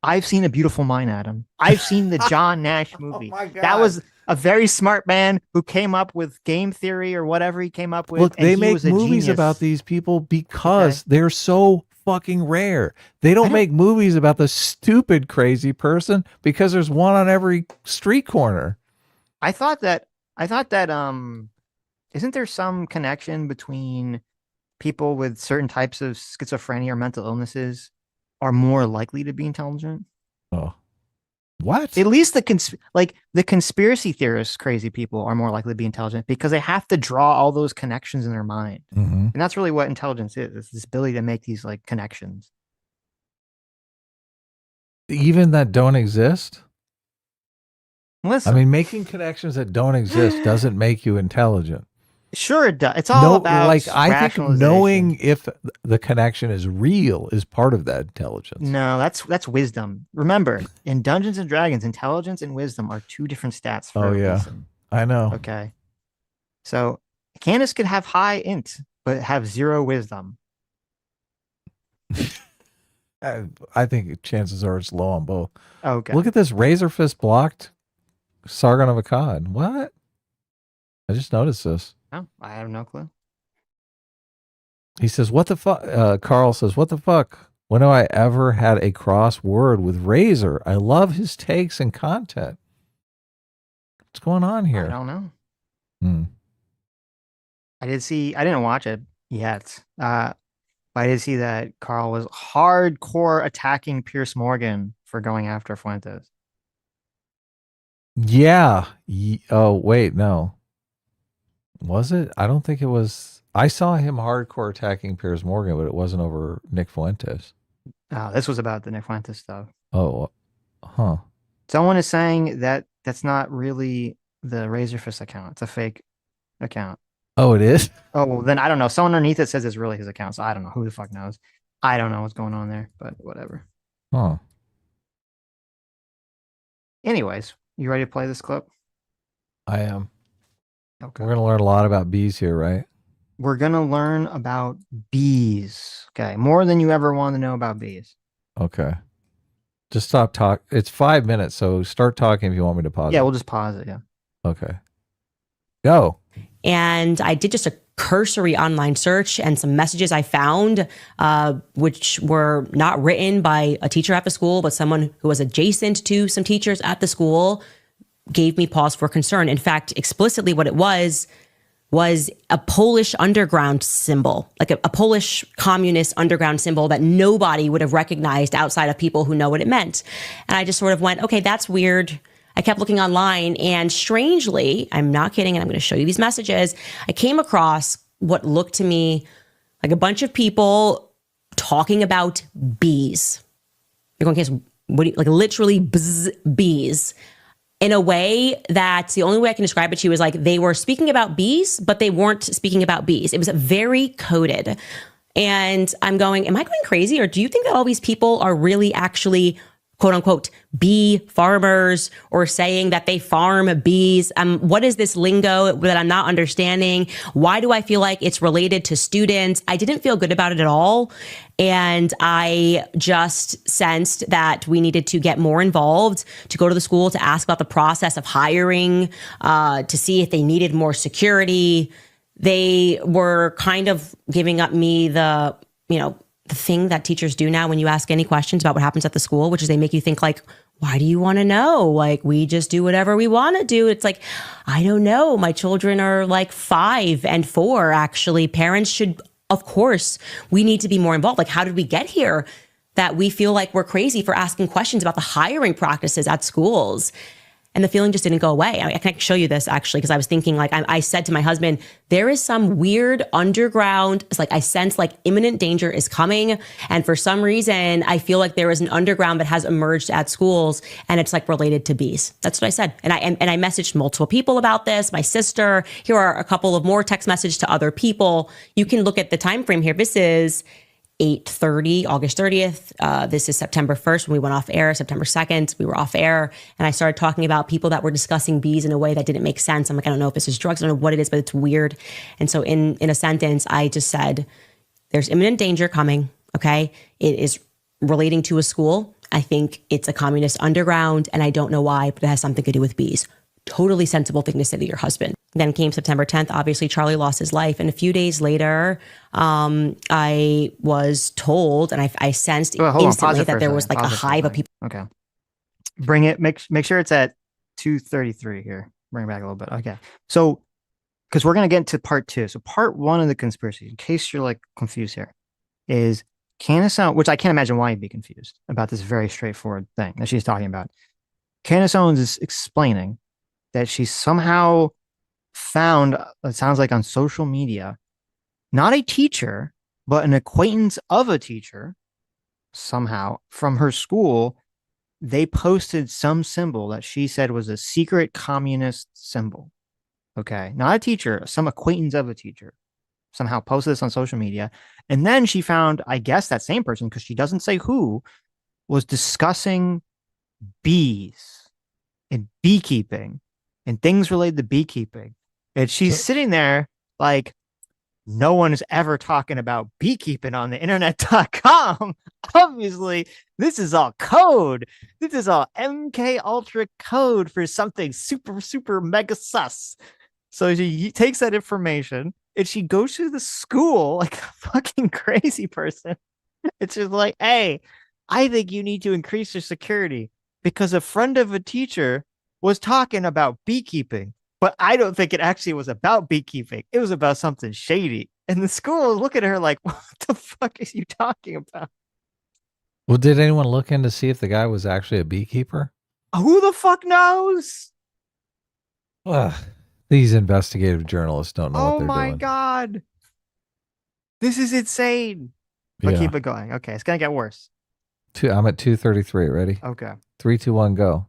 I've seen A Beautiful Mind, Adam. I've seen the John Nash movie. my God. That was a very smart man who came up with game theory or whatever he came up with. Look, and they he make was a movies genius. about these people because they're so fucking rare. They don't make movies about the stupid, crazy person because there's one on every street corner. I thought that isn't there some connection between people with certain types of schizophrenia or mental illnesses are more likely to be intelligent? Oh, what? At least the conspiracy theorists, crazy people are more likely to be intelligent because they have to draw all those connections in their mind. Mhm. And that's really what intelligence is. It's this ability to make these like connections. Even that don't exist? Listen, I mean, making connections that don't exist doesn't make you intelligent. sure it does. It's all about like I think rationalization. knowing if the connection is real is part of that intelligence. No, that's wisdom. Remember, in Dungeons and Dragons, intelligence and wisdom are two different stats for Oh a yeah, reason. I know. Okay. So Candace could have high int, but have 0 wisdom. I think chances are it's low on both. Okay. Look at this Razor Fist blocked Sargon of Akkad. What? I just noticed this. Oh, I have no clue. He says, "What the fuck?" Carl says, "What the fuck? When have I ever had a cross word with Razor? I love his takes and content. What's going on I here?" don't know. Hmm. I didn't watch it yet. But I did see that Carl was hardcore attacking Pierce Morgan for going after Fuentes. Yeah. Oh, wait, no. Was it? I don't think it was. I saw him hardcore attacking Piers Morgan, but it wasn't over Nick Fuentes. This was about the Nick Fuentes stuff. Oh, huh. Someone is saying that that's not really the Razor Fist account. It's a fake account. Oh, it is? Oh, well, then I don't know. Someone underneath it says it's really his account. So I don't know. Who the fuck knows? I don't know what's going on there, but whatever. Huh. Anyways, you ready to play this clip? I am. Okay. We're going to learn a lot about bees here, right? We're going to learn about bees. Okay. More than you ever want to know about bees. Okay. Just stop talk. It's 5 minutes, so start talking if you want me to pause. Yeah, it. we'll just pause it. Yeah. Okay. Go. And I did just a cursory online search, and some messages I found, which were not written by a teacher at the school, but someone who was adjacent to some teachers at the school, gave me pause for concern. In fact, explicitly what it was a Polish underground symbol, like a Polish communist underground symbol that nobody would have recognized outside of people who know what it meant. And I just sort of went, okay, that's weird. I kept looking online, and strangely, I'm not kidding, and I'm going to show you these messages. I came across what looked to me like a bunch of people talking about bees. You're going, "Candace, what do you, like literally bees?" In a way that the only way I can describe it to you is like they were speaking about bees, but they weren't speaking about bees. It was very coded. And I'm going, am I going crazy? Or do you think that all these people are really actually quote unquote bee farmers, or saying that they farm bees? What is this lingo that I'm not understanding? Why do I feel like it's related to students? I didn't feel good about it at all. And I just sensed that we needed to get more involved, to go to the school, to ask about the process of hiring, to see if they needed more security. They were kind of giving up me the thing that teachers do now when you ask any questions about what happens at the school, which is they make you think like, why do you want to know? Like, we just do whatever we want to do. It's like, I don't know. My children are like 5 and 4, actually. Parents should, of course, we need to be more involved. Like, how did we get here that we feel like we're crazy for asking questions about the hiring practices at schools? And the feeling just didn't go away. I can show you this actually, because I was thinking, like, I said to my husband, there is some weird underground, it's like I sense like imminent danger is coming. And for some reason, I feel like there is an underground that has emerged at schools, and it's like related to bees. That's what I said. And I messaged multiple people about this, my sister. Here are a couple of more text messages to other people. You can look at the time frame here. This is 8:30, August 30th. This is September 1st when we went off air. September 2nd, we were off air. And I started talking about people that were discussing bees in a way that didn't make sense. I'm like, I don't know if this is drugs. I don't know what it is, but it's weird. And so in a sentence, I just said, there's imminent danger coming. Okay. It is relating to a school. I think it's a communist underground, and I don't know why, but it has something to do with bees. Totally sensible thing to say to your husband. Then came September 10th. Obviously, Charlie lost his life. And a few days later, I was told, and I sensed instantly that there was like a hive of people. Okay. Bring it. Make sure it's at 2:33 here. Bring it back a little bit. Okay. So, because we're going to get into part 2. So part 1 of the conspiracy, in case you're like confused here, is Candace Owens, which I can't imagine why you'd be confused about this very straightforward thing that she's talking about. Candace Owens is explaining that she somehow found, it sounds like on social media, not a teacher, but an acquaintance of a teacher, somehow from her school. They posted some symbol that she said was a secret communist symbol. Okay. Not a teacher, some acquaintance of a teacher somehow posted this on social media. And then she found, I guess, that same person, because she doesn't say who, was discussing bees and beekeeping and things related to beekeeping. And she's sitting there like, no one is ever talking about beekeeping on the internet.com. Obviously, this is all code. This is all MK Ultra code for something super, super mega sus. So she takes that information and she goes to the school like a fucking crazy person. It's just like, hey, I think you need to increase your security because a friend of a teacher was talking about beekeeping, but I don't think it actually was about beekeeping. It was about something shady. And the school was looking at her like, what the fuck is you talking about? Well, did anyone look in to see if the guy was actually a beekeeper? Who the fuck knows? Ugh, these investigative journalists don't know what they're doing. Oh my God. This is insane. But keep it going. Okay, it's going to get worse. I'm at 2:33. Ready? Okay. 3, 2, 1, go.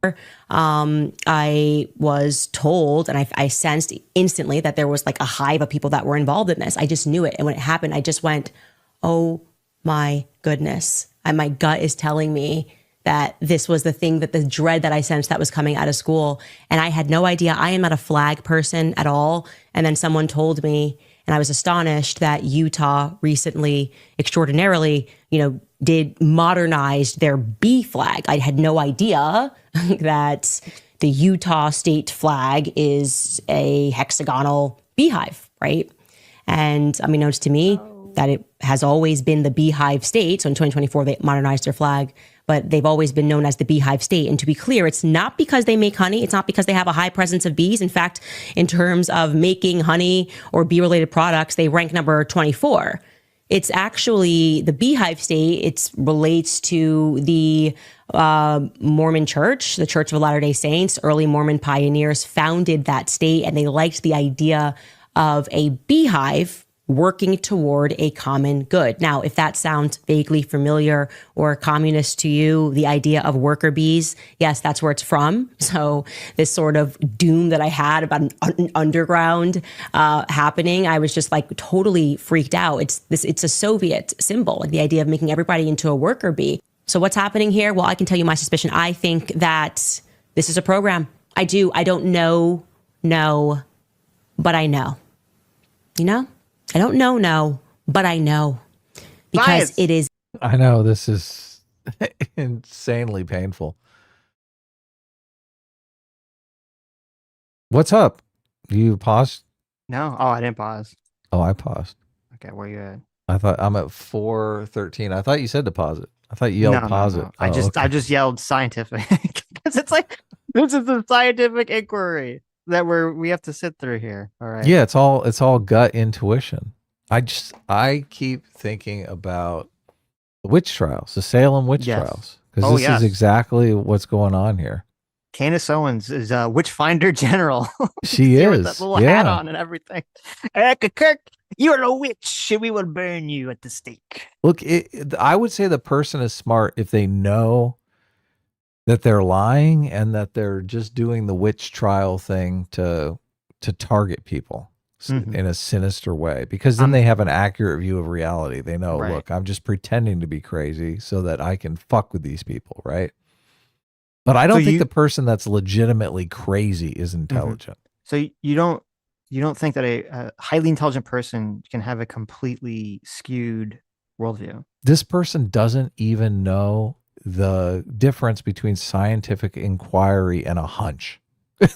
I was told, and I sensed instantly that there was like a hive of people that were involved in this. I just knew it. And when it happened, I just went, oh my goodness. And my gut is telling me that this was the thing, that the dread that I sensed that was coming out of school. And I had no idea. I am not a flag person at all. And then someone told me, and I was astonished that Utah recently, extraordinarily, did modernize their bee flag. I had no idea that the Utah state flag is a hexagonal beehive, right? And unbeknownst to me, that it has always been the beehive state. So in 2024, they modernized their flag, but they've always been known as the beehive state. And to be clear, it's not because they make honey. It's not because they have a high presence of bees. In fact, in terms of making honey or bee-related products, they rank number 24. It's actually the beehive state. It relates to the Mormon church, the Church of Latter-day Saints. Early Mormon pioneers founded that state, and they liked the idea of a beehive working toward a common good. Now, if that sounds vaguely familiar or communist to you, the idea of worker bees, yes, that's where it's from. So this sort of doom that I had about an underground happening, I was just like totally freaked out. It's a Soviet symbol, like the idea of making everybody into a worker bee. So what's happening here? Well, I can tell you my suspicion. I think that this is a program. I do. I don't know, but I know. I don't know, but I know, because it is. I know this is insanely painful. What's up? You paused? No. Oh, I didn't pause. Oh, I paused. Okay, where you at? I thought I'm at 4:13. I thought you said to pause it. I thought you yelled pause it. Oh, I just yelled scientific because it's like this is a scientific inquiry that we have to sit through here. All right. Yeah, it's all gut intuition. I keep thinking about the witch trials, the Salem witch trials, because this is exactly what's going on here. Candace Owens is Witchfinder General. She Here with is. that little hat Yeah. on and everything. Erika Kirk, you're a witch, and we will burn you at the stake. Look, I would say the person is smart if they know that they're lying and that they're just doing the witch trial thing to target people in a sinister way, because then they have an accurate view of reality. They know, Right. look, I'm just pretending to be crazy so that I can fuck with these people, right? But I don't think the person that's legitimately crazy is intelligent. So you don't think that a highly intelligent person can have a completely skewed worldview? This person doesn't even know the difference between scientific inquiry and a hunch.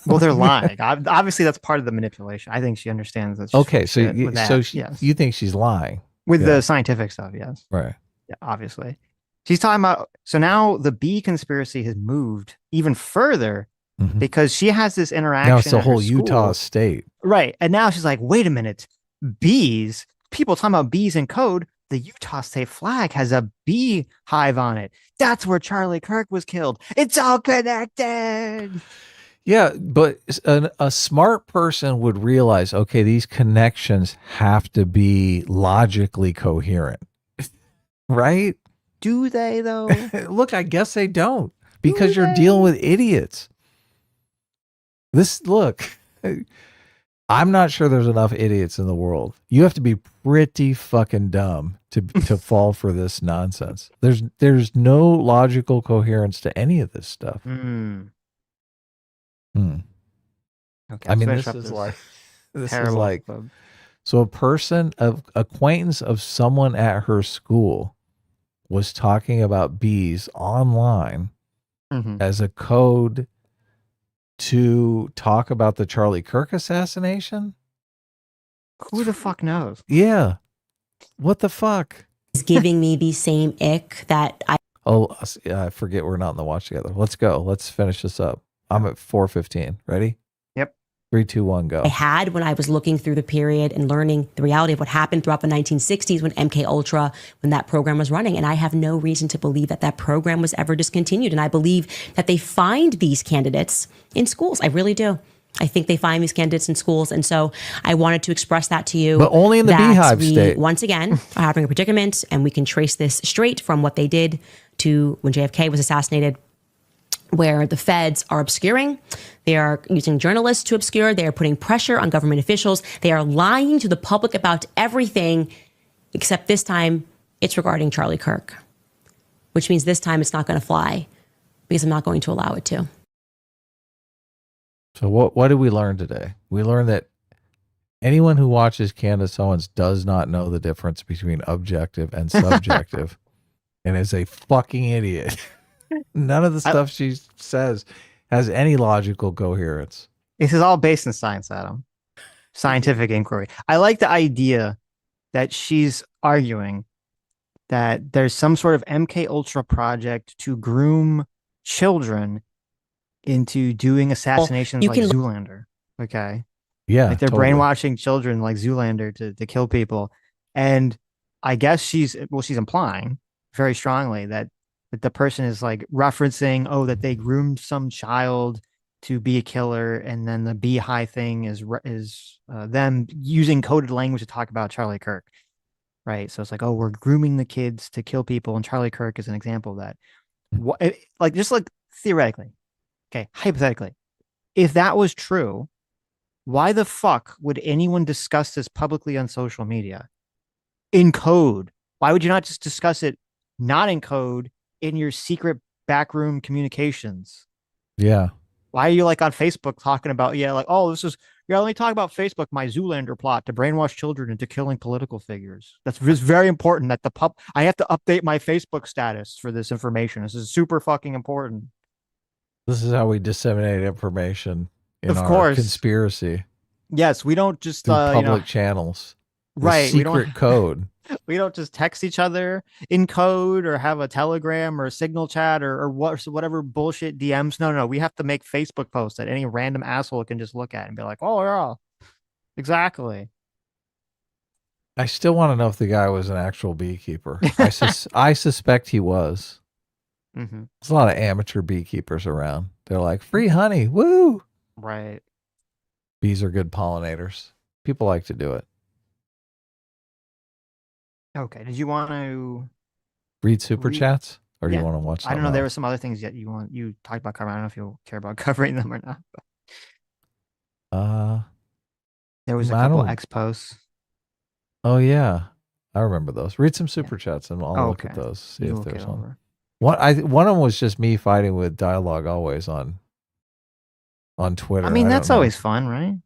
Well, they're lying. Obviously, that's part of the manipulation. I think she understands that. Okay, so yes. you think she's lying With the scientific stuff, yes. right? Yeah, obviously. She's talking about, so now the bee conspiracy has moved even further because she has this interaction. Now it's the at her whole Utah school. state. Right. And now she's like, wait a minute, bees, people talking about bees in code. The Utah state flag has a bee hive on it. That's where Charlie Kirk was killed. It's all connected. Yeah, but a smart person would realize, okay, these connections have to be logically coherent, right? Do they though? Look, I guess they don't, because you're dealing with idiots. Look, I'm not sure there's enough idiots in the world. You have to be pretty fucking dumb to fall for this nonsense. There's no logical coherence to any of this stuff. Okay, I mean, this is like so a person of acquaintance of someone at her school was talking about bees online as a code to talk about the Charlie Kirk assassination. Who the fuck knows? Yeah. What the fuck? It's giving me the same ick that I forget we're not in the watch together. Let's go. Let's finish this up. I'm at 4:15. Ready? Yep. 3, 2, 1, go. I had when I was looking through the period and learning the reality of what happened throughout the 1960s when MK Ultra, when that program was running. And I have no reason to believe that that program was ever discontinued. And I believe that they find these candidates in schools. I really do. I think they find these candidates in schools. And so I wanted to express that to you. But only in the beehive state. Once again, are having a predicament, and we can trace this straight from what they did to when JFK was assassinated, where the feds are obscuring. They are using journalists to obscure. They are putting pressure on government officials. They are lying to the public about everything, except this time it's regarding Charlie Kirk, which means this time it's not going to fly because I'm not going to allow it to. So what did we learn today? We learned that anyone who watches Candace Owens does not know the difference between objective and subjective and is a fucking idiot. None of the stuff she says has any logical coherence. This is all based in science, Adam. Scientific inquiry. I like the idea that she's arguing that there's some sort of MK Ultra project to groom children into doing assassinations like Zoolander. Okay. Yeah. Like they're totally brainwashing children like Zoolander to kill people. And I guess she's implying very strongly that the person is like referencing, that they groomed some child to be a killer, and then the beehive thing is them using coded language to talk about Charlie Kirk, right? So it's like, we're grooming the kids to kill people, and Charlie Kirk is an example of that. Just theoretically, okay, hypothetically, if that was true, why the fuck would anyone discuss this publicly on social media in code? Why would you not just discuss it not in code in your secret backroom communications? Yeah. Why are you on Facebook talking about, you're only talking about Facebook, my Zoolander plot to brainwash children into killing political figures. That's just very important that I have to update my Facebook status for this information. This is super fucking important. This is how we disseminate information in Of course. Conspiracy. Yes, we don't just through public channels. Right. Secret code. We don't just text each other in code or have a Telegram or a Signal chat or whatever bullshit DMs. No. We have to make Facebook posts that any random asshole can just look at and be like, oh, yeah, exactly. I still want to know if the guy was an actual beekeeper. I suspect he was. Mm-hmm. There's a lot of amateur beekeepers around. They're like, free honey, woo! Right. Bees are good pollinators. People like to do it. Okay. Did you want to Read super chats, or do you Yeah. want to watch? I don't know. There were else? some other things that you talked about covering. I don't know if you'll care about covering them or not. But there was a I couple don't- X posts. Oh yeah, I remember those. Read some super chats, and I'll look at Okay. those. See You if look there's it one. over. One of them was just me fighting with Dialogue Always on Twitter. I mean, don't that's know. always fun, right?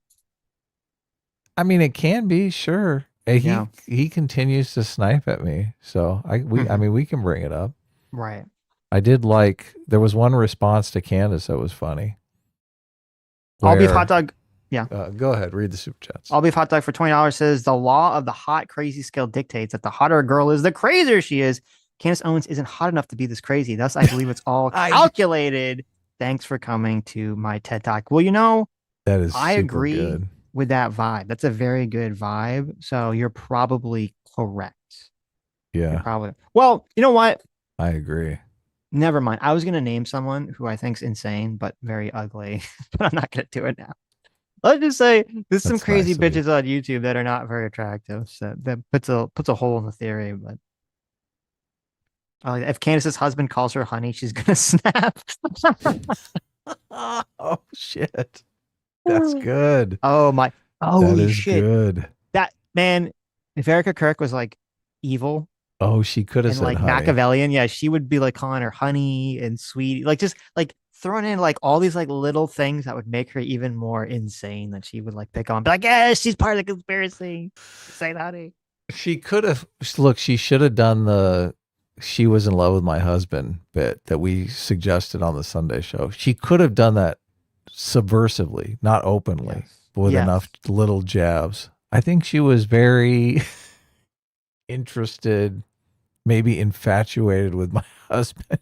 I mean, it can be, sure. Yeah. He continues to snipe at me, so I mean, we can bring it up. Right. I did there was one response to Candace that was funny. All beef where- hot dog. Yeah. Go ahead, read the super chats. All beef hot dog for $20 says the law of the hot crazy scale dictates that the hotter a girl is, the crazier she is. Candace Owens isn't hot enough to be this crazy. Thus, I believe it's all calculated. Thanks for coming to my TED Talk. Well, That is I super agree good. with that vibe. That's a very good vibe. So you're probably correct. Yeah, You're probably. Well, you know what? I agree. Never mind. I was gonna name someone who I think's insane but very ugly, but I'm not gonna do it now. Let's just say there's some That's crazy nice of you. bitches on YouTube that are not very attractive. So that puts a hole in the theory. But if Candace's husband calls her honey, she's gonna snap. Oh shit, that's good. Oh my! That Holy is shit! good. That man, if Erika Kirk was like evil Oh, she could have and said like honey. Machiavellian, yeah, she would be like calling her honey and sweet, like just like throwing in like all these like little things that would make her even more insane that she would like pick on, be like, yeah, she's part of the conspiracy. Say honey. She could have. Look, she should have done the "she was in love with my husband" bit that we suggested on the Sunday show. She could have done that subversively, not openly, Yes. but with Yes. enough little jabs. I think she was very interested, maybe infatuated with my husband.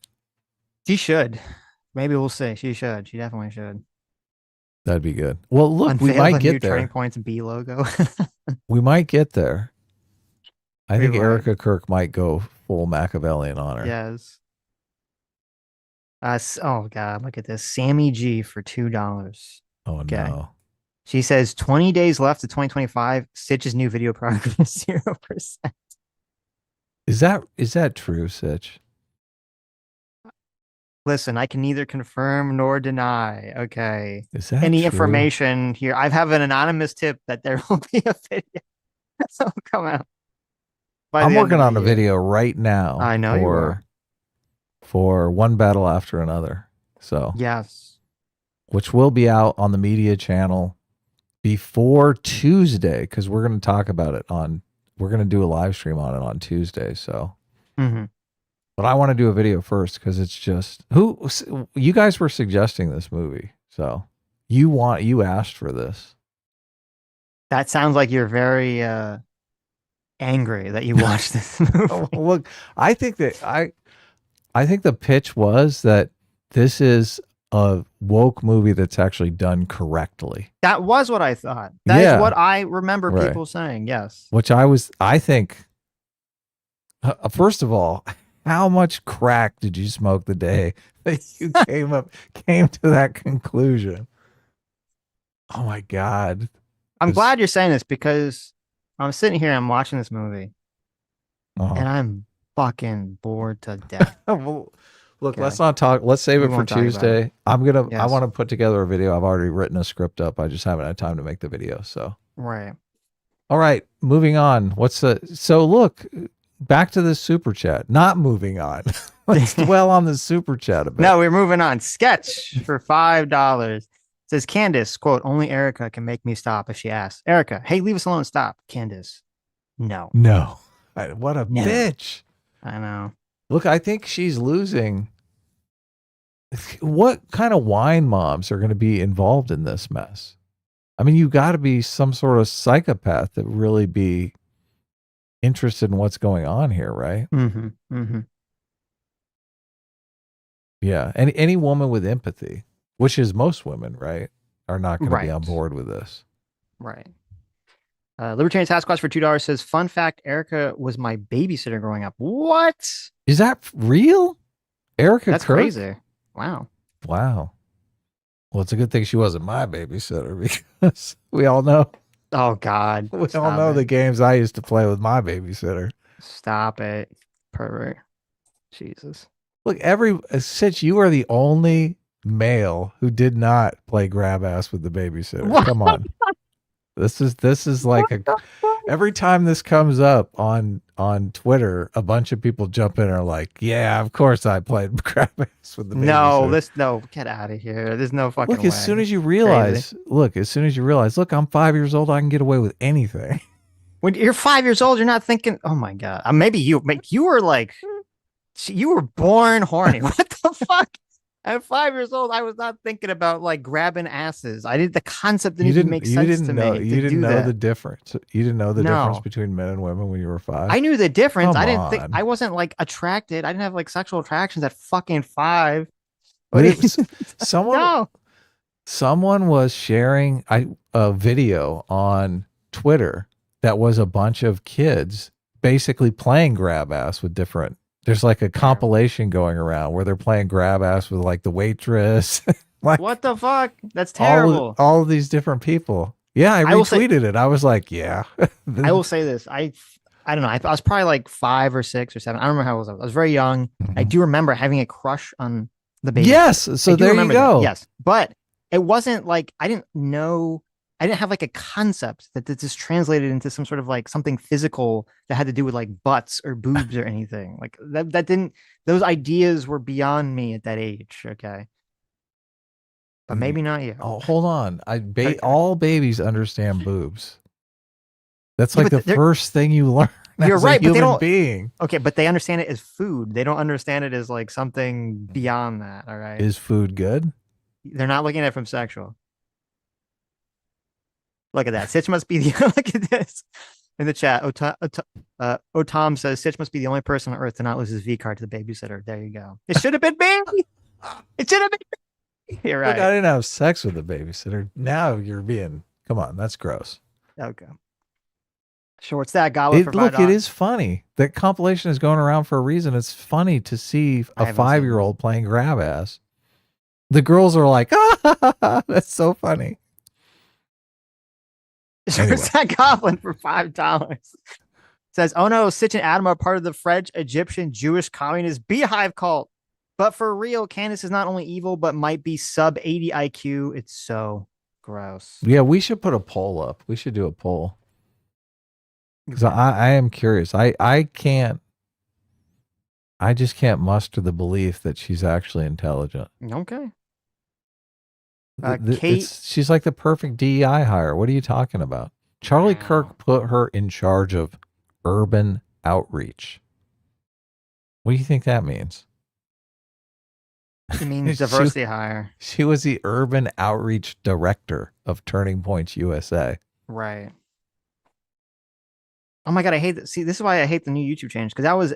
She should. Maybe we'll see. She should. She definitely should. That'd be good. Well, look, we Unveil might the new get there. Turning Points B logo. We might get there. I think We might. Erika Kirk might go full Machiavellian on her. Yes. Oh god, look at this. Sammy G for $2. Oh Okay. no. She says 20 days left to 2025. Sitch's new video progress 0%. Is that true, Sitch? Listen, I can neither confirm nor deny. Okay. Is that Any true? information here? I have an anonymous tip that there will be a video that will come out. by I'm the end working of on the a year. video right now. I know you are. For one battle after another. So, Yes. which will be out on the media channel before Tuesday, because we're going to talk about it we're going to do a live stream on it on Tuesday. So, Mm-hmm. but I want to do a video first because it's just you guys were suggesting this movie. So you asked for this. That sounds like you're very angry that you watched this movie. Look, I think the pitch was that this is a woke movie that's actually done correctly. That was what I thought. That is Yeah. what I remember Right. people saying. Yes. Which I think, first of all, how much crack did you smoke the day that you came to that conclusion? Oh my God. I'm It's- glad you're saying this because I'm sitting here, I'm watching this movie, Uh-huh. and I'm fucking bored to death. Well, look, Okay. let's not talk. Let's save We it for won't talk about Tuesday. it. I Yes. want to put together a video. I've already written a script up. I just haven't had time to make the video. So, Right. all right, moving on. So look, back to this super chat. Not moving on. Let's dwell on the super chat a bit. No, we're moving on. Sketch for $5. Says Candace, quote, only Erika can make me stop if she asks. Erika, hey, leave us alone. Stop. Candace, no. No. What a No. bitch. I know. Look, I think she's losing. What kind of wine moms are going to be involved in this mess? I mean, you got to be some sort of psychopath to really be interested in what's going on here, right? Mm-hmm. Mm-hmm. Yeah. Any woman with empathy, which is most women, right, are not going to be Right. on board with this. Right. Libertarian Task Squad for $2 says, fun fact, Erika was my babysitter growing up. What? Is that real? Erika That's Kirk? crazy. Wow. Wow. Well, it's a good thing she wasn't my babysitter because we all know Oh God. we all Stop know it. the games I used to play with my babysitter. Stop it. Pervert. Jesus. Look, Sitch, you are the only male who did not play grab ass with the babysitter. What? Come on. This is like every time this comes up on Twitter, a bunch of people jump in and are like, "Yeah, of course I played grab ass with the babysitter." No, get out of here. There's no fucking Look, way. as soon as you realize, look, I'm 5 years old, I can get away with anything. When you're 5 years old, you're not thinking, oh my God. Maybe you were like, you were born horny. What the fuck? At 5 years old, I was not thinking about like grabbing asses. The concept didn't even make sense to me. You didn't know the difference. You didn't know the difference No. between men and women when you were 5. I knew the difference. Come I didn't think on. I wasn't like attracted. I didn't have like sexual attractions at fucking 5. But it was, someone No. someone was sharing a video on Twitter that was a bunch of kids basically playing grab ass with different. There's like a compilation going around where they're playing grab ass with like the waitress. Like What the fuck? That's terrible. all of these different people. Yeah, I will say- retweeted it. I was like, yeah. I will say this. I don't know. I was probably like 5 or 6 or 7. I don't remember how old I was. I was very young. I do remember having a crush on the baby. Yes. So I do there you remember go. that, yes. But it wasn't like I didn't have like a concept that this translated into some sort of like something physical that had to do with like butts or boobs or anything. Like that didn't, those ideas were beyond me at that age. Okay. But maybe not you. Oh, hold on. All babies understand boobs. That's like the first thing you learn. You're as right, a but they human don't. being. Okay, but they understand it as food. They don't understand it as like something beyond that. All right. Is food good? They're not looking at it from sexual. Look at that. Sitch must be the look at this in the chat. Tom says Sitch must be the only person on earth to not lose his V card to the babysitter. There you go. It should have been me. It should have been me. You're right. Look, I didn't have sex with the babysitter. Now you're being, come on, that's gross. Okay. Shorts that goblet for Look, $5. it is funny. That compilation is going around for a reason. It's funny to see a 5-year-old playing grab ass. The girls are like, that's so funny. Shorts that goblin for $5. Says, oh no, Sitch and Adam are part of the French, Egyptian, Jewish, communist beehive cult. But for real, Candace is not only evil, but might be sub 80 IQ. It's so gross. Yeah, we should put a poll up. We should do a poll. Because I am curious. I just can't muster the belief that she's actually intelligent. Okay. She's like the perfect DEI hire. What are you talking about? Charlie Kirk put her in charge of urban outreach. What do you think that means? It means diversity hire. She was the urban outreach director of Turning Points USA. Right. Oh my God, I hate that. See, this is why I hate the new YouTube change. Because that was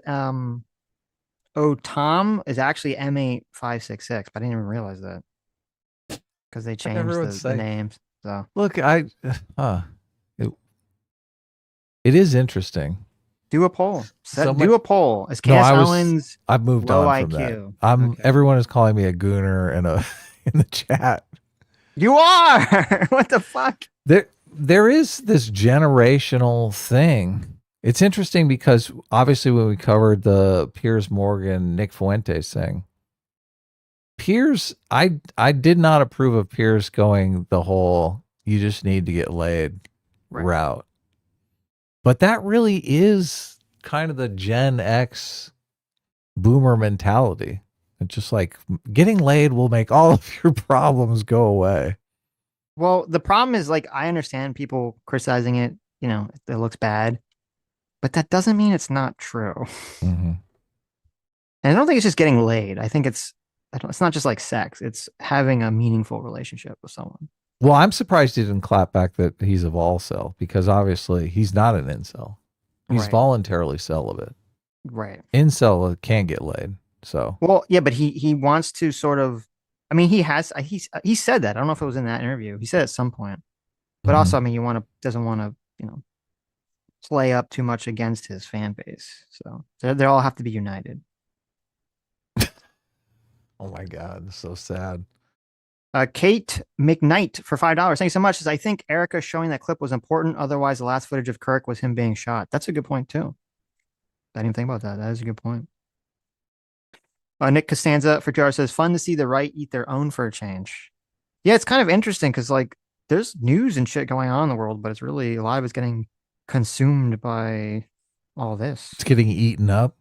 Tom is actually M8566, but I didn't even realize that. Because they changed the names. So look, it is interesting. Do a poll. Do a poll. Is Candace Owens I've moved low on from IQ? that. Everyone is calling me a gooner in the chat. You are. What the fuck? There is this generational thing. It's interesting because obviously when we covered the Piers Morgan, Nick Fuentes thing, Piers, I did not approve of Piers going the whole you just need to get laid route. But that really is kind of the Gen X boomer mentality. It's just like getting laid will make all of your problems go away. Well, the problem is like I understand people criticizing it, it looks bad, but that doesn't mean it's not true. Mm-hmm. And I don't think it's just getting laid. I think it's not just like sex. It's having a meaningful relationship with someone. Well, I'm surprised he didn't clap back that he's a volcel because obviously he's not an incel. He's voluntarily celibate. Right. Incel can get laid. So. Well, yeah, but he wants to sort of. I mean, he said that. I don't know if it was in that interview. He said at some point, but also, I mean, doesn't want to, play up too much against his fan base. So they all have to be united. Oh my God, so sad. Kate McKnight for $5. Thank you so much. Says, I think Erika showing that clip was important. Otherwise, the last footage of Kirk was him being shot. That's a good point too. I didn't even think about that. That is a good point. Nick Costanza for $2 says, fun to see the right eat their own for a change. Yeah, it's kind of interesting because like there's news and shit going on in the world, but it's really a lot of it's getting consumed by all this. It's getting eaten up.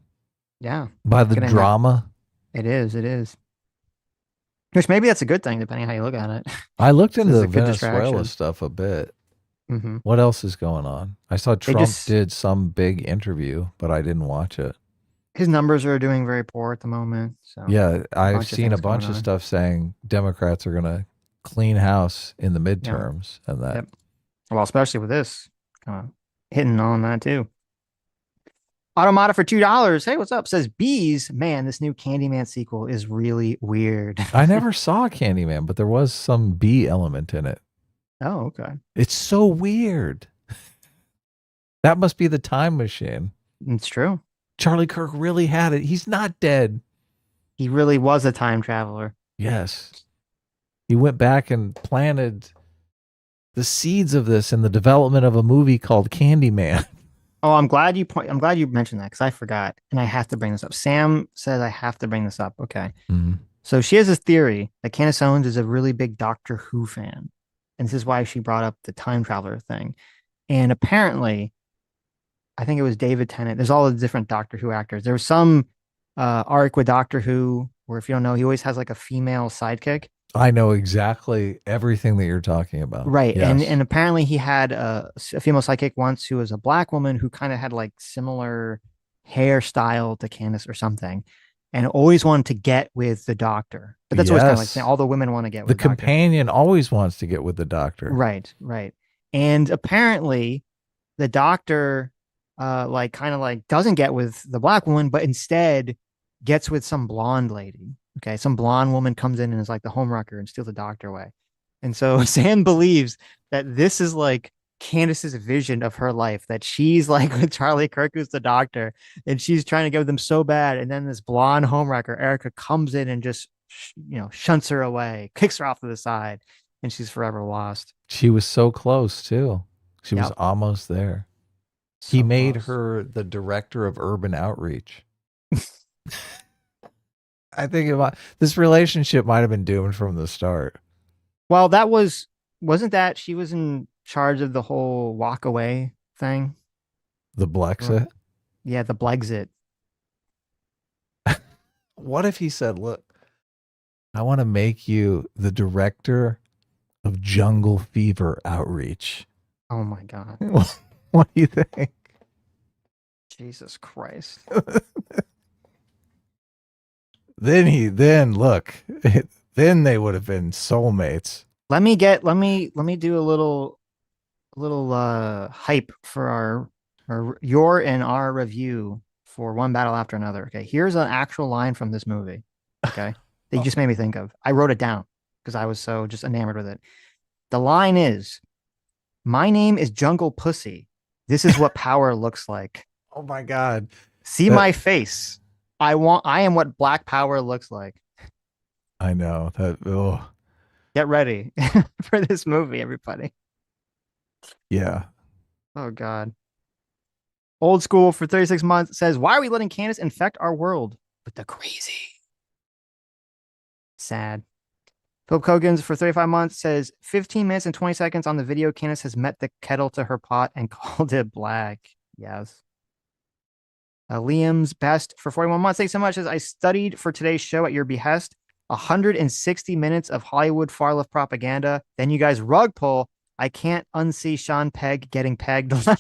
Yeah. By the drama. It is. It is. Which maybe that's a good thing, depending on how you look at it. I looked into the Venezuela stuff a bit. Mm-hmm. What else is going on? I saw Trump did some big interview, but I didn't watch it. His numbers are doing very poor at the moment. So yeah, I've seen a bunch of stuff saying Democrats are going to clean house in the midterms and that. Yep. Well, especially with this hitting on that too. Automata for $2. Hey, what's up? Says Bees. Man, this new Candyman sequel is really weird. I never saw Candyman, but there was some bee element in it. Oh, okay. It's so weird. That must be the time machine. It's true. Charlie Kirk really had it. He's not dead. He really was a time traveler. Yes. He went back and planted the seeds of this in the development of a movie called Candyman. Oh, I'm glad you mentioned that because I forgot and I have to bring this up. Sam says I have to bring this up. Okay. Mm-hmm. So she has this theory that Candace Owens is a really big Doctor Who fan. And this is why she brought up the time traveler thing. And apparently, I think it was David Tennant. There's all the different Doctor Who actors. There was some arc with Doctor Who where, if you don't know, he always has like a female sidekick. I know exactly everything that you're talking about. Right. Yes. And apparently he had a female sidekick once who was a black woman who kind of had like similar hairstyle to Candace or something. And always wanted to get with the doctor. But that's always kind of like saying all the women want to get with the companion always wants to get with the doctor. Right, right. And apparently the doctor like kind of like doesn't get with the black woman, but instead gets with some blonde lady. Okay, some blonde woman comes in and is like the homewrecker and steals the doctor away. And so Sam believes that this is like Candace's vision of her life, that she's like with Charlie Kirk, who's the doctor, and she's trying to get with them so bad. And then this blonde homewrecker, Erika, comes in and just, shunts her away, kicks her off to the side, and she's forever lost. She was so close too. She was almost there. He made her the director of urban outreach. I think this relationship might have been doomed from the start. Well, wasn't that she was in charge of the whole walk away thing? The Blexit? Yeah, the Blexit. What if he said, look, I want to make you the director of jungle fever outreach? Oh my God. What do you think? Jesus Christ. Then they would have been soulmates. Let me do a little hype for your and our review for One Battle After Another. Okay, here's an actual line from this movie. Okay, that you just made me think of. I wrote it down because I was so just enamored with it. The line is, "My name is Jungle Pussy. This is what power looks like." Oh my God! See my face. I am what black power looks like. I know that. Oh. Get ready for this movie, everybody. Yeah. Oh God. Old School for 36 months says, why are we letting Candace infect our world with the crazy? Sad. Philip Cogans for 35 months says, 15 minutes and 20 seconds on the video, Candace has met the kettle to her pot and called it black. Yes. Liam's Best for 41 months. Thanks so much. Says, I studied for today's show at your behest. 160 minutes of Hollywood far left propaganda. Then you guys rug pull. I can't unsee Sean Pegg getting pegged. Well,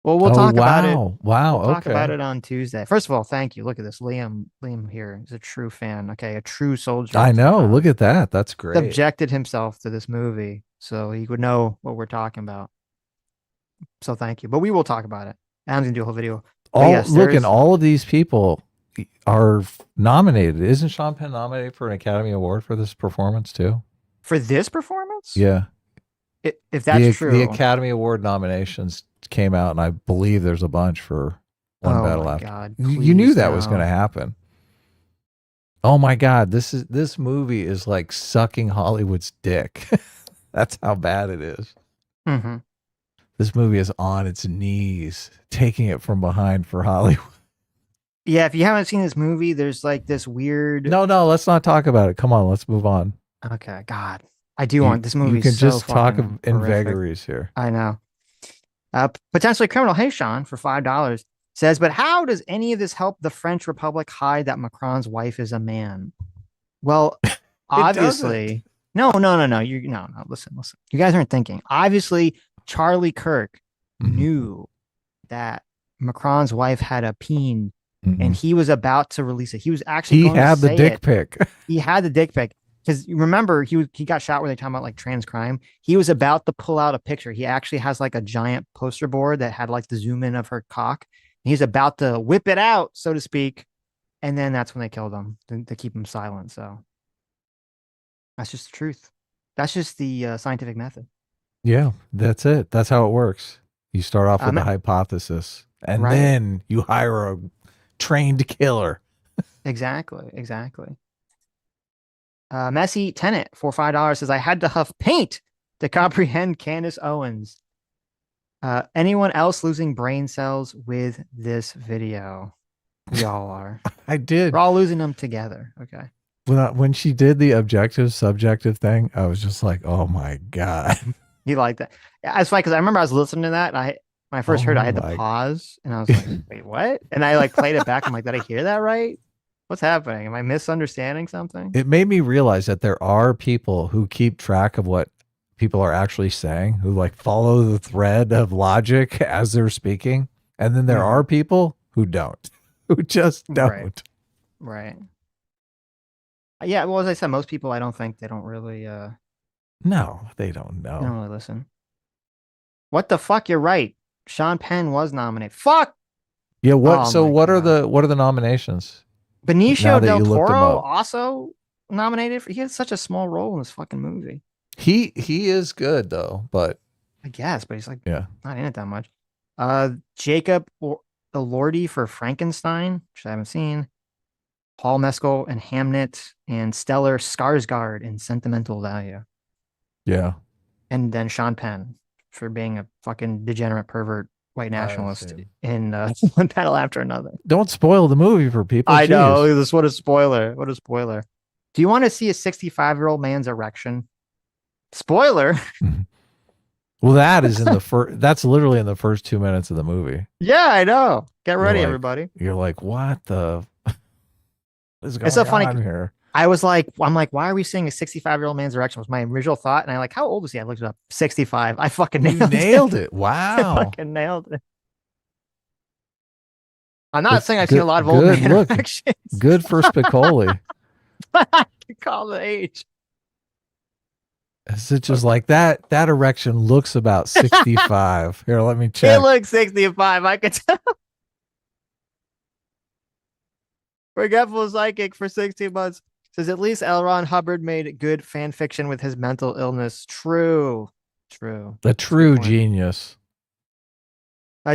we'll talk about it. Wow. We'll talk about it on Tuesday. First of all, thank you. Look at this. Liam here is a true fan. Okay. A true soldier. I know. Look at that. That's great. Subjected himself to this movie so he would know what we're talking about. So thank you. But we will talk about it. Adam's going to do a whole video. All of these people are nominated. Isn't Sean Penn nominated for an Academy Award for this performance too? For this performance? Yeah. If that's true. The Academy Award nominations came out, and I believe there's a bunch for One Oh battle my after. God, You knew please that was going to no. happen. Oh my God, this movie is like sucking Hollywood's dick. That's how bad it is. Mm-hmm. This movie is on its knees, taking it from behind for Hollywood. Yeah, if you haven't seen this movie, there's like this weird. No, let's not talk about it. Come on, let's move on. Okay, God, I do want this movie. You can So just talk fucking in horrific. vagaries here. I know. Potentially criminal. Hey, Sean, for $5 says, but how does any of this help the French Republic hide that Macron's wife is a man? Well, obviously, no. No. Listen. You guys aren't thinking. Obviously, Charlie Kirk knew that Macron's wife had a peen, and he was about to release it. He was actually He going to had the say dick it. pic. He had the dick pic. Because remember, he got shot where they talking about like trans crime. He was about to pull out a picture. He actually has like a giant poster board that had like the zoom in of her cock. He's about to whip it out, so to speak. And then that's when they killed him to keep him silent. So that's just the truth. That's just the scientific method. Yeah, that's it. That's how it works. You start off with a hypothesis, and Right. then you hire a trained killer. Exactly. Messy Tenant for $5 says, I had to huff paint to comprehend Candace Owens. Anyone else losing brain cells with this video? We all are. I did. We're all losing them together. Okay. When she did the objective subjective thing, I was just like, oh my God. You like that? Yeah, it's funny because I remember I was listening to that, and when I first heard it, I had to pause, and I was like, wait, what? And I like played it back. I'm like, did I hear that right? What's happening? Am I misunderstanding something? It made me realize that there are people who keep track of what people are actually saying, who like follow the thread of logic as they're speaking. And then there are people who don't, who just don't. Right. Yeah. Well, as I said, most people, I don't think they don't really. No, they don't know. They don't really listen. What the fuck? You're right. Sean Penn was nominated. Fuck. Yeah. What? Oh So my what are the nominations? Benicio del you looked him Toro up. also nominated for. He had such a small role in this fucking movie. He is good though, but I guess, but he's like yeah, not in it that much. Jacob Elordi for Frankenstein, which I haven't seen. Paul Mescal in Hamnet, and Stellar Skarsgård in Sentimental Value. Yeah. And then Sean Penn for being a fucking degenerate pervert white nationalist in one battle after another. Don't spoil the movie for people. I know. Jeez. This what a spoiler. What a spoiler. Do you want to see a 65-year-old man's erection? Spoiler. Well, that is in the first. That's literally in the first 2 minutes of the movie. Yeah, I know. Get ready, like, everybody. You're like, what the? What is going It's so funny. on here? I'm like, why are we seeing a 65-year-old man's erection? Was my original thought, and I like, how old is he? I looked it up. 65. I fucking nailed it. Wow. I fucking nailed it. I'm not saying I've seen a lot of old man erections. Good for Spicoli. I can call the age. Is it just like that? That erection looks about 65. Here, let me check. It looks 65. I could tell. Forgetful Psychic for 16 months says at least L. Ron Hubbard made good fan fiction with his mental illness. True. The true genius.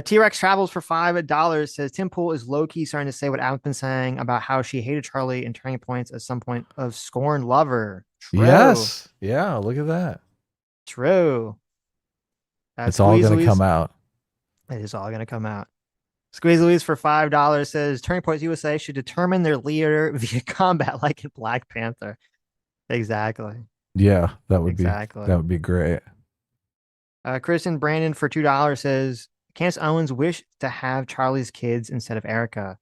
T-Rex Travels for $5 says Tim Pool is low-key starting to say what I've been saying about how she hated Charlie in Turning Points at some point of scorned lover. True. Yes. Yeah. Look at that. True. It's all going to come out. It is all going to come out. Squeeze Louise for $5 says Turning Points USA should determine their leader via combat like in Black Panther. Exactly. Yeah, that would be great. Kristen Brandon for $2 says Candace Owens wished to have Charlie's kids instead of Erika.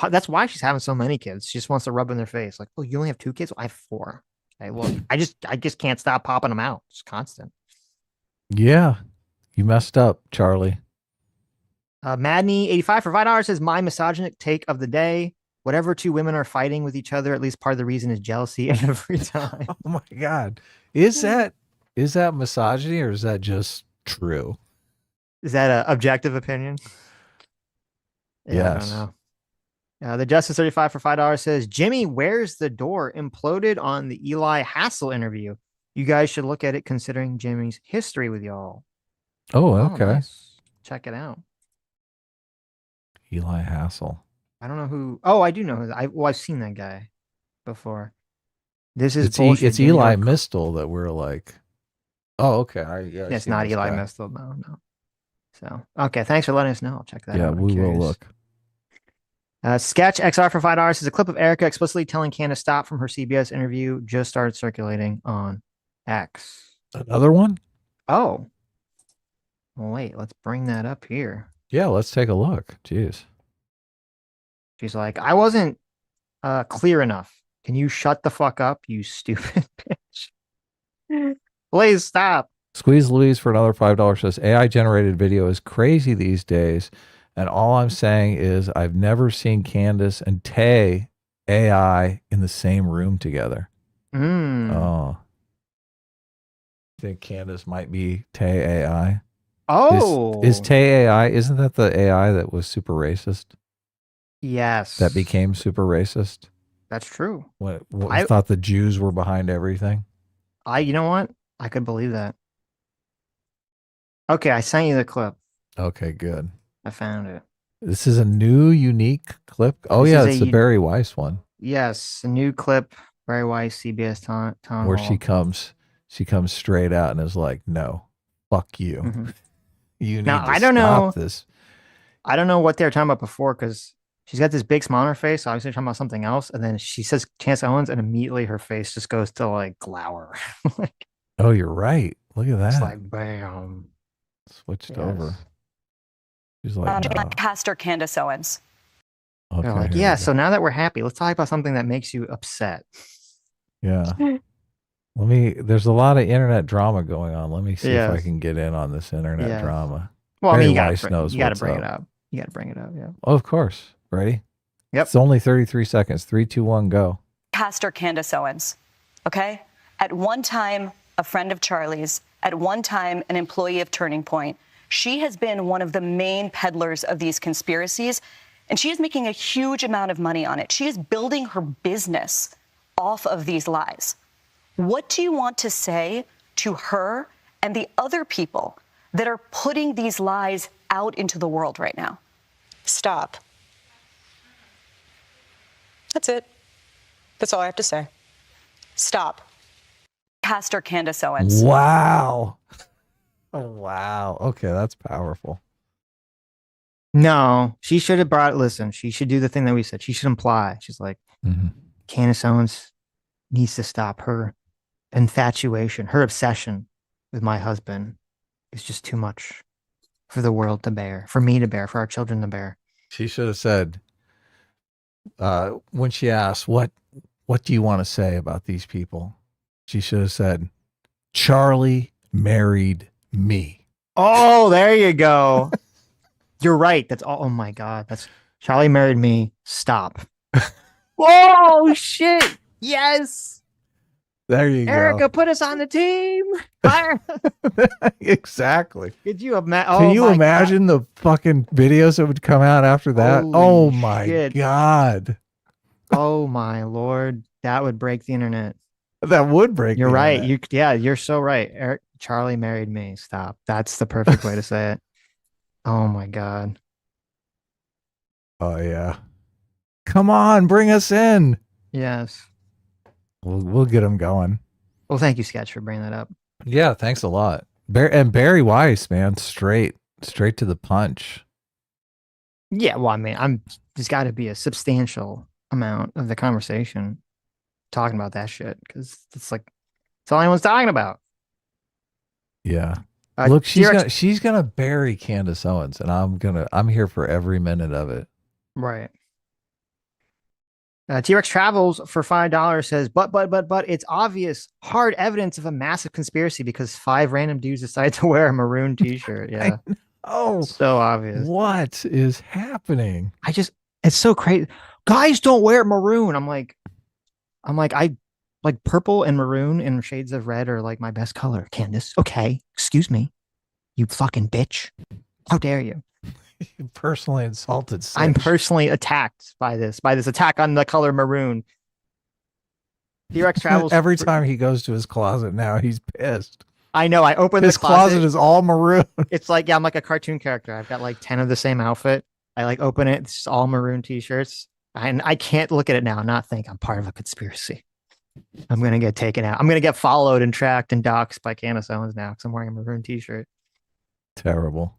That's why she's having so many kids. She just wants to rub in their face. Like, oh, you only have 2 kids? Well, I have 4. Okay, well, I just can't stop popping them out. It's constant. Yeah. You messed up, Charlie. Madney85 for $5 says my misogynic take of the day. Whatever 2 women are fighting with each other, at least part of the reason is jealousy every time. Oh my God. Is that misogyny or is that just true? Is that an objective opinion? Yeah, yes. I don't know. The Justice 35 for $5 says Jimmy Where's the Door imploded on the Eli Hassel interview. You guys should look at it considering Jimmy's history with y'all. Oh, okay. Nice. Check it out. Eli Hassel. I don't know who. Oh, I do know who. I've seen that guy before. This is bullshit. It's Eli Mistel that we're like. Oh, okay. It's not Eli Mistel. No. So okay, thanks for letting us know. I'll check that out. Yeah, I'm we curious. will look. Sketch XR for $5 is a clip of Erika explicitly telling Candace stop from her CBS interview. Just started circulating on X. Another one? Oh. Well, wait, let's bring that up here. Yeah, let's take a look. Jeez. She's like, I wasn't clear enough. Can you shut the fuck up, you stupid bitch? Please stop. Squeeze Louise for another $5 says AI generated video is crazy these days. And all I'm saying is I've never seen Candace and Tay AI in the same room together. Oh. Think Candace might be Tay AI? Oh. Is Tay AI, isn't that the AI that was super racist? Yes. That became super racist? That's true. I thought the Jews were behind everything. You know what? I could believe that. Okay, I sent you the clip. Okay, good. I found it. This is a new, unique clip. Oh, yeah, it's the Barry Weiss one. Yes, a new clip. Barry Weiss, CBS Town where Hall. she comes straight out and is like, "No, fuck you. Mm-hmm. You need now, to I don't stop know this." I don't know what they were talking about before because she's got this big smile on her face. Obviously, talking about something else, and then she says Candace Owens, and immediately her face just goes to like glower. Oh, you're right. Look at that. It's like bam. Switched over. She's like, no. Pastor Candace Owens. Okay, they're like, yeah. So now that we're happy, let's talk about something that makes you upset. Yeah. There's a lot of internet drama going on. Let me see if I can get in on this internet drama. Well, Barry I mean, Weiss knows you got to what's bring up. it up. You got to bring it up. Yeah. Oh, of course. Ready? Yep. It's only 33 seconds. 3, 2, 1, go. Pastor Candace Owens. Okay? At one time, a friend of Charlie's. At one time, an employee of Turning Point. She has been one of the main peddlers of these conspiracies, and she is making a huge amount of money on it. She is building her business off of these lies. What do you want to say to her and the other people that are putting these lies out into the world right now? Stop. That's it. That's all I have to say. Stop. Pastor Candace Owens. Wow. Oh, wow. Okay, that's powerful. No, she should have listen, she should do the thing that we said. She should imply. She's like, Candace Owens needs to stop. Her infatuation, her obsession with my husband is just too much for the world to bear, for me to bear, for our children to bear. She should have said, when she asked, what do you want to say about these people? She should have said, Charlie married me. Oh, there you go. You're right. That's all. Oh my God. That's Charlie married me. Stop. Whoa, shit. Yes. There you go. Erika, put us on the team. Exactly. Could you imagine? Can you imagine the fucking videos that would come out after that? Holy oh my shit. God. Oh my Lord. That would break the internet. That would break. You're the right. internet. You're so right. Charlie married me. Stop. That's the perfect way to say it. Oh my God. Oh yeah. Come on, bring us in. Yes. We'll get them going. Well, thank you, Sketch, for bringing that up. Yeah, thanks a lot. And Barry Weiss, man, straight to the punch. Yeah, well, I mean, there's got to be a substantial amount of the conversation talking about that shit because it's all anyone's talking about. Yeah. Look, she's gonna bury Candace Owens, and I'm here for every minute of it. Right. T-Rex Travels for $5 says, but it's obvious, hard evidence of a massive conspiracy because 5 random dudes decided to wear a maroon T-shirt. Yeah. Oh, so obvious. What is happening? It's so crazy. Guys don't wear maroon. I'm like, I like purple and maroon and shades of red are like my best color. Candace, okay, excuse me, you fucking bitch. How dare you? You personally insulted Sitch. I'm personally attacked by this attack on the color maroon. T-Rex Travels. Every time he goes to his closet now, he's pissed. I know. I open his the closet. Is all maroon. It's like, yeah, I'm like a cartoon character. I've got like 10 of the same outfit. I like open it. It's just all maroon t-shirts. And I can't look at it now and not think I'm part of a conspiracy. I'm going to get taken out. I'm going to get followed and tracked and doxxed by Candace Owens now because I'm wearing a maroon t-shirt. Terrible.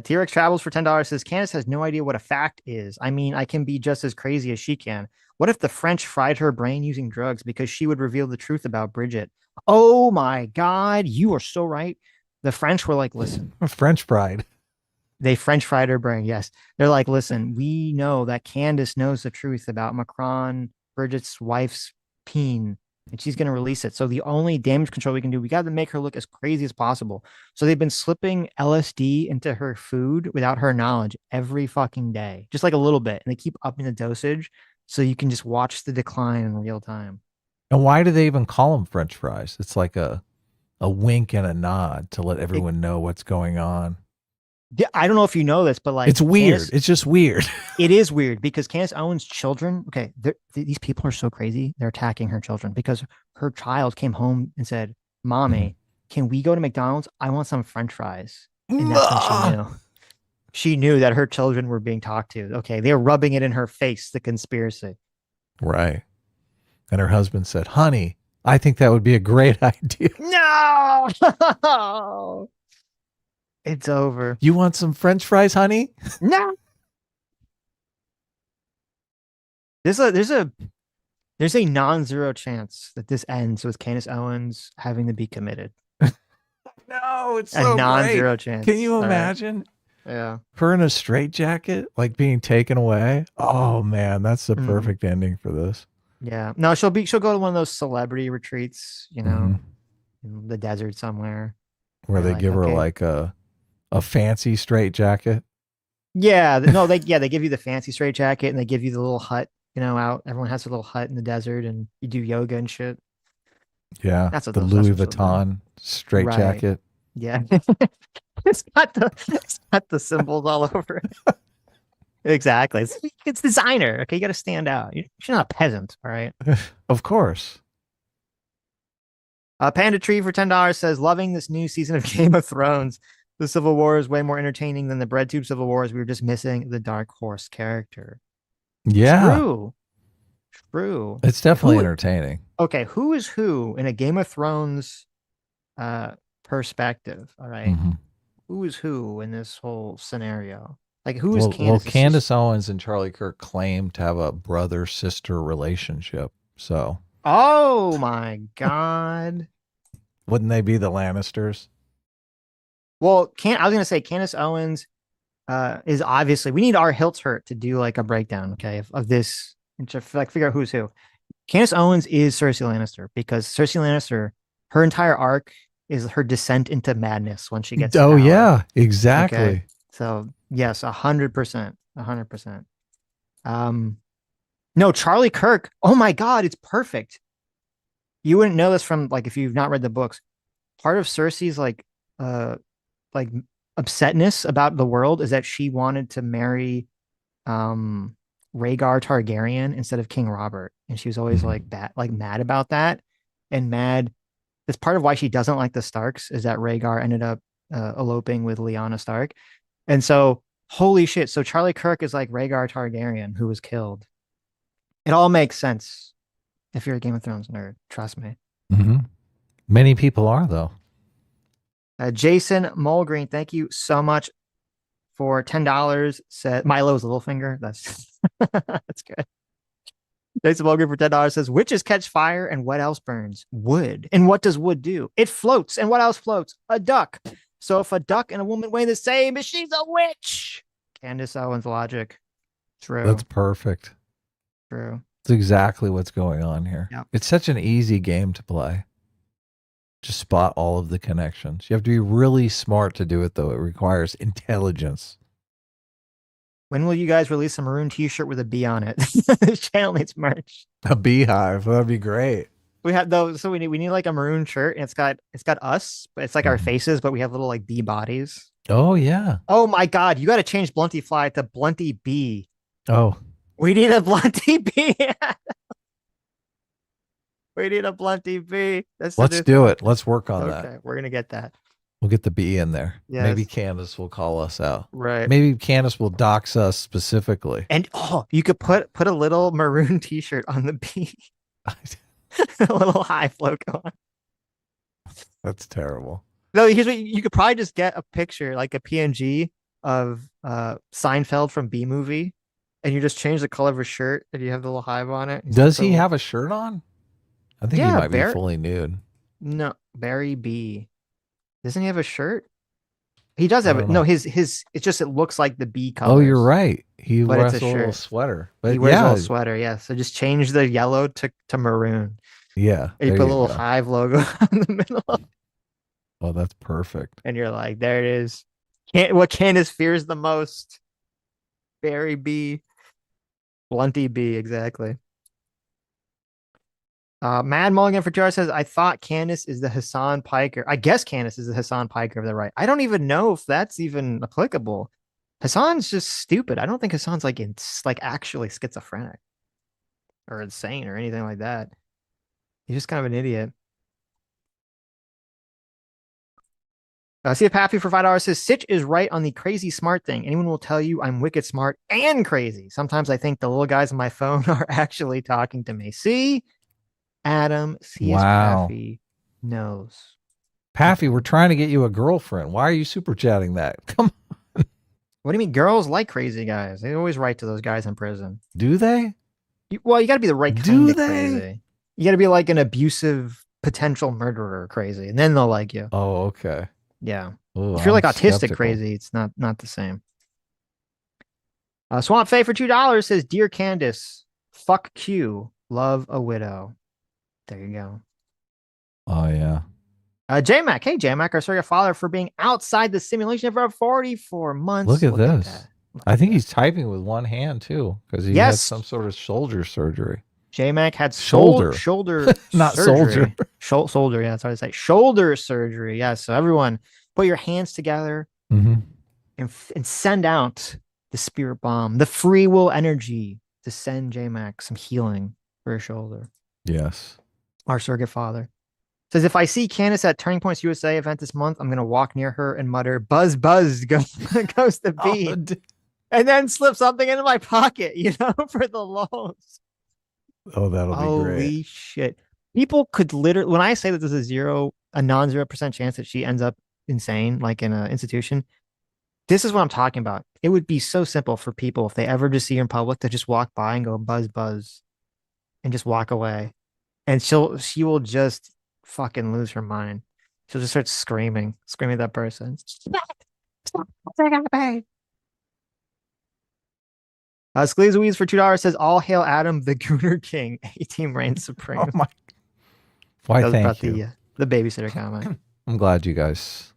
T-Rex Travels for $10 says, Candace has no idea what a fact is. I mean, I can be just as crazy as she can. What if the French fried her brain using drugs because she would reveal the truth about Bridget? Oh my God, you are so right. The French were like, listen. French fried. They French fried her brain, yes. They're like, listen, we know that Candace knows the truth about Macron, Bridget's wife's peen, and she's going to release it. So the only damage control we can do, we got to make her look as crazy as possible. So they've been slipping LSD into her food without her knowledge every fucking day, just like a little bit. And they keep upping the dosage so you can just watch the decline in real time. And why do they even call them French fries? It's like a wink and a nod to let everyone know what's going on. Yeah, I don't know if you know this, but like it's weird. Candace, it's just weird. It is weird because Candace Owens' children, okay, these people are so crazy. They're attacking her children because her child came home and said, Mommy, can we go to McDonald's? I want some French fries. And that's when she knew. She knew that her children were being talked to. Okay, they're rubbing it in her face, the conspiracy. Right. And her husband said, honey, I think that would be a great idea. No! It's over. You want some French fries, honey? No. There's a non-zero chance that this ends with Candace Owens having to be committed. No, it's a so non-zero great. chance. Can you All imagine? Right. Yeah. Her in a straitjacket, like being taken away. Oh man, that's the perfect ending for this. Yeah. No, she'll go to one of those celebrity retreats, you know, in the desert somewhere. Where they like, give her like a fancy straitjacket. Yeah. No, they give you the fancy straitjacket and they give you the little hut, you know, out. Everyone has a little hut in the desert and you do yoga and shit. Yeah. That's what the Louis Vuitton straitjacket. Right. Yeah. it's got the symbols all over it. Exactly. It's designer. Okay. You got to stand out. You're not a peasant. All right. Of course. Panda Tree for $10 says, loving this new season of Game of Thrones. The Civil War is way more entertaining than the BreadTube Civil Wars. We were just missing the Dark Horse character. Yeah. True. It's definitely entertaining. Okay. Who is who in a Game of Thrones perspective? All right. Who is who in this whole scenario? Like, who is Candace? Well, Candace Owens and Charlie Kirk claim to have a brother-sister relationship. So. Oh my God. Wouldn't they be the Lannisters? Well, I was gonna say Candace Owens is obviously, we need our Hilts Hurt to do like a breakdown, okay, of this, and to like figure out who's who. Candace Owens is Cersei Lannister because Cersei Lannister, her entire arc is her descent into madness when she gets Oh power. yeah, exactly. Okay? So yes, 100%. No, Charlie Kirk. Oh my God, it's perfect. You wouldn't know this from like if you've not read the books. Part of Cersei's like upsetness about the world is that she wanted to marry Rhaegar Targaryen instead of King Robert, and she was always like mad about that, and mad. That's part of why she doesn't like the Starks is that Rhaegar ended up eloping with Lyanna Stark, and so holy shit. So Charlie Kirk is like Rhaegar Targaryen who was killed. It all makes sense if you're a Game of Thrones nerd. Trust me. Many people are though. Jason Mulgreen, thank you so much for $10. Said Milo's Littlefinger. That's that's good. Jason Mulgreen for $10 says, witches catch fire and what else burns? Wood. And what does wood do? It floats. And what else floats? A duck. So if a duck and a woman weigh the same, she's a witch. Candace Owens logic. True. That's perfect. True. That's exactly what's going on here. Yep. It's such an easy game to play. Just spot all of the connections. You have to be really smart to do it, though. It requires intelligence. When will you guys release a maroon t-shirt with a bee on it? This channel needs merch. A beehive. That'd be great. We have those, so we need like a maroon shirt, and it's got us, but it's like our faces, but we have little like bee bodies. Oh yeah. Oh my God, you got to change Blunty Fly to Blunty Bee. Oh. We need a Blunty Bee. We need a Blunty Bee. Let's do it. Let's work on that. Okay, we're gonna get that. We'll get the B in there. Yes. Maybe Candace will call us out. Right. Maybe Candace will dox us specifically. And you could put a little maroon T-shirt on the B. A little hive logo on. That's terrible. No, here's what you could probably just get a picture, like a PNG of Seinfeld from B Movie, and you just change the color of his shirt and you have the little hive on it. Does he have a shirt on? I think he might be fully nude. No, Barry B. Doesn't he have a shirt? He does have it. No, his it's just it looks like the B color. Oh, you're right. He wears it's a a little shirt. sweater. But He wears a little sweater, yeah. So just change the yellow to maroon. Yeah. And you put a little hive logo in the middle. Oh, that's perfect. And you're like, there it is. What Candace fears the most. Barry B. Blunty B, exactly. Mad Mulligan for Jar says, I thought Candace is the Hassan Piker. I guess Candace is the Hassan Piker of the right. I don't even know if that's even applicable. Hassan's just stupid. I don't think Hassan's like actually schizophrenic or insane or anything like that. He's just kind of an idiot. See if Pappy for $5 says, Sitch is right on the crazy smart thing. Anyone will tell you I'm wicked smart and crazy. Sometimes I think the little guys on my phone are actually talking to me. See? Adam, see if Paffy knows. Paffy, we're trying to get you a girlfriend. Why are you super chatting that? Come on. What do you mean? Girls like crazy guys. They always write to those guys in prison. Do they? You got to be the right kind of crazy. You got to be like an abusive potential murderer crazy, and then they'll like you. Oh, okay. Yeah. Ooh, if you're like I'm autistic skeptical. crazy, it's not the same. Swamp Faye for $2 says, Dear Candace, fuck Q, love a widow. There you go. Oh, yeah. J-Mac. Hey, J-Mac, our surrogate father for being outside the simulation for 44 months. Look at this. I think he's typing with one hand, too, because he had some sort of shoulder surgery. J-Mac had shoulder not surgery. Shoulder, yeah, that's what I say. Shoulder surgery. Yeah, so everyone put your hands together and send out the spirit bomb, the free will energy to send J-Mac some healing for his shoulder. Yes. Our surrogate father says, if I see Candace at Turning Points USA event this month, I'm going to walk near her and mutter, buzz, buzz, goes the bee. And then slip something into my pocket, for the lulz. Oh, that'll be great. Holy shit. People could literally, when I say that there's a non-0% chance that she ends up insane, like in an institution, this is what I'm talking about. It would be so simple for people, if they ever just see her in public, to just walk by and go buzz, buzz, and just walk away. And she will just fucking lose her mind. She'll just start screaming at that person. Stop. Squeeze Weeds for $2 says, all hail Adam, the Gooner King. A-Team reigns supreme. Oh my. Why, thank you. The babysitter comment. I'm glad you guys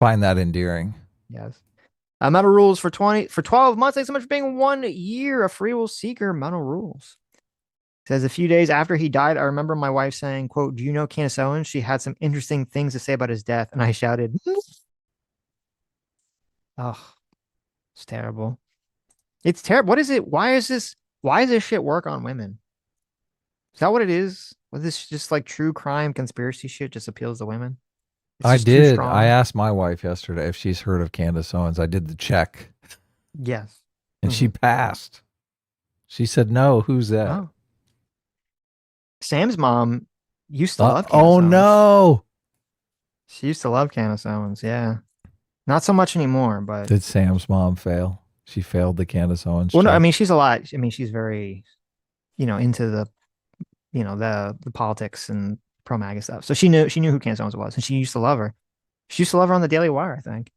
find that endearing. Yes. Metal Rules for 12 months. Thanks so much for being 1 year a free will seeker. Metal Rules says, a few days after he died, I remember my wife saying, quote, do you know Candace Owens? She had some interesting things to say about his death. And I shouted, oh, it's terrible. It's terrible. What is it? Why is this shit work on women? Is that what it is? Was this just like true crime conspiracy shit just appeals to women? I did. I asked my wife yesterday if she's heard of Candace Owens. I did the check. Yes. And she passed. She said, no, who's that? Oh. Sam's mom used to love Candace Owens. No. She used to love Candace Owens, yeah. Not so much anymore, but... Did Sam's mom fail? She failed the Candace Owens Well, check? no, I mean, she's a lot... I mean, she's very, into the, the politics and pro-MAGA stuff. So she knew who Candace Owens was, and she used to love her. She used to love her on the Daily Wire, I think.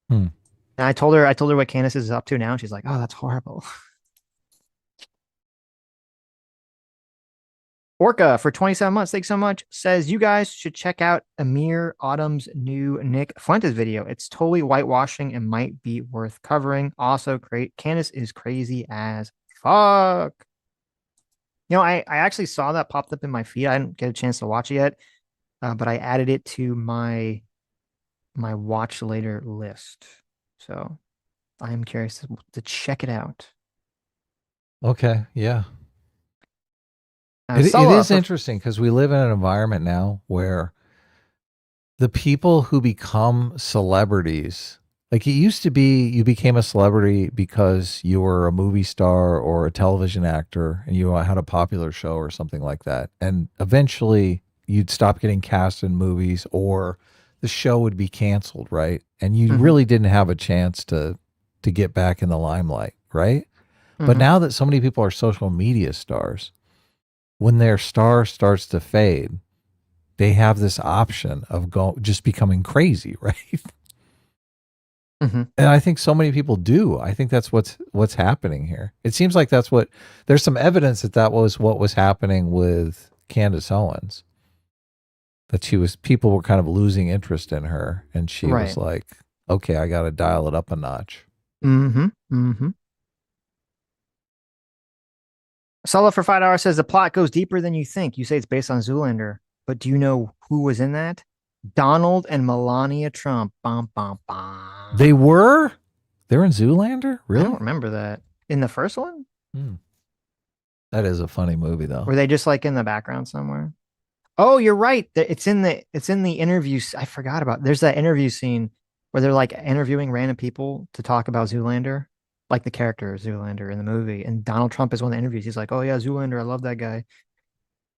And I told her what Candace is up to now, and she's like, oh, that's horrible. Orca for 27 months, thanks so much, says you guys should check out Amir Autumn's new Nick Fuentes video. It's totally whitewashing and might be worth covering. Also, Candace is crazy as fuck. I actually saw that popped up in my feed. I didn't get a chance to watch it yet, but I added it to my watch later list. So I am curious to check it out. Okay, yeah. It is interesting because we live in an environment now where the people who become celebrities, like it used to be, you became a celebrity because you were a movie star or a television actor and you had a popular show or something like that. And eventually you'd stop getting cast in movies or the show would be canceled, right? And you really didn't have a chance to get back in the limelight, right? But now that so many people are social media stars, when their star starts to fade, they have this option of just becoming crazy, right? And I think so many people do. I think that's what's happening here. It seems like there's some evidence that was what was happening with Candace Owens. That people were kind of losing interest in her, and she was like, okay, I got to dial it up a notch. Sala for $5 says the plot goes deeper than you think. You say it's based on Zoolander, but do you know who was in that? Donald and Melania Trump. Bum, bum, bum. They're in Zoolander? Really? I don't remember that. In the first one? That is a funny movie, though. Were they just like in the background somewhere? Oh, you're right. It's in the interview. I forgot about. There's that interview scene where they're like interviewing random people to talk about Zoolander, like the character Zoolander in the movie. And Donald Trump is one of the interviews. He's like, "Oh yeah, Zoolander. I love that guy."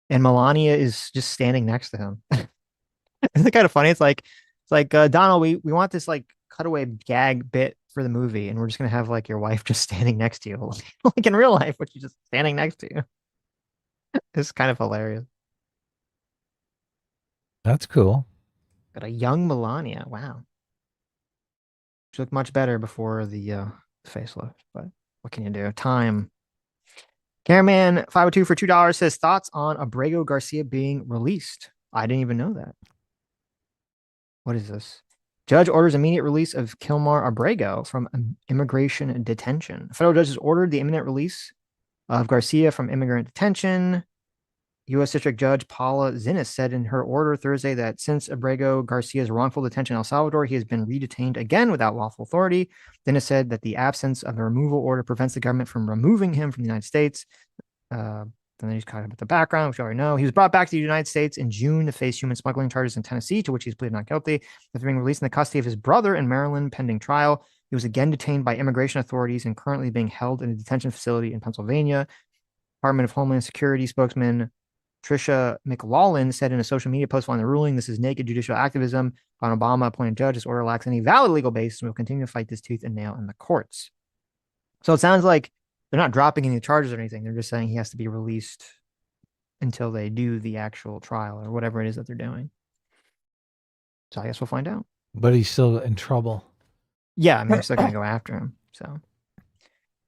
And Melania is just standing next to him. Isn't it kind of funny? It's like Donald, we want this like cutaway gag bit for the movie, and we're just gonna have like your wife just standing next to you, like in real life, but she's just standing next to you. It's kind of hilarious. That's cool. Got a young Melania. Wow. She looked much better before the facelift, but what can you do? Time. Cameraman 502 for $2 says thoughts on Abrego Garcia being released. I didn't even know that. What is this? Judge orders immediate release of Kilmar Abrego from immigration detention. A federal judge has ordered the imminent release of Garcia from immigrant detention. U.S. District Judge Paula Zinnes said in her order Thursday that since Abrego Garcia's wrongful detention in El Salvador, he has been redetained again without lawful authority. Zinnes said that the absence of a removal order prevents the government from removing him from the United States. Then he's kind of at the background, which you already know. He was brought back to the United States in June to face human smuggling charges in Tennessee, to which he's pleaded not guilty. After being released in the custody of his brother in Maryland pending trial, he was again detained by immigration authorities and currently being held in a detention facility in Pennsylvania. Department of Homeland Security spokesman Tricia McLaughlin said in a social media post following the ruling, "This is naked judicial activism by an Obama-appointed judge. This order lacks any valid legal basis, and we'll continue to fight this tooth and nail in the courts." So it sounds like they're not dropping any charges or anything. They're just saying he has to be released until they do the actual trial or whatever it is that they're doing. So I guess we'll find out. But he's still in trouble. Yeah, I mean, they're still going to go after him. So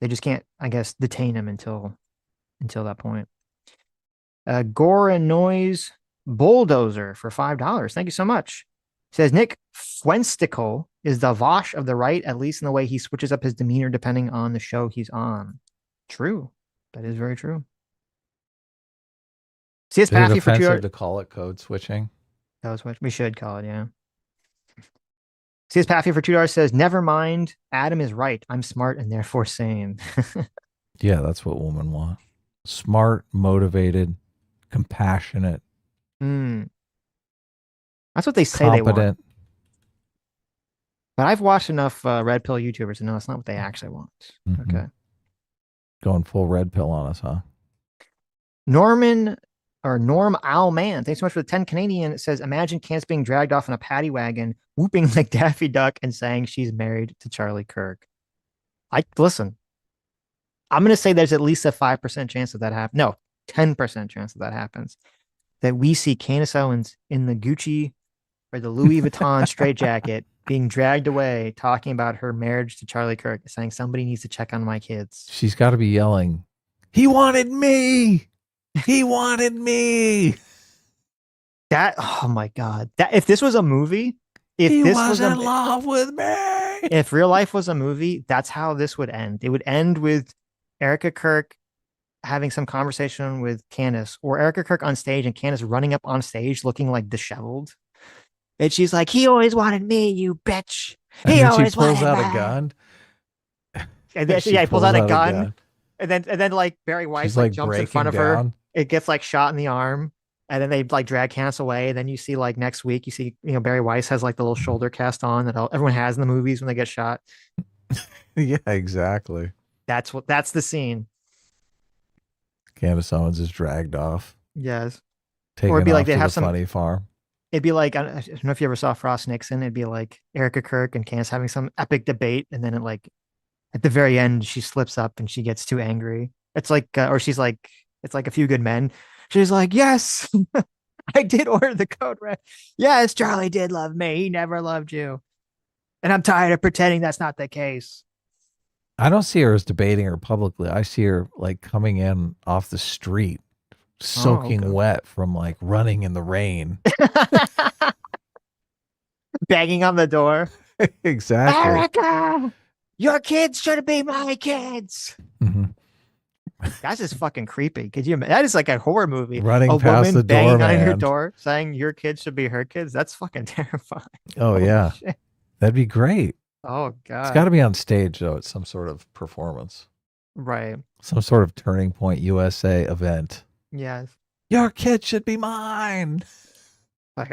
they just can't, I guess, detain him until that point. Gore and Noise Bulldozer for $5. Thank you so much. Says Nick Fuensticle is the Vosh of the right, at least in the way he switches up his demeanor depending on the show he's on. True. That is very true. CS Paffy for $2 to call it code switching. Code switch. We should call it, yeah. CS Paffy for $2 says, never mind. Adam is right. I'm smart and therefore sane. Yeah, that's what women want. Smart, motivated, compassionate. That's what they say they want. But I've watched enough red pill YouTubers to know it's not what they actually want. Mm-hmm. Okay. Going full red pill on us, huh? Norm Owl Man, thanks so much for the 10 Canadian. It says, imagine Candace being dragged off in a paddy wagon, whooping like Daffy Duck and saying she's married to Charlie Kirk. Listen, I'm going to say there's at least a 5% chance that happens. No, 10% chance that happens. That we see Candace Owens in the Gucci or the Louis Vuitton straitjacket being dragged away, talking about her marriage to Charlie Kirk, saying somebody needs to check on my kids. She's got to be yelling, "He wanted me! He wanted me!" Oh my God. If this was a movie, he was in love with me. If real life was a movie, that's how this would end. It would end with Erika Kirk having some conversation with Candace, or Erika Kirk on stage and Candace running up on stage looking like disheveled. And she's like, he always wanted me, you bitch. He always wanted me. She pulls out a gun. And then, he pulls out a gun. And then like Barry White like jumps in front of her. It gets like shot in the arm. And then they like drag Candace away. Then you see like next week, you see, Barry Weiss has like the little shoulder cast on that everyone has in the movies when they get shot. Yeah, exactly. That's the scene. Candace Owens is dragged off. Yes. Taken Or it'd be off like they to have the some funny farm. It'd be like, I don't know if you ever saw Frost Nixon. It'd be like Erika Kirk and Candace having some epic debate, and then at the very end she slips up and she gets too angry. It's like, or she's like, it's like A Few Good Men. She's like, yes, I did order the code red. Yes, Charlie did love me. He never loved you, and I'm tired of pretending that's not the case. I don't see her as debating her publicly. I see her like coming in off the street, soaking wet from like running in the rain. Banging on the door. Exactly. Erika, your kids should be my kids. Mm-hmm. That's just fucking creepy. Could you imagine? That is like a horror movie. Running a past woman the banging door, on your man. door saying your kids should be her kids. That's fucking terrifying. Oh, Holy yeah. shit. That'd be great. Oh, God. It's got to be on stage, though. It's some sort of performance. Right. Some sort of Turning Point USA event. Yes. Your kid should be mine. Like,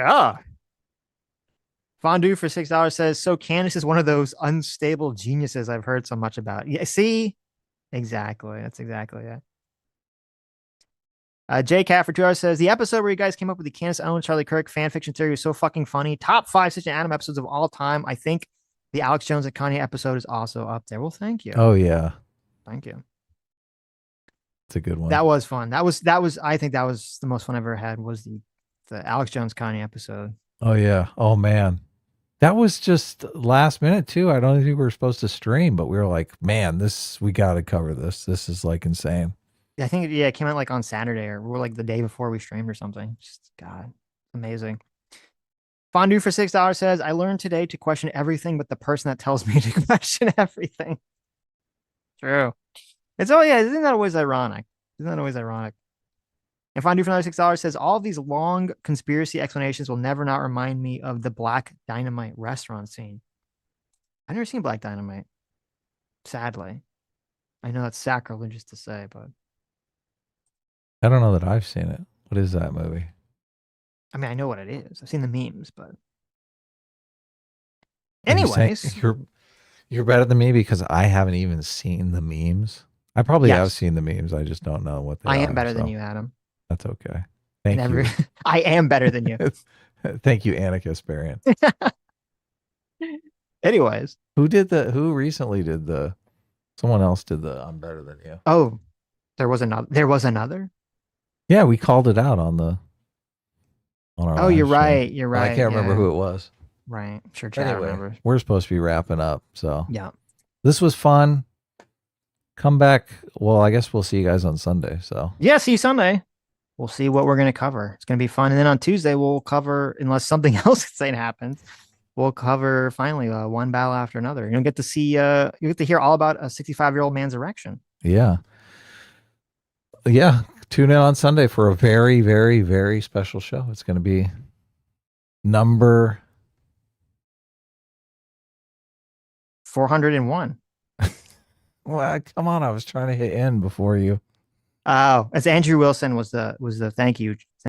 Fondue for $6 says, so Candace is one of those unstable geniuses I've heard so much about. Yeah, see? Exactly. That's exactly it. J Cat for $2 says, the episode where you guys came up with the Candace Owens, Charlie Kirk fan fiction theory was so fucking funny. Top 5 Sitch and Adam episodes of all time. I think the Alex Jones and Kanye episode is also up there. Well, thank you. Oh, yeah. Thank you. It's a good one. That was fun. That was I think that was the most fun I've ever had, was the Alex Jones Kanye episode. Oh, yeah. Oh, man. That was just last minute, too. I don't think we were supposed to stream, but we were like, man, we got to cover this. This is like insane. I think, it came out like on Saturday, or we're like the day before we streamed or something. Just, God, amazing. Fondue for $6 says, I learned today to question everything but the person that tells me to question everything. True. Isn't that always ironic? And Fondue for another $6 says, all of these long conspiracy explanations will never not remind me of the Black Dynamite restaurant scene. I've never seen Black Dynamite. Sadly. I know that's sacrilegious to say, but I don't know that I've seen it. What is that movie? I mean, I know what it is. I've seen the memes, but Are you anyways, saying you're better than me because I haven't even seen the memes. I probably have seen the memes. I just don't know what they are. I am better than you, Adam. That's okay. Thank you. I am better than you. Thank you, Annika Sparian. Anyways, who recently did someone else did the I'm better than you. Oh, there was another. Yeah, we called it out on our Oh, you're live right. stream. You're right. I can't remember who it was. Right. Sure. Chad Anyway, remembers. we're supposed to be wrapping up. So yeah, this was fun. Come back. Well, I guess we'll see you guys on Sunday. So yeah, see you Sunday. We'll see what we're going to cover. It's going to be fun. And then on Tuesday, we'll cover, unless something else insane happens, we'll cover finally one battle after another. You'll get to see, you get to hear all about a 65-year-old man's erection. yeah. Tune in on Sunday for a very, very, very special show. It's going to be number 401. Well, come on. I was trying to hit end before you. Oh, as Andrew Wilson was the thank you